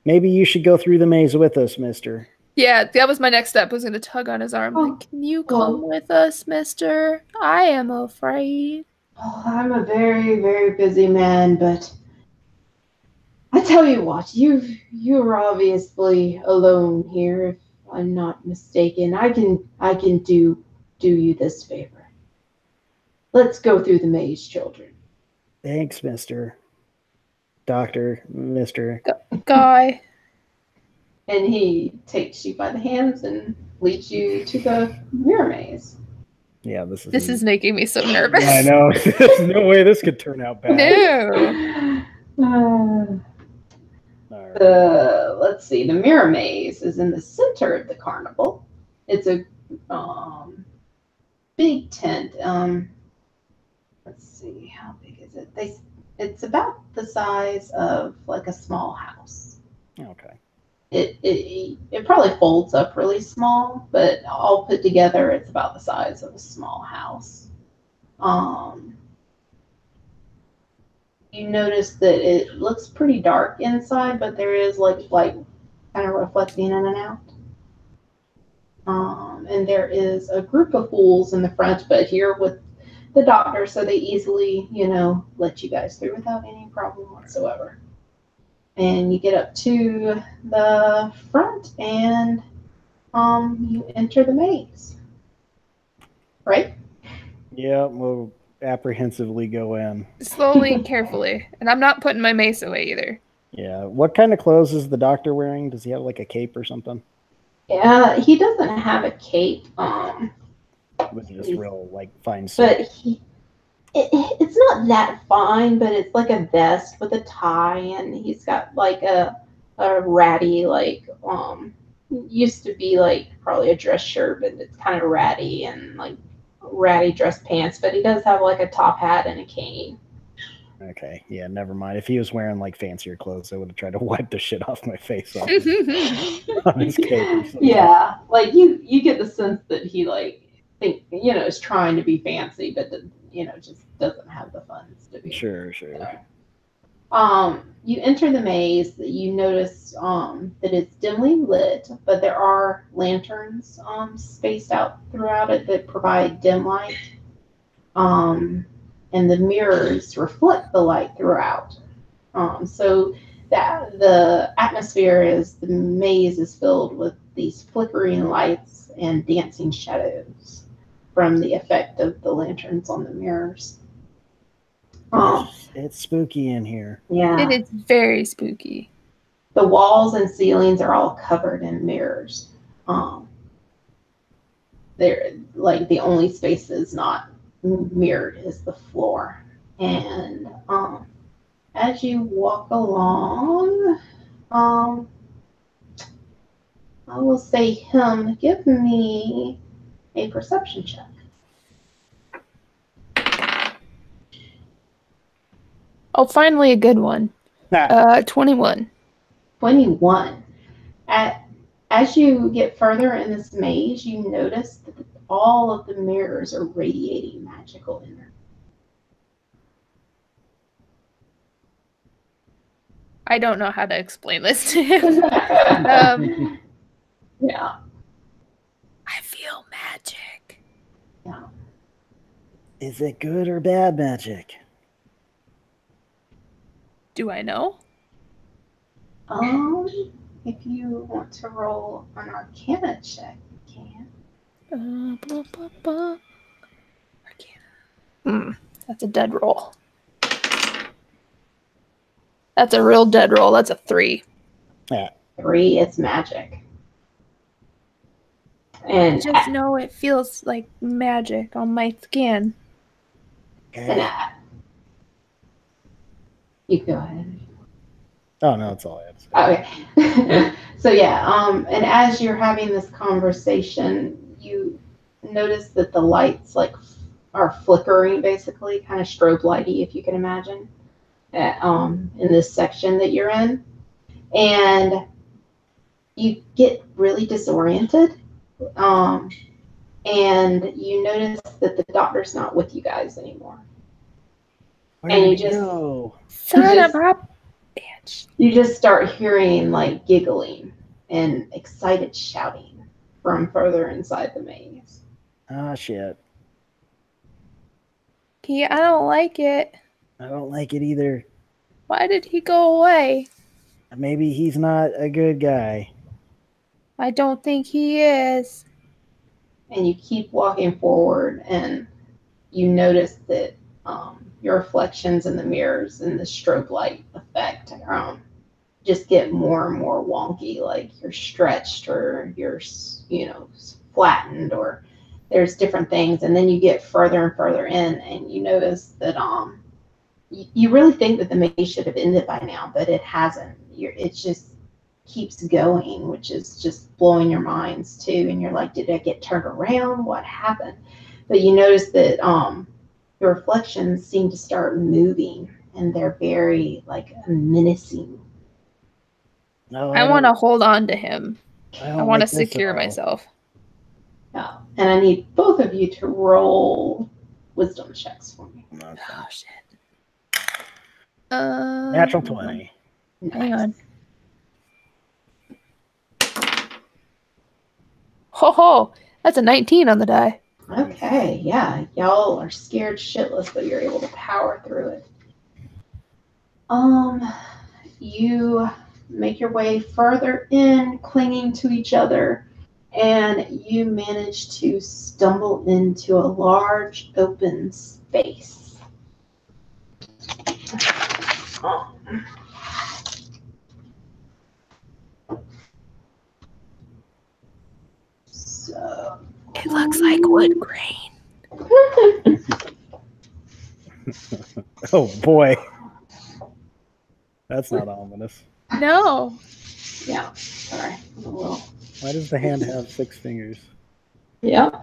maybe you should go through the maze with us, mister. Yeah, that was my next step. I was going to tug on his arm. Like, can you come with us, mister? I am afraid. Oh, I'm a very, very busy man, but I tell you what, you're obviously alone here, if I'm not mistaken. I can do you this favor. Let's go through the maze, children. Thanks, mister. Doctor, mister. Guy. And he takes you by the hands and leads you to the Mirror Maze. Yeah, this is making me so nervous. Yeah, I know. There's no way this could turn out bad. No. Let's see. The Mirror Maze is in the center of the carnival. It's a big tent. Let's see, how big is it? It's about the size of like a small house. Okay. It probably folds up really small, but all put together, it's about the size of a small house. You notice that it looks pretty dark inside, but there is like light kind of reflecting in and out. And there is a group of fools in the front, but here with the doctor, so they easily, let you guys through without any problem whatsoever. And you get up to the front, and you enter the maze. Right? Yeah, we'll apprehensively go in. Slowly and carefully. And I'm not putting my mace away either. Yeah. What kind of clothes is the doctor wearing? Does he have like a cape or something? Yeah, he doesn't have a cape. Was it just real like fine But suit? it's not that fine, but it's like a vest with a tie, and he's got like a ratty, like used to be like probably a dress shirt, but it's kind of ratty and like ratty dress pants. But he does have like a top hat and a cane. Okay, yeah, never mind. If he was wearing like fancier clothes, I would have tried to wipe the shit off my face on his cape or something. Yeah, like you get the sense that he like is trying to be fancy, but just doesn't have the funds to be. Sure. You enter the maze. You notice that it's dimly lit, but there are lanterns spaced out throughout it that provide dim light. And the mirrors reflect the light throughout. So that the the maze is filled with these flickering lights and dancing shadows from the effect of the lanterns on the mirrors. It's spooky in here. Yeah. It is very spooky. The walls and ceilings are all covered in mirrors. They're like the only space that's not mirrored is the floor. And as you walk along, I will say him, give me a perception check. Oh, finally a good one. 21. 21. As you get further in this maze, you notice that all of the mirrors are radiating magical energy. I don't know how to explain this to him. Yeah. I feel magic. Yeah. Is it good or bad magic? Do I know? If you want to roll an Arcana check, you can. Arcana. That's a dead roll. That's a real dead roll. That's a 3. Yeah. 3, it's magic. And I just know it feels like magic on my skin. and you go ahead. Oh no, that's all I have to say. Okay. So yeah, and as you're having this conversation, you notice that the lights are flickering, basically, kind of strobe lighty, if you can imagine, in this section that you're in, and you get really disoriented, and you notice that the doctor's not with you guys anymore. Where did he go? Son of a bitch. You just start hearing like giggling and excited shouting from further inside the maze. Ah, shit. I don't like it. I don't like it either. Why did he go away? Maybe he's not a good guy. I don't think he is. And you keep walking forward, and you notice that your reflections in the mirrors and the strobe light effect just get more and more wonky, like you're stretched or you're flattened, or there's different things. And then you get further and further in, and you notice that you really think that the maze should have ended by now, but it hasn't. It just keeps going, which is just blowing your minds too. And you're like, did I get turned around? What happened? But you notice that your reflections seem to start moving, and they're very like menacing. No, I want to hold on to him. I want to like this secure at all. myself. Yeah. And I need both of you to roll wisdom checks for me. Okay. Oh, shit. Natural 20. Hang on. Ho ho! That's a 19 on the die. Okay, yeah. Y'all are scared shitless, but you're able to power through it. You make your way further in, clinging to each other, and you manage to stumble into a large open space. So It looks like wood grain. Oh boy. That's not ominous. No. yeah, sorry. A little. Why does the hand have 6 fingers? Yep.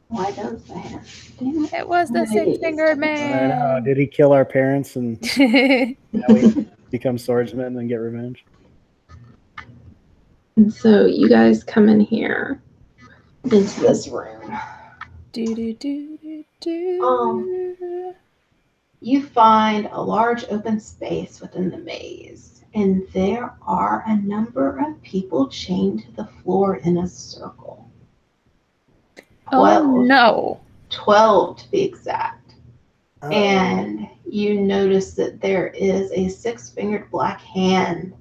Why does the hand? Damn it. It was the six-fingered I know. man. Did he kill our parents and now we become swordsmen and get revenge? And so you guys come in here into this room. You find a large open space within the maze, and there are a number of people chained to the floor in a circle. 12, Oh no. 12 to be exact. Oh. And you notice that there is a 6-fingered black hand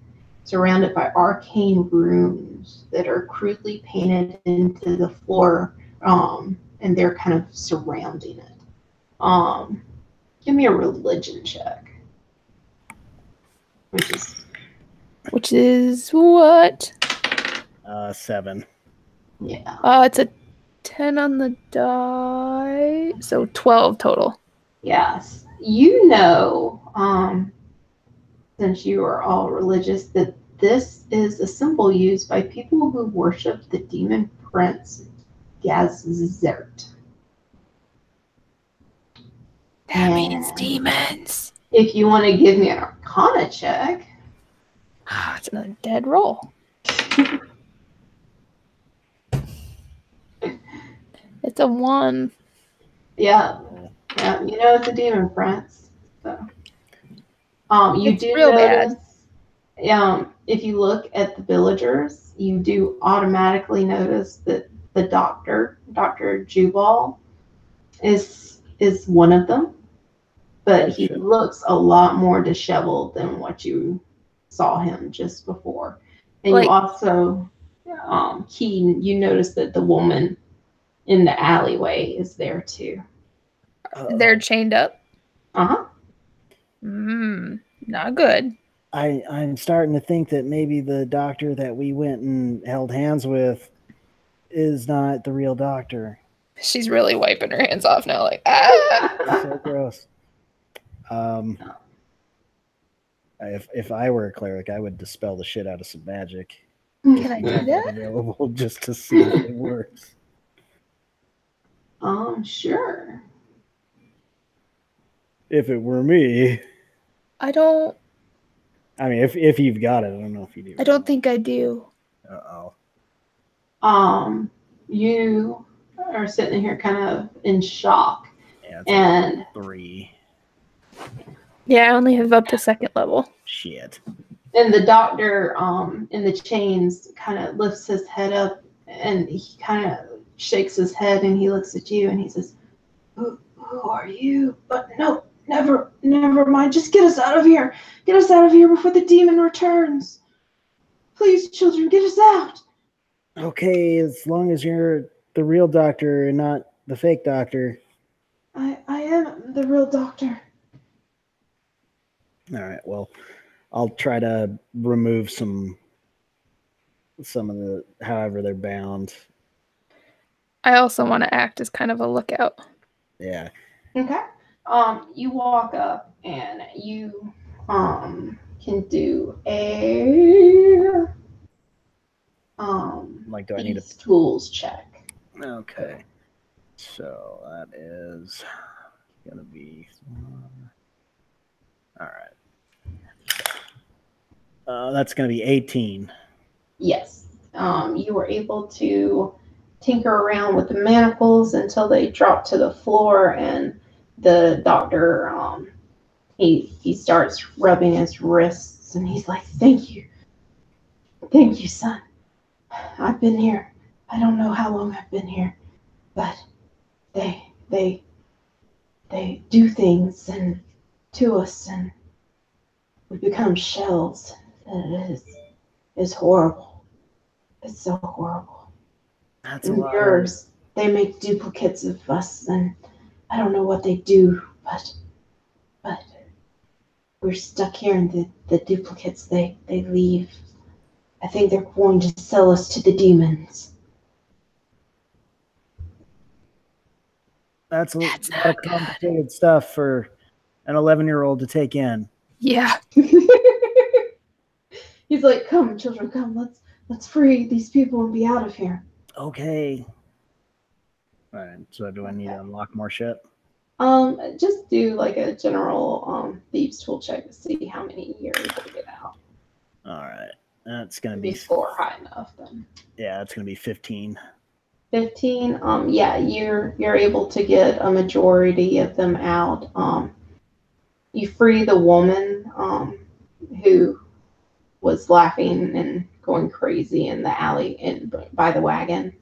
surrounded by arcane runes that are crudely painted into the floor, and they're kind of surrounding it. Give me a religion check. Which is what? 7. Yeah. It's a 10 on the die. So 12 total. Yes. You know, since you are all religious, that this is a symbol used by people who worship the demon prince Gazert. That means demons. If you want to give me an Arcana check. It's another dead roll. It's a 1. Yeah. Yeah, you know it's a demon prince. So you It's do real notice if you look at the villagers, you do automatically notice that the Dr. Jubal is one of them. But he looks a lot more disheveled than what you saw him just before. And you also, Keen, you notice that the woman in the alleyway is there too. They're chained up? Uh-huh. Not good. I'm starting to think that maybe the doctor that we went and held hands with is not the real doctor. She's really wiping her hands off now, like, ah! It's so gross. If I were a cleric, I would dispel the shit out of some magic. Can I do that? Available just to see if it works. Sure. If it were me, I don't. I mean, if you've got it, I don't know if you do. I don't think I do. Uh-oh. You are sitting here kind of in shock. Yeah, and 3. Yeah, I only have up to 2nd level. Shit. And the doctor in the chains kind of lifts his head up and he kind of shakes his head and he looks at you and he says, who are you? But no, never mind. Just get us out of here. Get us out of here before the demon returns. Please, children, get us out. Okay, as long as you're the real doctor and not the fake doctor. I am the real doctor. All right, well, I'll try to remove some of the, however they're bound. I also want to act as kind of a lookout. Yeah. Okay. You walk up and you can do a like, do I need a tools check? Okay. So that is gonna be all right. That's gonna be 18. Yes. You were able to tinker around with the manacles until they dropped to the floor, and the doctor he starts rubbing his wrists and he's like, thank you, son. I've been here, I don't know how long I've been here, but they do things and to us, and we become shells, and it is horrible. It's so horrible. That's a lot. Mirrors. They make duplicates of us, and I don't know what they do, but we're stuck here, and the duplicates, they leave. I think they're going to sell us to the demons. That's a lot of complicated stuff for an 11-year-old to take in. Yeah. He's like, "Come, children, come. Let's free these people and be out of here." Okay. All right. So do I need to unlock more shit? Just do like a general thieves tool check to see how many you're able to get out. All right. That's gonna be score high enough then. Yeah, it's gonna be 15. 15. Yeah, you're able to get a majority of them out. You free the woman who was laughing and going crazy in the alley by the wagon,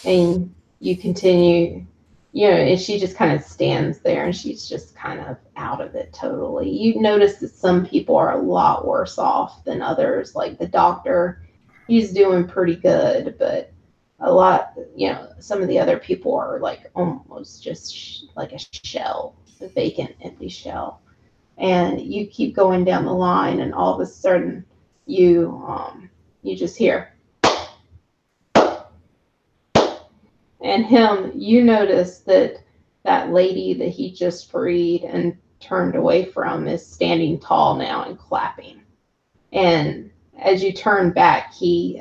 and you continue. And she just kind of stands there, and she's just kind of out of it totally. You notice that some people are a lot worse off than others. Like the doctor, he's doing pretty good, but a lot, some of the other people are like almost just like a shell, a vacant, empty shell. And you keep going down the line, and all of a sudden, you just hear. And you notice that lady that he just freed and turned away from is standing tall now and clapping. And as you turn back, you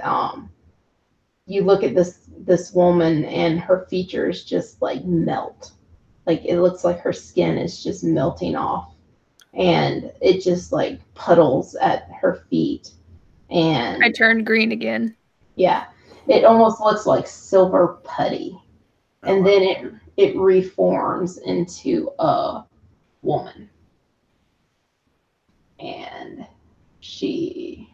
look at this woman, and her features just like melt. Like it looks like her skin is just melting off, and it just like puddles at her feet. And I turned green again. Yeah. It almost looks like silver putty. And then it reforms into a woman. And she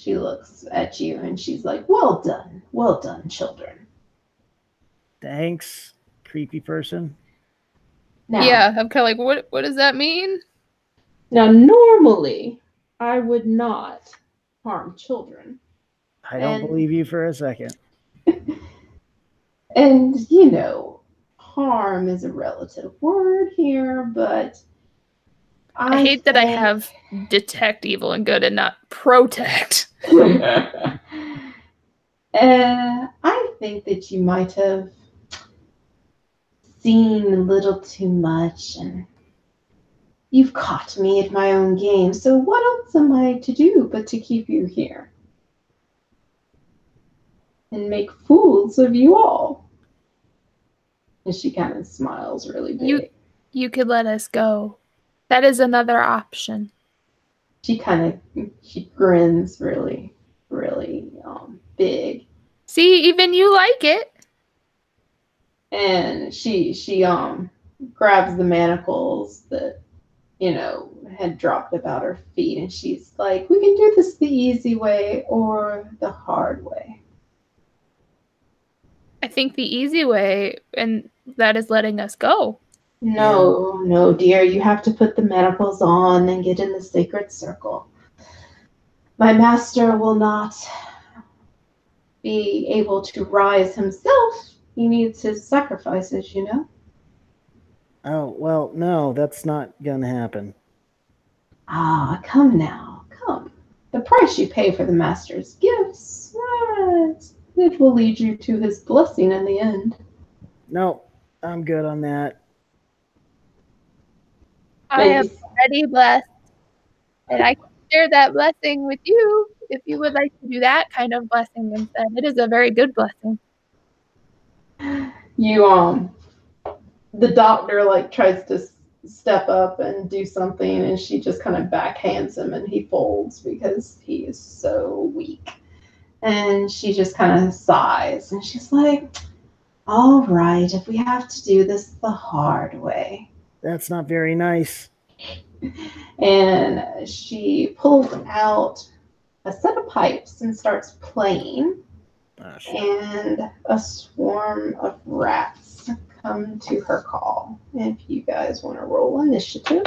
looks at you, and she's like, well done, children. Thanks, creepy person. Now, yeah, I'm kind of like, what does that mean? Now, normally, I would not harm children. I don't believe you for a second. And, harm is a relative word here, but I hate that I have detect evil and good and not protect. I think that you might have seen a little too much, and you've caught me at my own game, so what else am I to do but to keep you here? And make fools of you all. And she kind of smiles really big. You could let us go. That is another option. She grins really, really big. See, even you like it. And she grabs the manacles that had dropped about her feet, and she's like, we can do this the easy way or the hard way. I think the easy way, and that is letting us go. No, dear, you have to put the manacles on and get in the sacred circle. My master will not be able to rise himself. He needs his sacrifices, Oh, well, no, that's not gonna happen. Ah, come now, come. The price you pay for the master's gifts, it will lead you to his blessing in the end. No, I'm good on that. I am already blessed, and I can share that blessing with you if you would like to do that kind of blessing instead. It is a very good blessing. The doctor tries to step up and do something, and she just kind of backhands him, and he folds because he is so weak. And she just kind of sighs, and she's like, all right, if we have to do this the hard way. That's not very nice. And she pulls out a set of pipes and starts playing. And a swarm of rats come to her call. If you guys want to roll initiative.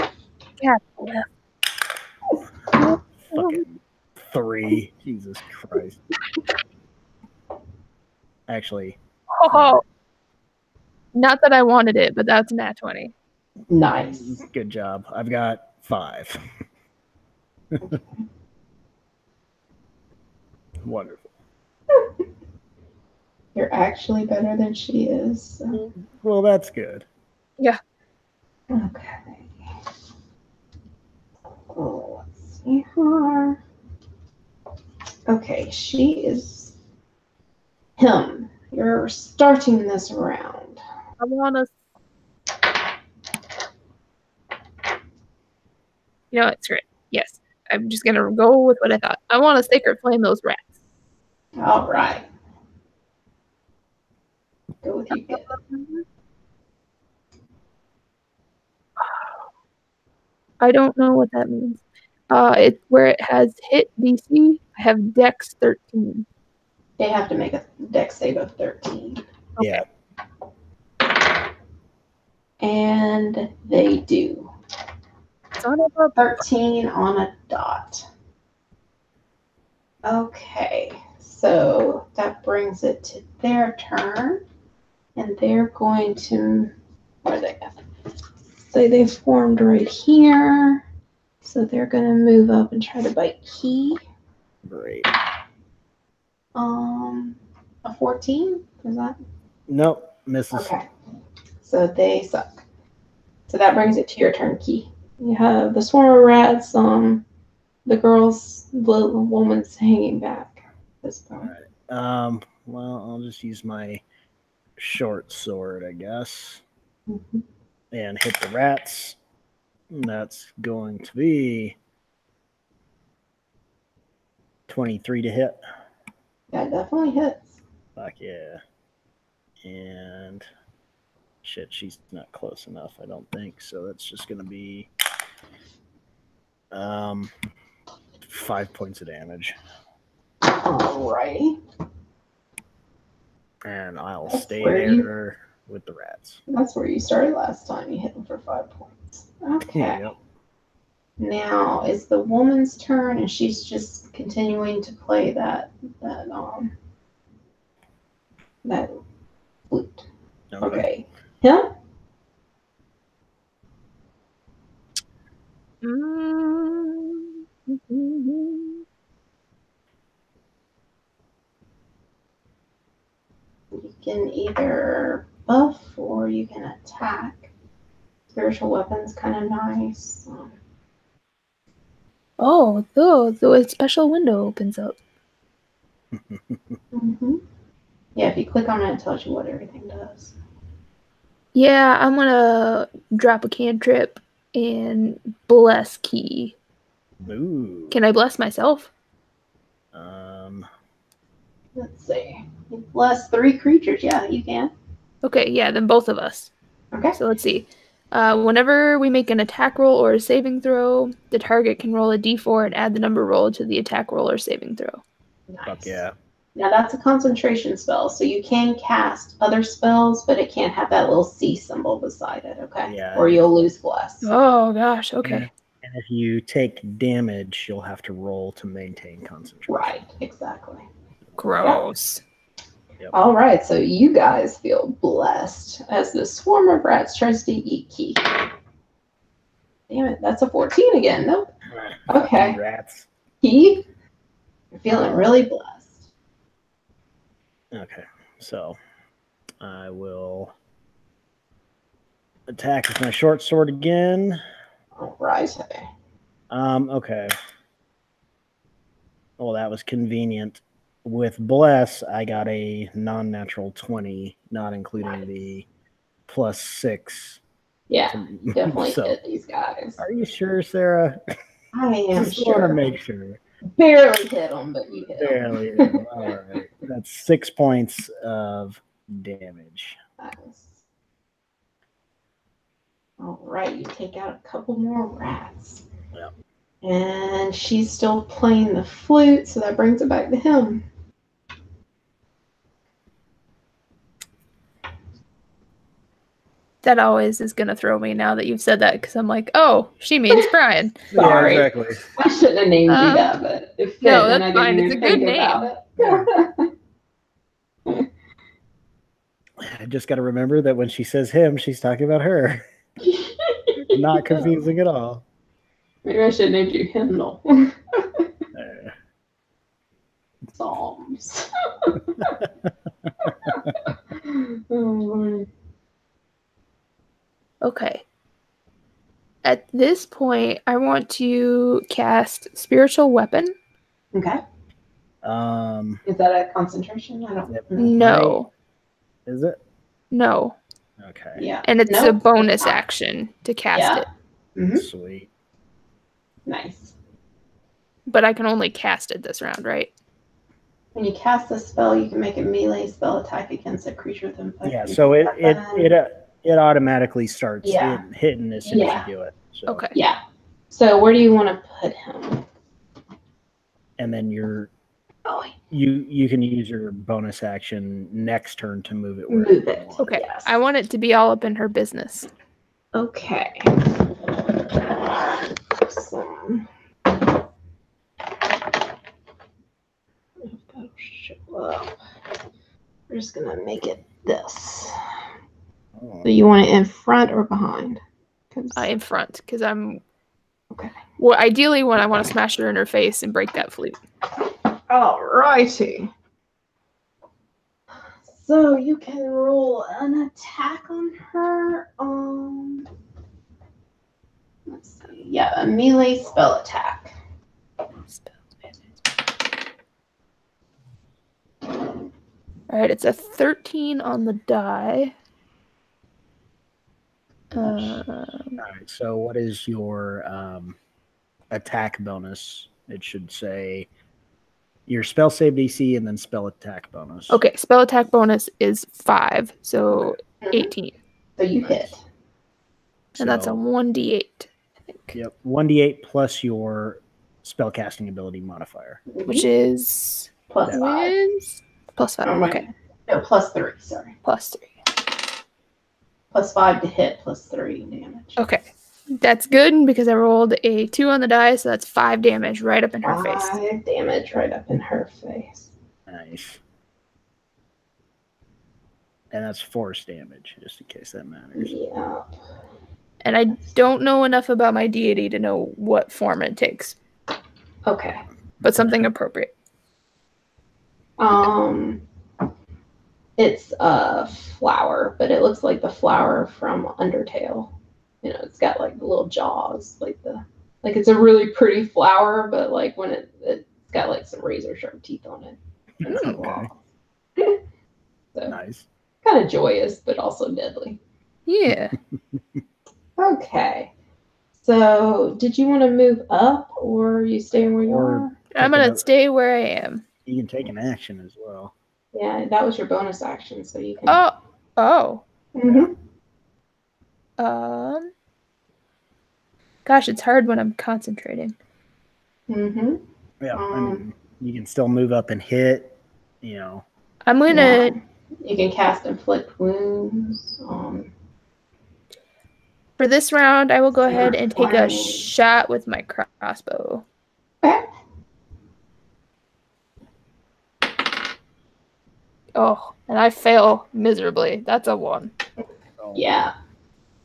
Yeah. Fucking 3. Jesus Christ. actually. Oh, not that I wanted it, but that's a nat 20. Nice. Good job. I've got 5. Wonderful. You're actually better than she is. So. Well, that's good. Yeah. Okay. Oh, let's see her. Okay, she is him. You're starting this round. I want to. You know what? Screw it. Yes. I'm just going to go with what I thought. I want to sacred flame those rats. All right. Go with you good. I don't know what that means. It's where it has hit DC. I have Dex 13. They have to make a dex save of 13. Yeah. And they do. Son of a 13 on a dot. Okay, so that brings it to their turn. And they're going to, where are they at? So they've formed right here. So they're going to move up and try to bite Key. Great. A 14? Is that? Nope. Misses. Okay. So they suck. So that brings it to your turn, Key. You have the swarm of rats, the girls, the woman's hanging back at this point. All right. Well, I'll just use my short sword, I guess, and hit the rats. That's going to be 23 to hit. That definitely hits. Fuck yeah. And shit, she's not close enough, I don't think. So that's just going to be 5 points of damage. Alrighty. And I'll That's stay where there with the rats. That's where you started last time. You hit them for 5 points. Okay. Yep. Now is the woman's turn, and she's just continuing to play that flute. Okay. Him? You can either buff or you can attack. Spiritual weapon's kind of nice. Oh, the special window opens up. Yeah, if you click on it, it tells you what everything does. Yeah, I'm gonna drop a cantrip and bless Key. Ooh. Can I bless myself? Let's see. You bless 3 creatures. Yeah, you can. Okay, yeah, then both of us. Okay. So let's see. Whenever we make an attack roll or a saving throw, the target can roll a d4 and add the number rolled to the attack roll or saving throw. Nice. Fuck yeah. Now that's a concentration spell, so you can cast other spells, but it can't have that little C symbol beside it, okay? Yeah. Or you'll lose bless. Oh gosh, okay. And if you take damage, you'll have to roll to maintain concentration. Right, exactly. Gross. Yep. All right, so you guys feel blessed as the swarm of rats tries to eat Key. Damn it, that's a 14 again. Nope. Okay. Rats. Key, you're feeling really blessed. Okay, so I will attack with my short sword again. All right. Okay. Well, that was convenient. With bless, I got a non-natural 20, not including the +6. Yeah, definitely So, hit these guys. are you sure, Sarah? I am Just want sure. to make sure. Barely hit them, but you hit them. Barely. Hit 'em. All right. That's 6 points of damage. Nice. All right, you take out a couple more rats. Yep. And she's still playing the flute, so that brings it back to him. That always is gonna throw me now that you've said that, because I'm like, oh, she means Brian. Sorry. Yeah, exactly. I shouldn't have named you that, but it fit, No, and that's I fine. didn't It's a even good think name. about it. I just got to remember that when she says him, she's talking about her. Not confusing at all. Maybe I should have named you Hymnal. Uh, Psalms. Oh, Lord. Okay. At this point, I want to cast Spiritual Weapon. Okay. Is that a concentration? I don't Yep. know. No. Is it? No. Okay. Yeah. And it's a Nope. bonus action to cast Yeah. it. Mhm. Sweet. Nice. But I can only cast it this round, right? When you cast the spell, you can make a melee spell attack against a creature within 5 Yeah. feet So of it weapon. automatically starts Yeah. hitting as soon Yeah. as you do it. So, Okay. Yeah. So where do you want to put him? And then you Oh, can use your bonus action next turn to move it where move you it. want. Okay. Yes. I want it to be all up in her business. Okay. Awesome. If that'll show up. We're just gonna make it this. Oh. So you want it in front or behind? 'Cause- In front, because I'm. Okay. Well, ideally, when I want to smash her in her face and break that flute. Alrighty. So you can roll an attack on her. Let's see. Yeah, a melee spell attack. All right, it's a 13 on the die. All right. So what is your attack bonus? It should say your spell save DC and then spell attack bonus. Okay, spell attack bonus is 5, so 18. So you hit. And that's a So, 1d8, I think. Yep. 1d8 plus your spellcasting ability modifier. Which is plus 5. plus 5. Oh, wait. Okay, No, plus 3, sorry. plus 3. Plus 5 to hit, plus 3 damage. Okay, that's good because I rolled a 2 on the die, so that's 5 damage right up in her face. 5 damage right up in her face. Nice. And that's force damage, just in case that matters. Yeah. And I don't know enough about my deity to know what form it takes, Okay. but something appropriate. It's a flower, but it looks like the flower from Undertale. You know, it's got like the little jaws, like it's a really pretty flower, but like when it's got like some razor sharp teeth on it. And some Okay. claws. So Nice. kind of joyous, but also deadly. Yeah. Okay. So did you want to move up or are you staying where you Or- are? I'm going to stay where I am. You can take an action as well. Yeah, that was your bonus action, so you can. Oh. Mhm. Gosh, it's hard when I'm concentrating. Mhm. Yeah. I mean, you can still move up and hit, you know. I'm going to... You can cast inflict wounds. For this round, I will go ahead and take a Fine. shot with my crossbow. Okay. Oh, and I fail miserably. That's a 1. So, Yeah.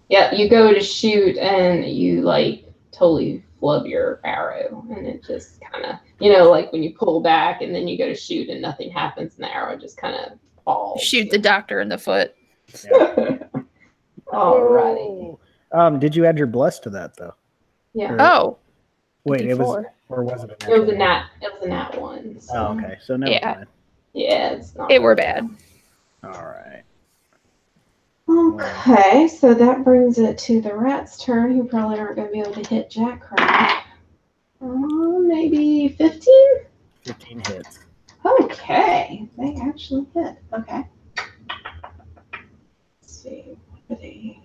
Yeah, you go to shoot and you like totally flub your arrow and it just kind of, you know, like when you pull back and then you go to shoot and nothing happens and the arrow just kind of falls. Shoot the doctor in the foot. Yeah. Alrighty. Did you add your bless to that though? Yeah. Or- Oh. Wait, it was, D4. or was it? It was a nat one. So. Oh, okay. So never Yeah. mind. Yeah, it's not. It were bad. All right. Okay, so that brings it to the rat's turn, who probably aren't going to be able to hit Jack Crab. Maybe 15? 15 hits. Okay, they actually hit. Okay. Let's see. What are they?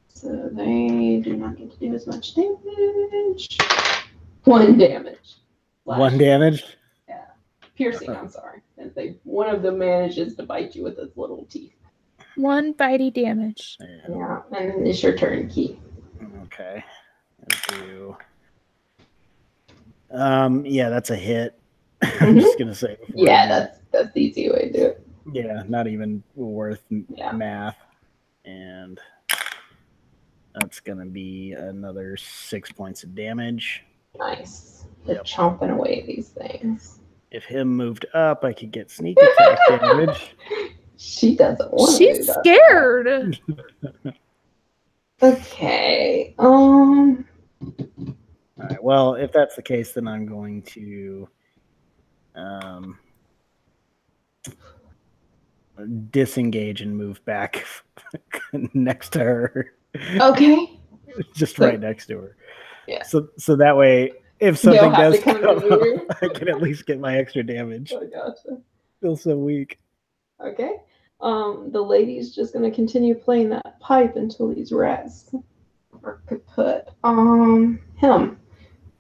So they do not get to do as much damage. 1 damage. One damage? Piercing, I'm sorry. And one of them manages to bite you with its little teeth. 1 bitey damage. Yeah, and then it's your turn, Key. Okay. Let's do. Yeah, that's a hit. I'm just gonna say. before I Yeah, do it. that's the easy way to do it. Yeah, not even worth Yeah. math. And that's going to be another 6 points of damage. Nice. They're Yep. chomping away these things. If him moved up, I could get sneak attack damage. She doesn't want to She's move up. scared. Okay. All right. Well, if that's the case, then I'm going to disengage and move back next to her. Okay. Just So- right next to her. Yeah. So that way, if something have does to come come to up, you. I can at least get my extra damage. I gotcha. Feel so weak. Okay. The lady's just gonna continue playing that pipe until these rats are kaput. Him.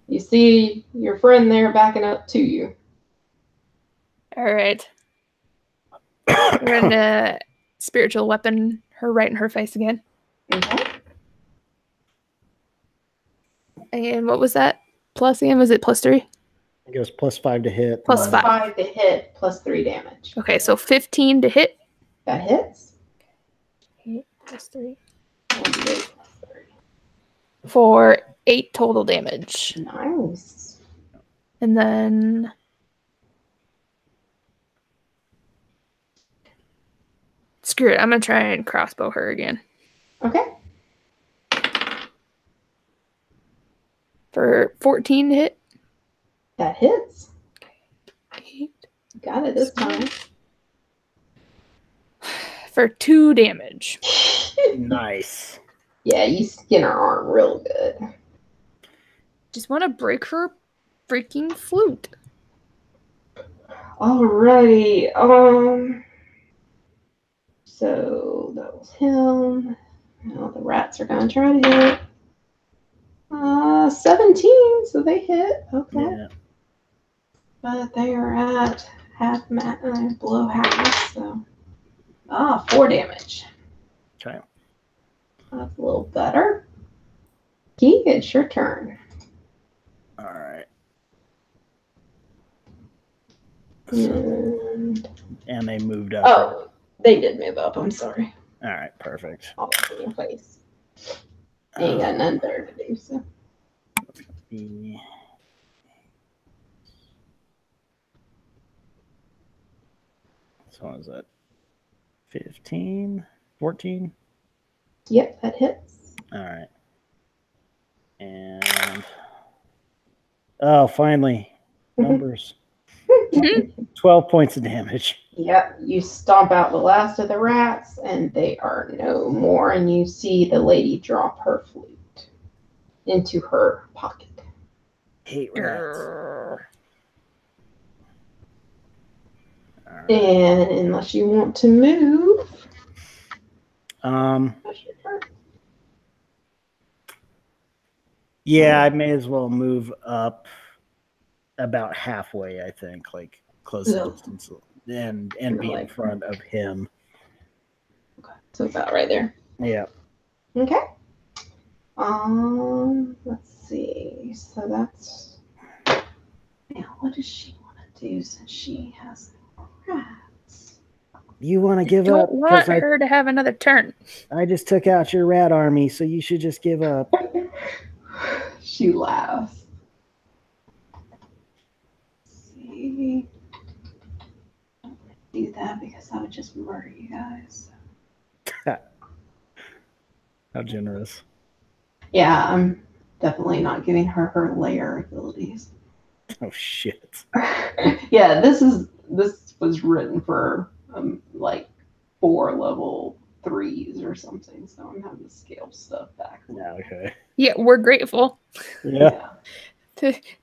You see your friend there backing up to you. All right. We're gonna spiritual weapon her right in her face again. Okay. And what was that? Plus again? Was it +3? It goes +5 to hit. Plus and Plus five. 5 to hit, plus 3 damage. Okay, so 15 to hit. That hits. 8 plus 3. 1d8 plus 3. For 8 total damage. Nice. And then screw it. I'm gonna try and crossbow her again. Okay. For 14 to hit. That hits. 8. Got it this time. For 2 damage. Nice. Yeah, you skin her arm real good. Just want to break her freaking flute. Alrighty. So that was him. Now the rats are gonna try to hit. 17, so they hit. Okay. Yeah. But they are at below half, so 4 damage. Okay. That's a little better. Key, it's your turn. All right. And they moved up. oh, they did move up. I'm sorry. All right. Perfect. All in your face. Ain't got nothing better to do. So. The- So what is that? 15? 14? Yep, that hits. All right. And finally, numbers. 12 points of damage. Yep, you stomp out the last of the rats, and they are no more. And you see the lady drop her flute into her pocket. Hate rats. All right. And unless you want to move, that's your turn. Yeah, I may as well move up about halfway, I think, like close Yeah. distance, and be in front of him. Okay, so about right there. Yeah. Okay. Let's see. So that's now. What does she want to do since she has rats? You want to give Don't up? want Because her to have another turn. I just took out your rat army, so you should just give up. She laughs. Let's see. Don't do that because that would just murder you guys. How generous. Yeah, I'm definitely not giving her her layer abilities. Oh shit. Yeah, this was written for like 4 level 3s or something, so I'm having to scale stuff back. Yeah, okay. Yeah, we're grateful. Yeah.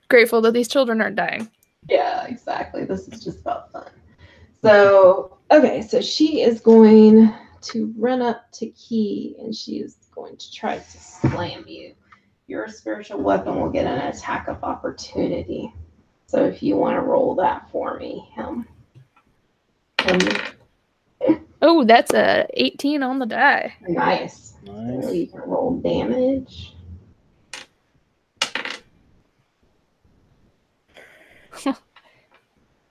Grateful that these children aren't dying. Yeah, exactly. This is just about fun. So, okay, so she is going to run up to Key, and she is going to try to slam you. Your spiritual weapon will get an attack of opportunity. So if you want to roll that for me, him. Oh, that's a 18 on the die. Nice. Nice. So you can roll damage.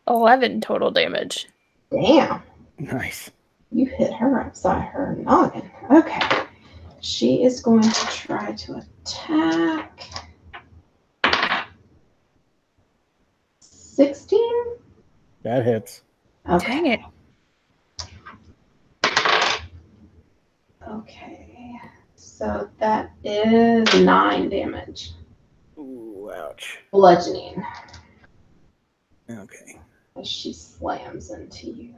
$11 total damage. Damn. Nice. You hit her upside her noggin. Okay. She is going to try to attack. 16? That hits. Okay. Dang it. Okay. So that is 9 damage. Ooh, ouch. Bludgeoning. Okay. As she slams into you.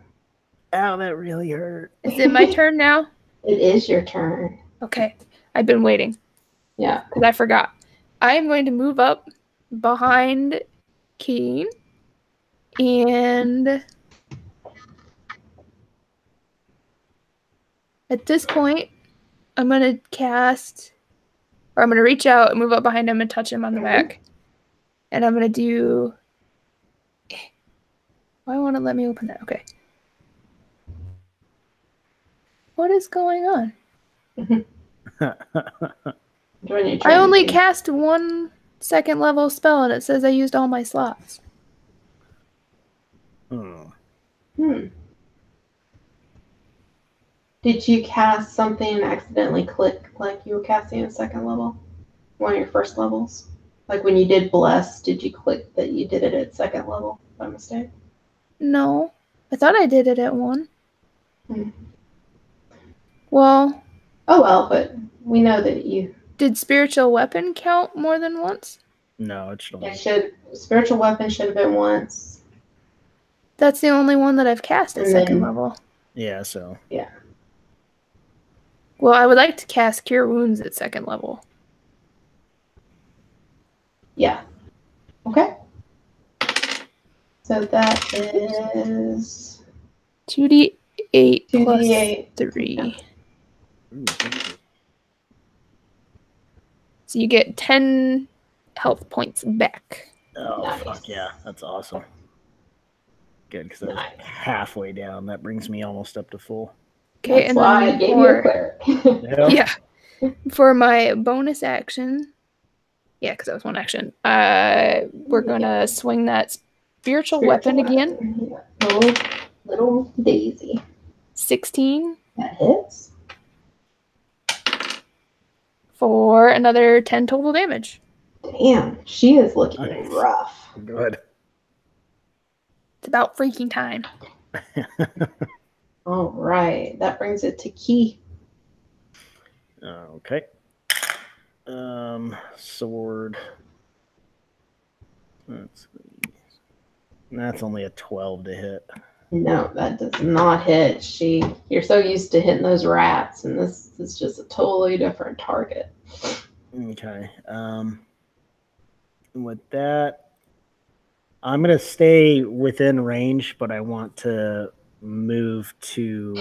Ow, that really hurt. Is it my turn now? It is your turn. Okay. I've been waiting Yeah. because I forgot. I am going to move up behind Keen and at this point I'm going to cast, or I'm going to reach out and move up behind him and touch him on the back. And I'm going to do, why won't it let me open that? Okay. What is going on? Join your turn. I only cast 1 second level spell and it says I used all my slots. Hmm. Did you cast something and accidentally click like you were casting a second level? One of your first levels? Like when you did Bless, did you click that you did it at second level by mistake? No. I thought I did it at 1. Hmm. Well. Oh well, but we know that you... Did spiritual weapon count more than once? No, it should only. It should... Spiritual weapon should have been once. That's the only one that I've cast at And second then- level. Yeah, so. Yeah. Well, I would like to cast Cure Wounds at second level. Yeah. Okay. So that is 2d8 plus 2d8. 3. Ooh, thank you. So you get 10 health points back. Oh, Nice. fuck yeah. That's awesome. Good, because I was Nice. halfway down. That brings me almost up to full. Okay, That's and why I then gave you a cleric. yeah. For my bonus action, yeah, because that was one action. We're gonna swing that spiritual weapon again. Yeah. Little Daisy. 16 That hits. for another 10 total damage. Damn, she is looking Nice. rough. Good. It's about freaking time. All right, that brings it to Key. Okay. Sword. That's only a 12 to hit. No, that does not hit. You're so used to hitting those rats, and this is just a totally different target. Okay. With that, I'm gonna stay within range, but I want to move to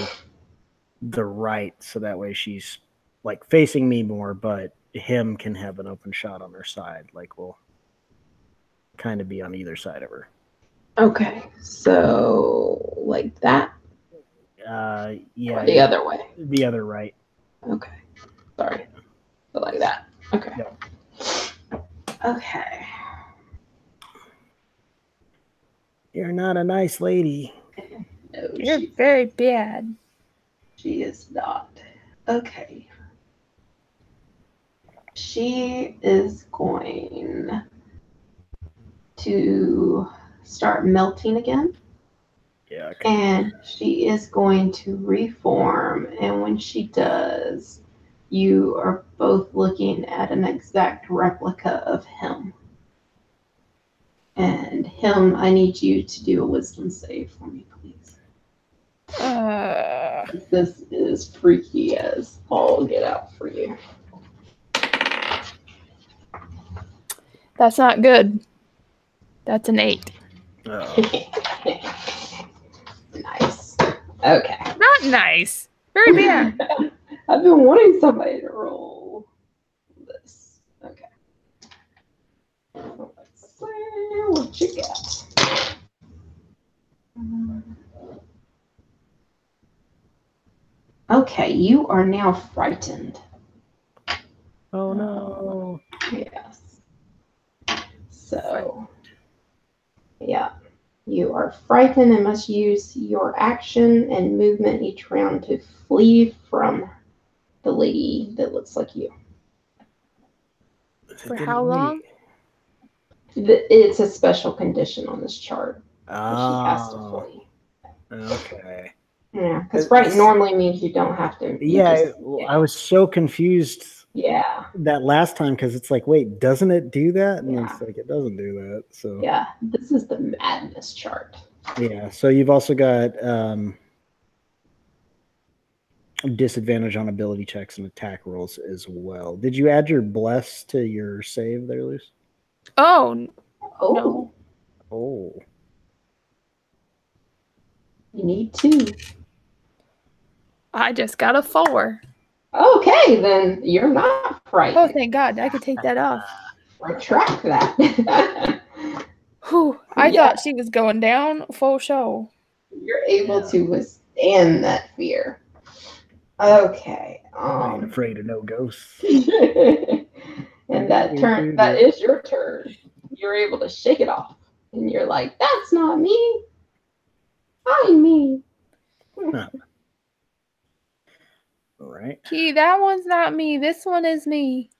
the right so that way she's like facing me more, but him can have an open shot on her side. Like we'll kind of be on either side of her. Okay, so like that? Yeah. Or the other way? The other right. Okay. Sorry. So like that. Okay. Yep. Okay. You're not a nice lady. No, You're very bad. she is not. Okay. She is going to start melting again. Yeah. Okay. And she is going to reform. And when she does, you are both looking at an exact replica of him. And him, I need you to do a wisdom save for me, please. This is freaky as all get out for you. That's not good. That's an 8. Nice. Okay. Not nice. Very bad. I've been wanting somebody to roll this. Okay. Let's see what you got. Okay, you are now frightened. Oh no. Yes. So, yeah. You are frightened and must use your action and movement each round to flee from the lady that looks like you. For how long? It's a special condition on this chart. That she has to Oh, flee. okay. Yeah, because frightened normally means you don't have to. Yeah, I was so confused Yeah. that last time because it's like, wait, doesn't it do that? And Yeah. it's like it doesn't do that. So Yeah, this is the madness chart. yeah. So you've also got disadvantage on ability checks and attack rolls as well. Did you add your bless to your save there, Luce? Oh, Oh, no. Oh. you need 2. I just got a 4. Okay, then you're not Oh, frightened. thank God. I could take that off. Retract that. Whew. I thought she was going down full show. You're able to withstand that fear. Okay. I ain't afraid of no ghosts. And that is your turn. You're able to shake it off. And you're like, that's not me. I'm me. All right. Key, that one's not me. This one is me.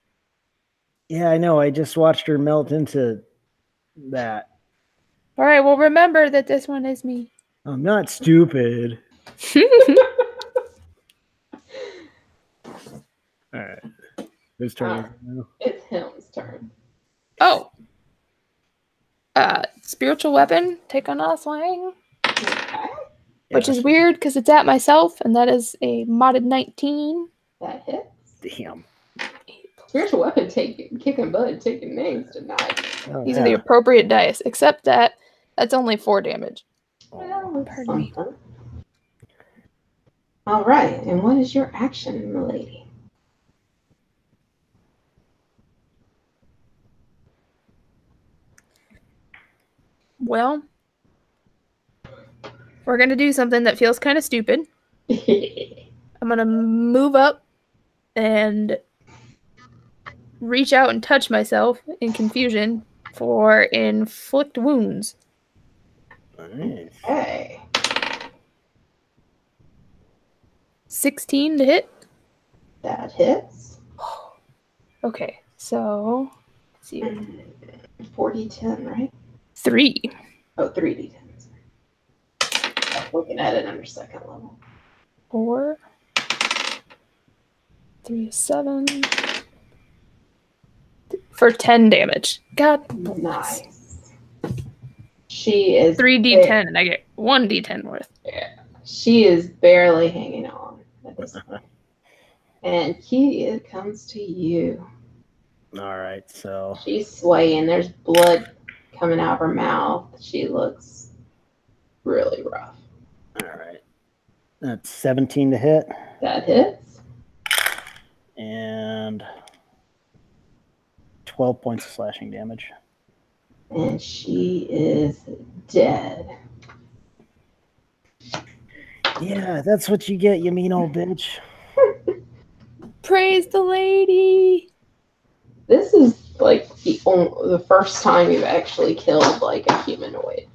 Yeah, I know. I just watched her melt into that. All right, well, remember that this one is me. I'm not stupid. All right. Whose turn is it now? It's him's turn. Oh. Spiritual weapon, take on a swing. Okay. Which is weird because it's at myself, and that is a modded 19. That hits. Damn. Spiritual weapon kicking butt, taking names tonight. Oh, These are the appropriate dice, except that that's only 4 damage. Well, Pardon me. All right, and what is your action, milady? Well, we're going to do something that feels kind of stupid. I'm going to move up and reach out and touch myself in confusion for inflict wounds. Nice. Okay. 16 to hit. That hits. Okay, so let's see. 4d10, right? 3. Oh, 3d10. I'm looking at it under second level. 4. 3 is 7. For 10 damage. God bless. Nice. She is 3d10, and I get 1d10 worth. Yeah. She is barely hanging on at this point. And Key, it comes to you. All right. So She's swaying. There's blood coming out of her mouth. She looks really rough. all right. That's 17 to hit. That hits. And 12 points of slashing damage. And she is dead. Yeah, that's what you get, you mean old bitch. Praise the lady! This is like the first time you've actually killed like a humanoid.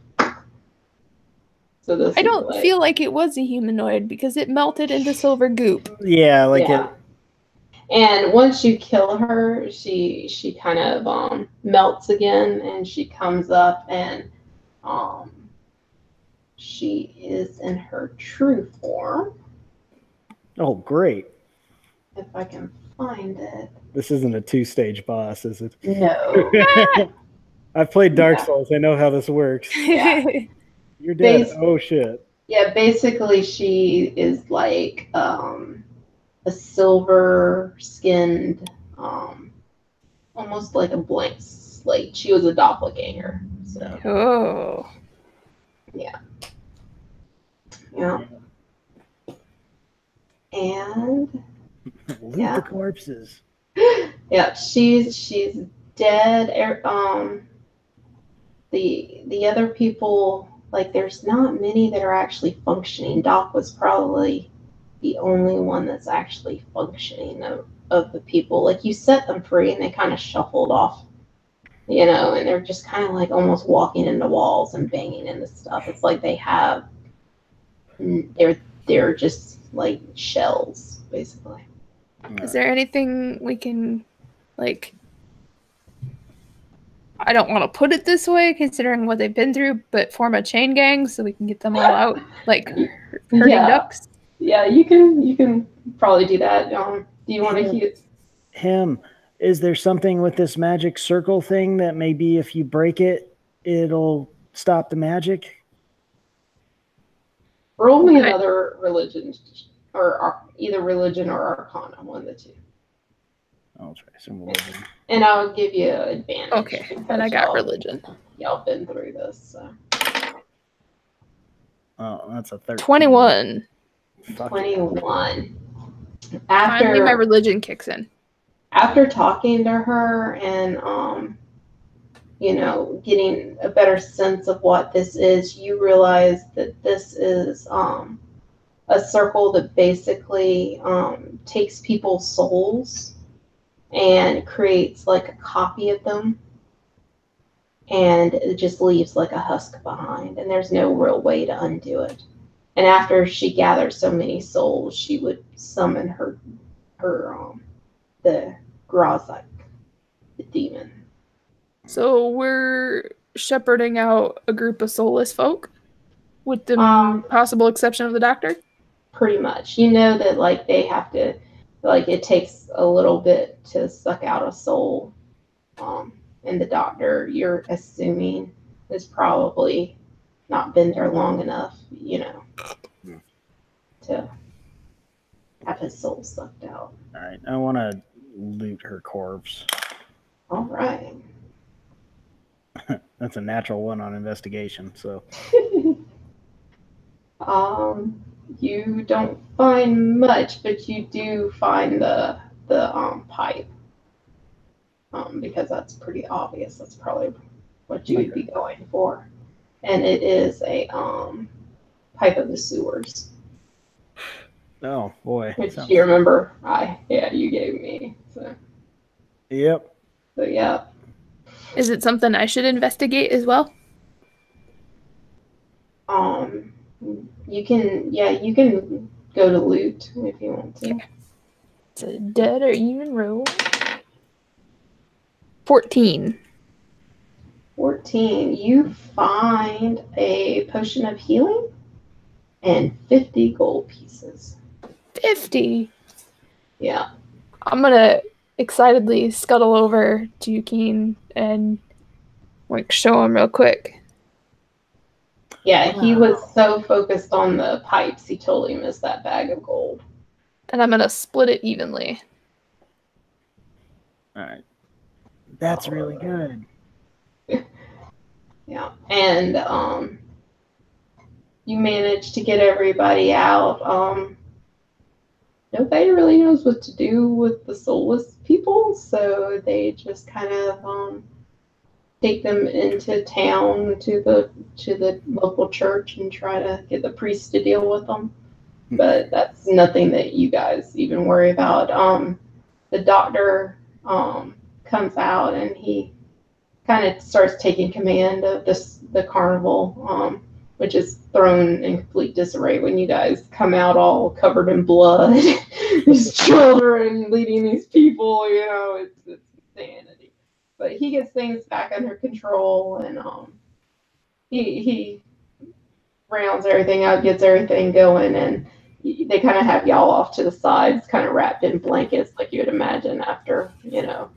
So this I don't feel like it was a humanoid because it melted into silver goop. Yeah, like yeah. And once you kill her, she kind of melts again, and she comes up, and she is in her true form. Oh, great. If I can find it. This isn't a 2-stage boss, is it? No. I've played Dark Souls. I know how this works. Yeah. You're dead. Oh, shit. Yeah, basically she is like a silver-skinned, almost like a blank slate. She was a doppelganger. So. Oh. Yeah. Yeah. And Loot the corpses. yeah, she's dead. The other people, like, there's not many that are actually functioning. Doc was probably the only one that's actually functioning of the people. Like, you set them free and they kind of shuffled off you know, and they're just kind of like almost walking into walls and banging into stuff. It's like they have, they're just like shells, basically. Is there anything we can, like, I don't want to put it this way considering what they've been through, but form a chain gang so we can get them all out, like herding ducks? Yeah, you can probably do that. Do you want to use him? Is there something with this magic circle thing that maybe if you break it, it'll stop the magic? Roll me another religion, or either religion or arcana, one of the two. I'll try some religion. And I'll give you advantage. Okay, and I got religion. Y'all been through this, so. Oh, that's a 13. 21. 21. Finally, my religion kicks in. After talking to her and, you know, getting a better sense of what this is, you realize that this is a circle that basically takes people's souls and creates like a copy of them, and it just leaves like a husk behind, and there's no real way to undo it. And after she gathers so many souls, she would summon her the Grazak, the demon. So we're shepherding out a group of soulless folk, with the possible exception of the doctor? Pretty much. You know that, like, they have to, like, it takes a little bit to suck out a soul. And the doctor, you're assuming, has probably not been there long enough, you know, to have his soul sucked out. All right. I want to loot her corpse. All right. That's a natural one on investigation, so. You don't find much, but you do find the pipe. Because that's pretty obvious. That's probably what you would be going for. And it is a pipe of the sewers. Oh boy. Which you remember you gave me. So. Yep. So yeah. Is it something I should investigate as well? You can go to loot if you want to. Okay. It's a dead or even roll. 14. 14. You find a potion of healing and 50 gold pieces. 50? Yeah. I'm gonna excitedly scuttle over to Keen and like show him real quick. Yeah, he was so focused on the pipes, he totally missed that bag of gold. And I'm gonna split it evenly. All right. That's really good. Yeah, and you managed to get everybody out. Nobody really knows what to do with the soulless people, so they just kind of take them into town to the local church and try to get the priest to deal with them. But that's nothing that you guys even worry about. The doctor comes out and he kind of starts taking command of the carnival, which is thrown in complete disarray when you guys come out all covered in blood. These children leading these people, you know, it's insanity. But he gets things back under control, and he rounds everything out, gets everything going, and they kind of have y'all off to the sides, kind of wrapped in blankets, like you'd imagine after, you know,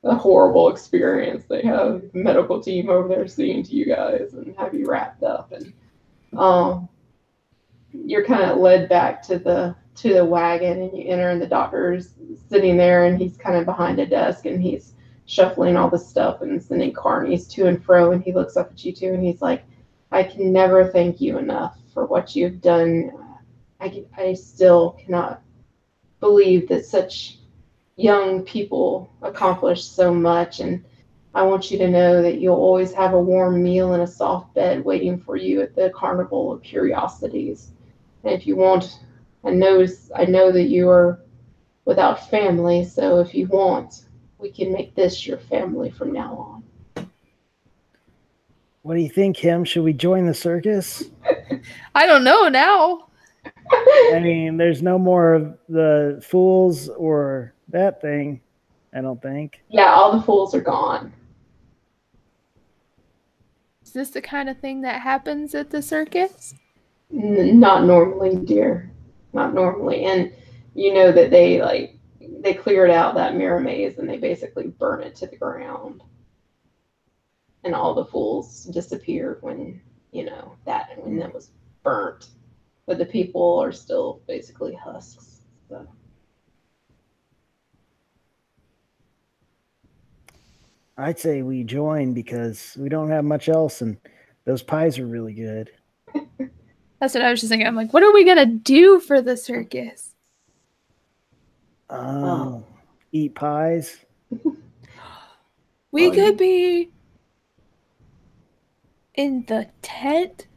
a horrible experience. They have a medical team over there seeing to you guys and have you wrapped up, and you're kind of led back to the wagon, and you enter, and the doctor's sitting there, and he's kind of behind a desk, and he's shuffling all the stuff and sending carnies to and fro, and he looks up at you too, and he's like, I can never thank you enough for what you've done. I still cannot believe that such young people accomplish so much, and I want you to know that you'll always have a warm meal and a soft bed waiting for you at the Carnival of Curiosities. And if you want, I know that you are without family, so if you want, we can make this your family from now on. What do you think, Kim? Should we join the circus? I don't know now. I mean, there's no more of the fools or that thing, I don't think. Yeah, all the fools are gone. Is this the kind of thing that happens at the circus? Not normally, dear. Not normally. And you know that they cleared out that mirror maze and they basically burn it to the ground. And all the fools disappeared when that was burnt. But the people are still basically husks. So. I'd say we join because we don't have much else, and those pies are really good. That's what I was just thinking. I'm like, what are we gonna do for the circus? Eat pies. We could be in the tent,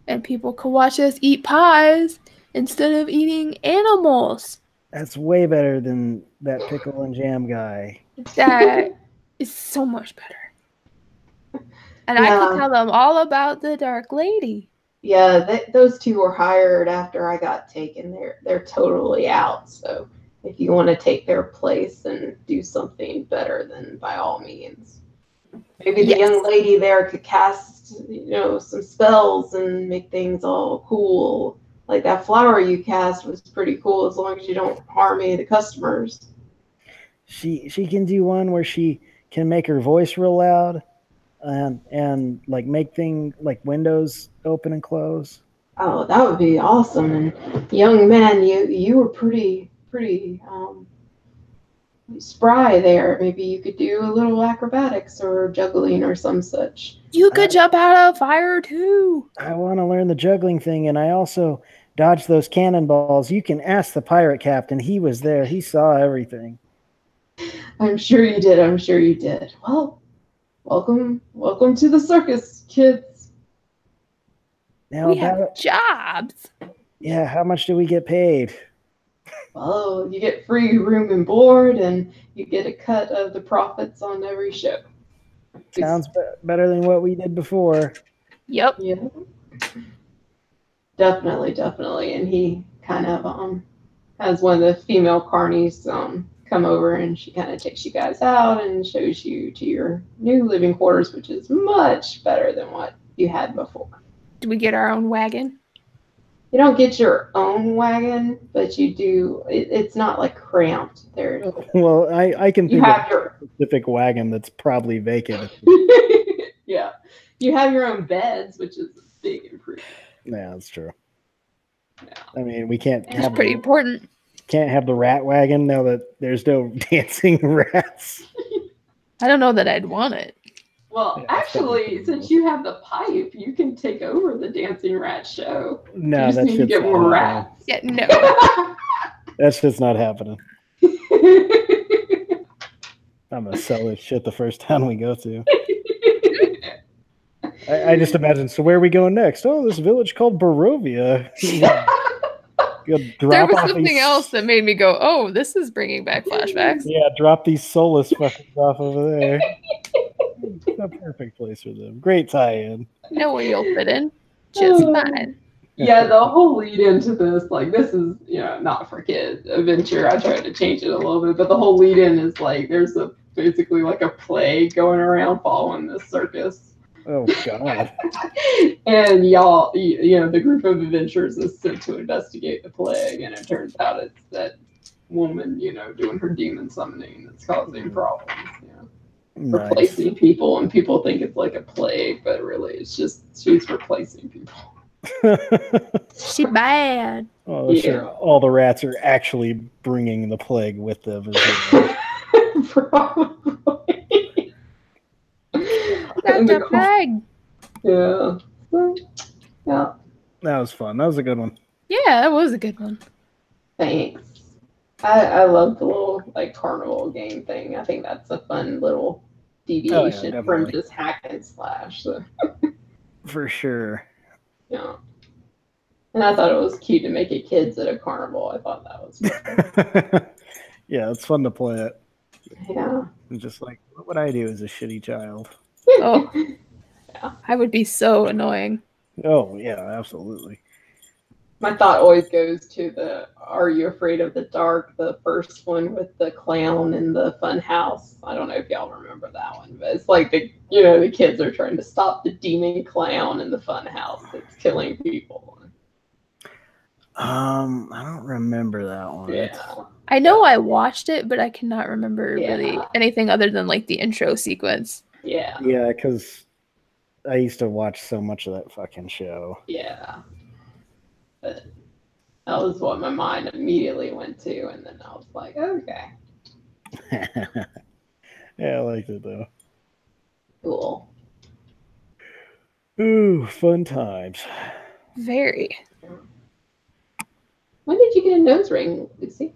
and people could watch us eat pies instead of eating animals. That's way better than that pickle and jam guy. That is so much better. And I could tell them all about the Dark Lady. Yeah, those two were hired after I got taken. They're totally out. So if you want to take their place and do something better, then by all means. Maybe the young lady there could cast, some spells and make things all cool. Like that flower you cast was pretty cool as long as you don't harm any of the customers. She can do one where she can make her voice real loud and like make things like windows open and close. Oh, that would be awesome. And young man, you were pretty spry there. Maybe you could do a little acrobatics or juggling or some such. You could jump out of fire too. I want to learn the juggling thing, and I also dodged those cannonballs. You can ask the pirate captain. He was there. He saw everything. I'm sure you did. Well, welcome to the circus, kids. Now we have jobs. Yeah, how much do we get paid? Well, you get free room and board, and you get a cut of the profits on every show. Sounds better than what we did before. Yep. Yeah. Definitely. And he kind of has one of the female carnies come over, and she kind of takes you guys out and shows you to your new living quarters, which is much better than what you had before. Do we get our own wagon? You don't get your own wagon, but you do. It's not like cramped. Well, I can think of your specific wagon that's probably vacant. Yeah, you have your own beds, which is a big improvement. Yeah, that's true. Yeah. I mean, we can't. It's pretty important. Can't have the rat wagon now that there's no dancing rats. I don't know that I'd want it. Well, actually, since you have the pipe, you can take over the dancing rat show. No, you just need to get more rats. Yeah, no. That's just not happening. I'm gonna sell this shit the first town we go to. I just imagine. So where are we going next? Oh, this village called Barovia. There was something else that made me go, "Oh, this is bringing back flashbacks." Yeah, drop these soulless fuckers off over there. It's a perfect place for them. Great tie-in. Know where you'll fit in. Just fine. Yeah, the whole lead into this, this is, not for kids adventure. I tried to change it a little bit, but the whole lead in is there's basically a plague going around following this circus. Oh, God. And y'all, the group of adventurers is sent to investigate the plague, and it turns out it's that woman, doing her demon summoning that's causing problems, Nice. Replacing people, and people think it's like a plague, but really it's just she's replacing people. She bad. Oh, yeah. Sure. All the rats are actually bringing the plague with them. Probably. That's a plague. Yeah. Yeah. That was fun. That was a good one. Yeah, that was a good one. Thanks. I love the little carnival game thing. I think that's a fun little deviation from just hack and slash. So. For sure. Yeah. And I thought it was cute to make it kids at a carnival. I thought that was fun. Yeah, it's fun to play it. Yeah. I'm just like, what would I do as a shitty child? Oh, Yeah. I would be so annoying. Oh yeah, absolutely. My thought always goes to the Are You Afraid of the Dark, the first one with the clown in the fun house. I don't know if y'all remember that one, but it's like the kids are trying to stop the demon clown in the fun house that's killing people. I don't remember that one. Yeah. I know I watched it, but I cannot remember Yeah. really anything other than like the intro sequence. Yeah. Yeah, because I used to watch so much of that fucking show. Yeah. But that was what my mind immediately went to, and then I was like, okay, Yeah, I liked it though. cool. Ooh, fun times. Very. When did you get a nose ring, Lucy?